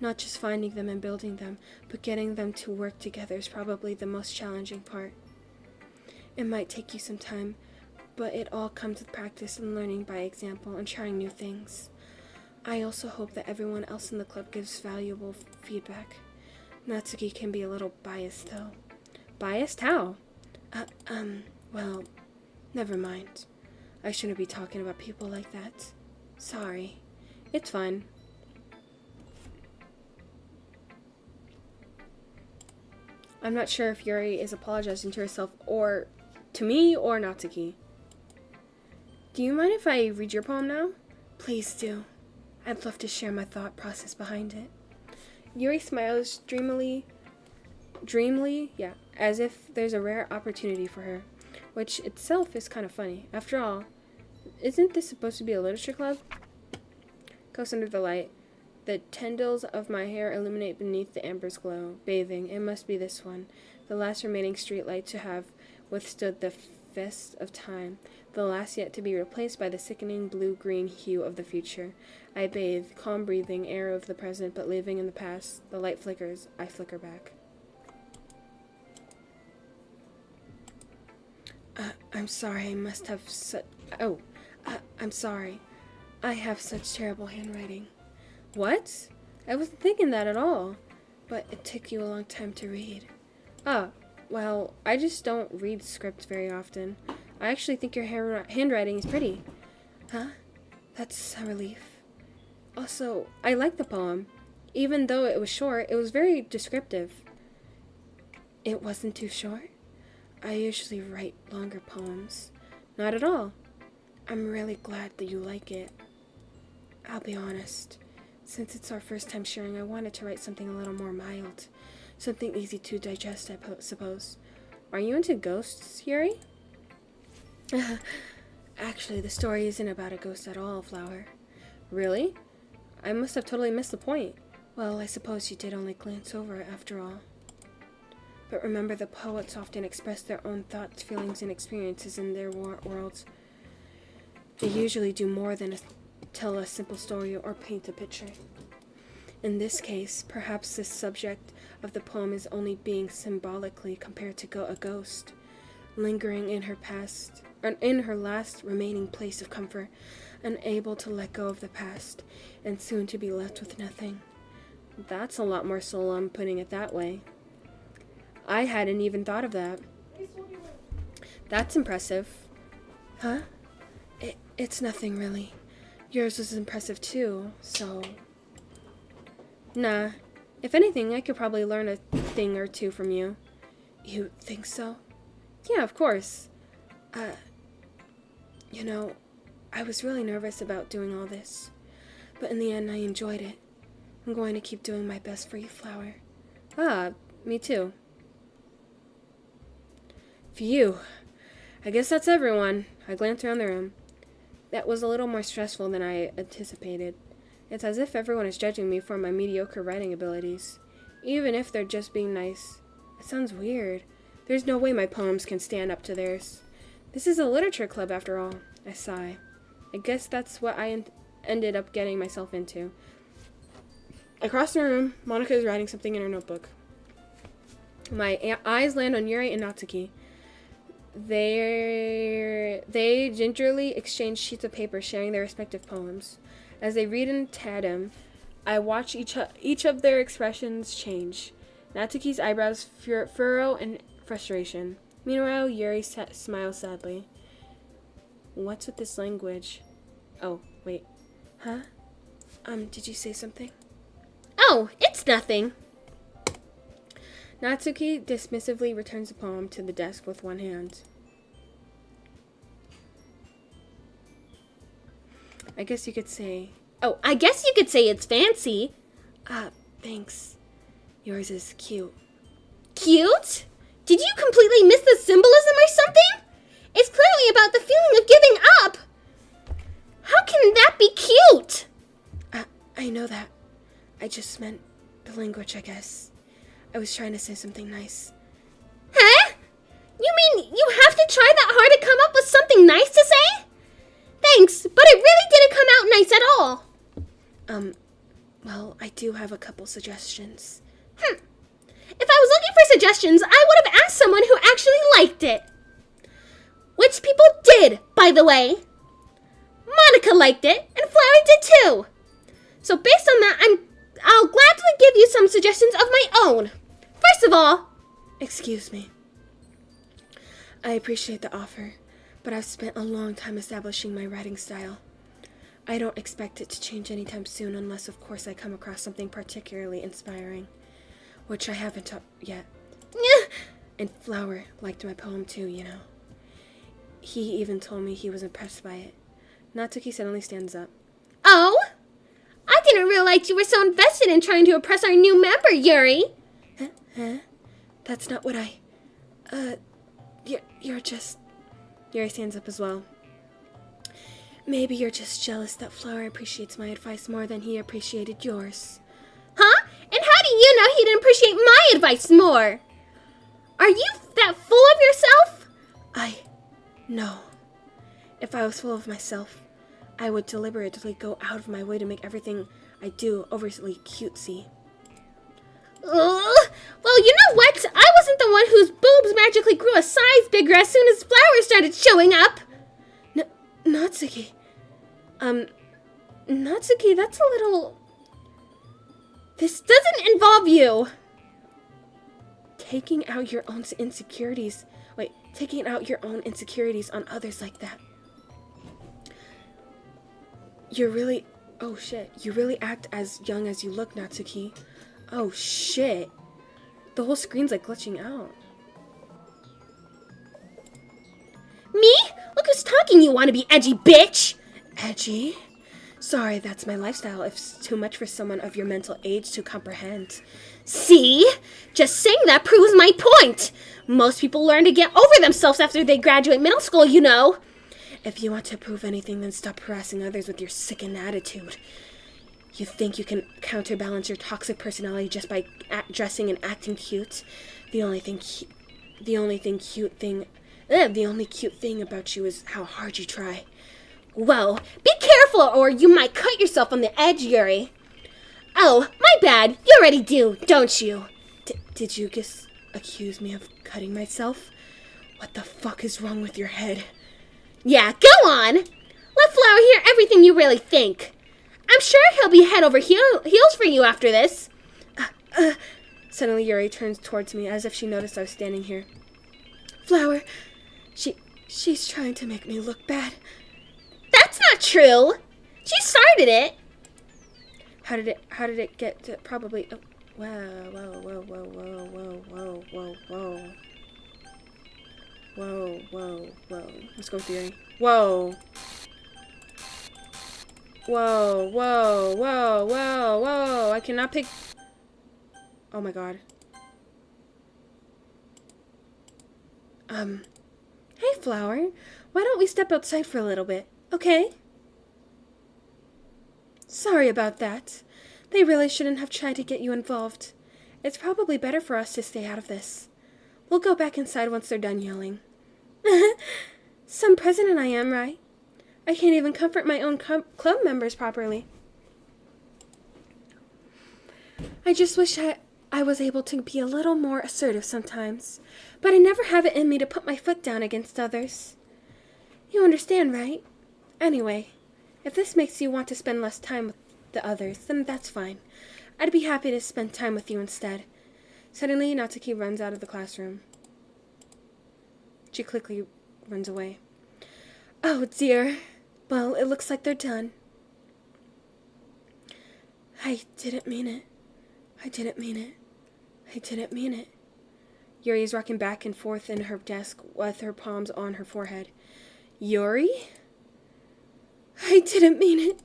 Speaker 1: Not just finding them and building them, but getting them to work together is probably the most challenging part. It might take you some time, but it all comes with practice and learning by example and trying new things. I also hope that everyone else in the club gives valuable feedback. Natsuki can be a little biased, though. Biased? How? Well, never mind. I shouldn't be talking about people like that. Sorry. It's fine. I'm not sure if Yuri is apologizing to herself or to me or Natsuki. Do you mind if I read your poem now? Please do. I'd love to share my thought process behind it. Yuri smiles dreamily, as if there's a rare opportunity for her, which itself is kind of funny. After all, isn't this supposed to be a literature club? Close under the light, the tendrils of my hair illuminate beneath the amber's glow. Bathing, it must be this one, the last remaining street light to have withstood the fist of time, the last yet to be replaced by the sickening blue-green hue of the future. I bathe, calm breathing, air of the present, but living in the past. The light flickers, I flicker back. I'm sorry, I must have I'm sorry. I have such terrible handwriting. What? I wasn't thinking that at all. But it took you a long time to read. Well, I just don't read scripts very often. I actually think your handwriting is pretty. Huh? That's a relief. Also, I like the poem. Even though it was short, it was very descriptive. It wasn't too short? I usually write longer poems. Not at all. I'm really glad that you like it. I'll be honest. Since it's our first time sharing, I wanted to write something a little more mild. Something easy to digest, I suppose. Are you into ghosts, Yuri? Actually, the story isn't about a ghost at all, Flower. Really? I must have totally missed the point. Well, I suppose you did only glance over it after all. But remember, the poets often express their own thoughts, feelings, and experiences in their worlds. They usually do more than tell a simple story or paint a picture. In this case, perhaps the subject of the poem is only being symbolically compared to a ghost, lingering in her past, or in her last remaining place of comfort, unable to let go of the past, and soon to be left with nothing. That's a lot more solemn, putting it that way. I hadn't even thought of that. That's impressive. Huh? It's nothing, really. Yours was impressive, too, so... Nah. If anything, I could probably learn a thing or two from you. You think so? Yeah, of course. I was really nervous about doing all this. But in the end, I enjoyed it. I'm going to keep doing my best for you, Flower. Me too. Phew. I guess that's everyone. I glanced around the room. That was a little more stressful than I anticipated. It's as if everyone is judging me for my mediocre writing abilities, even if they're just being nice. It sounds weird. There's no way my poems can stand up to theirs. This is a literature club, after all. I sigh. I guess that's what I ended up getting myself into. Across the room, Monica is writing something in her notebook. My eyes land on Yuri and Natsuki. They gingerly exchange sheets of paper, sharing their respective poems. As they read in tandem, I watch each of their expressions change. Natsuki's eyebrows furrow in frustration. Meanwhile, Yuri smiles sadly. What's with this language? Oh, wait. Huh? Did you say something?
Speaker 2: Oh, it's nothing.
Speaker 1: Natsuki dismissively returns the poem to the desk with one hand. I guess you could say...
Speaker 2: Oh, I guess you could say it's fancy.
Speaker 1: Thanks. Yours is cute.
Speaker 2: Cute? Did you completely miss the symbolism or something? It's clearly about the feeling of giving up. How can that be cute?
Speaker 1: I know that. I just meant the language, I guess. I was trying to say something nice.
Speaker 2: Huh? You mean you have to try that hard to come up with something nice to say? Thanks, but it really didn't come out nice at all.
Speaker 1: Well, I do have a couple suggestions.
Speaker 2: If I was looking for suggestions, I would have asked someone who actually liked it. Which people did, by the way. Monica liked it, and Flower did too. So based on that, I'll gladly give you some suggestions of my own. First of all...
Speaker 1: Excuse me. I appreciate the offer, but I've spent a long time establishing my writing style. I don't expect it to change anytime soon unless, of course, I come across something particularly inspiring, which I haven't yet. And Flower liked my poem too, you know. He even told me he was impressed by it. Natsuki suddenly stands up.
Speaker 2: Oh? I didn't realize you were so invested in trying to impress our new member, Yuri.
Speaker 1: Huh? That's not what you're just... Yuri stands up as well. Maybe you're just jealous that Flower appreciates my advice more than he appreciated yours.
Speaker 2: Huh? And how do you know he didn't appreciate my advice more? Are you that full of yourself?
Speaker 1: No. If I was full of myself, I would deliberately go out of my way to make everything I do overly cutesy.
Speaker 2: Well, you know what? I wasn't the one whose boobs magically grew a size bigger as soon as Flower started showing up.
Speaker 1: Natsuki. Natsuki, that's a little...
Speaker 2: This doesn't involve you.
Speaker 1: Taking out your own insecurities on others like that. You really act as young as you look, Natsuki. Oh shit. The whole screen's like glitching out.
Speaker 2: Me? Look who's talking, you wanna be edgy bitch!
Speaker 1: Edgy? Sorry, that's my lifestyle. It's too much for someone of your mental age to comprehend.
Speaker 2: See? Just saying that proves my point. Most people learn to get over themselves after they graduate middle school, you know.
Speaker 1: If you want to prove anything, then stop harassing others with your sickened attitude. You think you can counterbalance your toxic personality just by dressing and acting cute? The only cute thing about you is how hard you try.
Speaker 2: Well, be careful or you might cut yourself on the edge, Yuri. Oh, my bad. You already do, don't you?
Speaker 1: Did you just accuse me of cutting myself? What the fuck is wrong with your head?
Speaker 2: Yeah, go on. Let Flower hear everything you really think. I'm sure he'll be head over heels for you after this.
Speaker 1: Suddenly Yuri turns towards me as if she noticed I was standing here. Flower, she's trying to make me look bad.
Speaker 2: That's not true. She started it.
Speaker 1: How did it get to probably... Oh, Whoa. Let's go, Theory. Whoa. I cannot pick... Oh my god. Hey, Flower. Why don't we step outside for a little bit, okay? Sorry about that. They really shouldn't have tried to get you involved. It's probably better for us to stay out of this. We'll go back inside once they're done yelling. Some president I am, right? I can't even comfort my own club members properly. I just wish I was able to be a little more assertive sometimes, but I never have it in me to put my foot down against others. You understand, right? Anyway, if this makes you want to spend less time with the others, then that's fine. I'd be happy to spend time with you instead. Suddenly, Natsuki runs out of the classroom. She quickly runs away. Oh dear. Well, it looks like they're done. I didn't mean it. I didn't mean it. I didn't mean it. Yuri is rocking back and forth in her desk with her palms on her forehead. Yuri? I didn't mean it.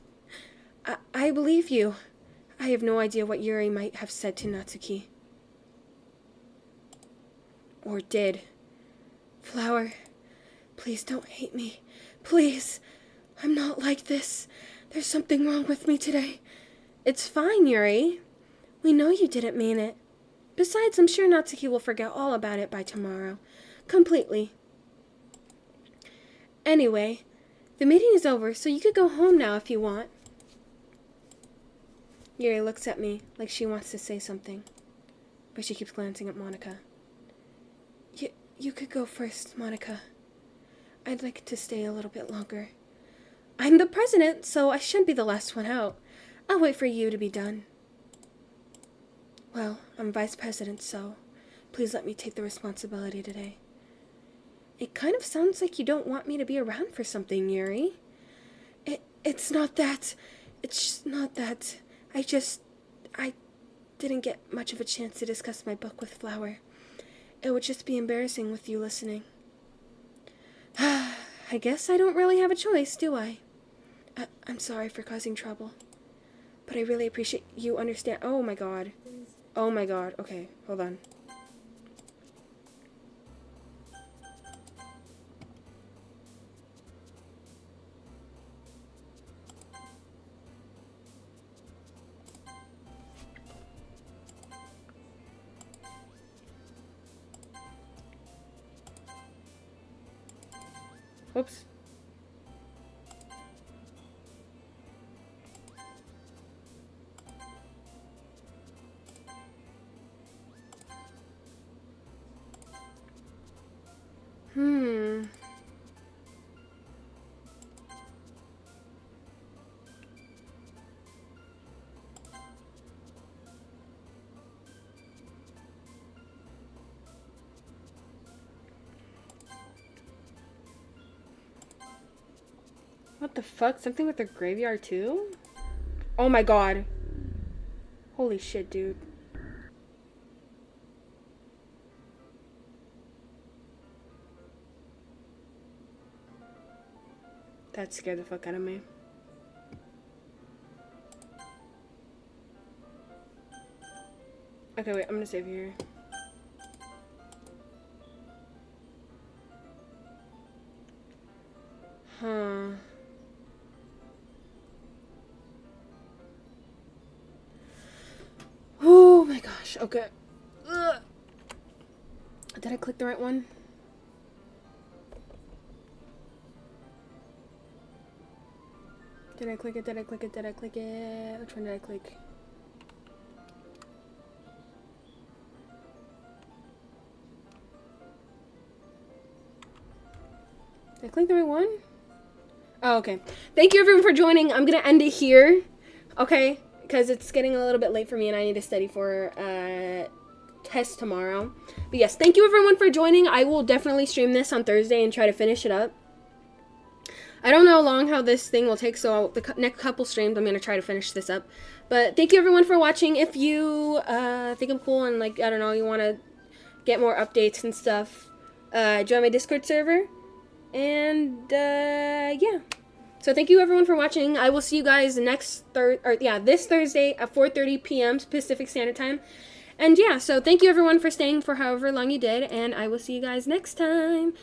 Speaker 1: I believe you. I have no idea what Yuri might have said to Natsuki. Or did. Flower, please don't hate me. Please. I'm not like this. There's something wrong with me today. It's fine, Yuri. We know you didn't mean it. Besides, I'm sure Natsuki will forget all about it by tomorrow. Completely. Anyway, the meeting is over, so you could go home now if you want. Yuri looks at me like she wants to say something, but she keeps glancing at Monica. You could go first, Monica. I'd like to stay a little bit longer. I'm the president, so I shouldn't be the last one out. I'll wait for you to be done. Well, I'm vice president, so please let me take the responsibility today. It kind of sounds like you don't want me to be around for something, Yuri. It's not that. It's just not that. I didn't get much of a chance to discuss my book with Flower. It would just be embarrassing with you listening. I guess I don't really have a choice, do I? I'm sorry for causing trouble. But I really appreciate you understand. Oh my god. Oh my god. Okay, hold on. Whoops. What the fuck? Something with the graveyard too? Oh my god. Holy shit, dude. That scared the fuck out of me. Okay, wait, I'm gonna save here. Huh. Oh my gosh, okay. Ugh. Did I click the right one? Did I click it? Did I click it? Did I click it? Which one did I click? Did I click the right one? Oh, okay. Thank you everyone for joining. I'm gonna end it here. Okay? Because it's getting a little bit late for me and I need to study for test tomorrow. But yes, thank you everyone for joining. I will definitely stream this on Thursday and try to finish it up. I don't know how long how this thing will take, so the next couple streams I'm going to try to finish this up. But thank you everyone for watching. If you think I'm cool and, like, I don't know, you want to get more updates and stuff, join my Discord server. And, yeah. So thank you everyone for watching. I will see you guys this Thursday at 4:30 p.m. Pacific Standard Time. And yeah, so thank you everyone for staying for however long you did, and I will see you guys next time.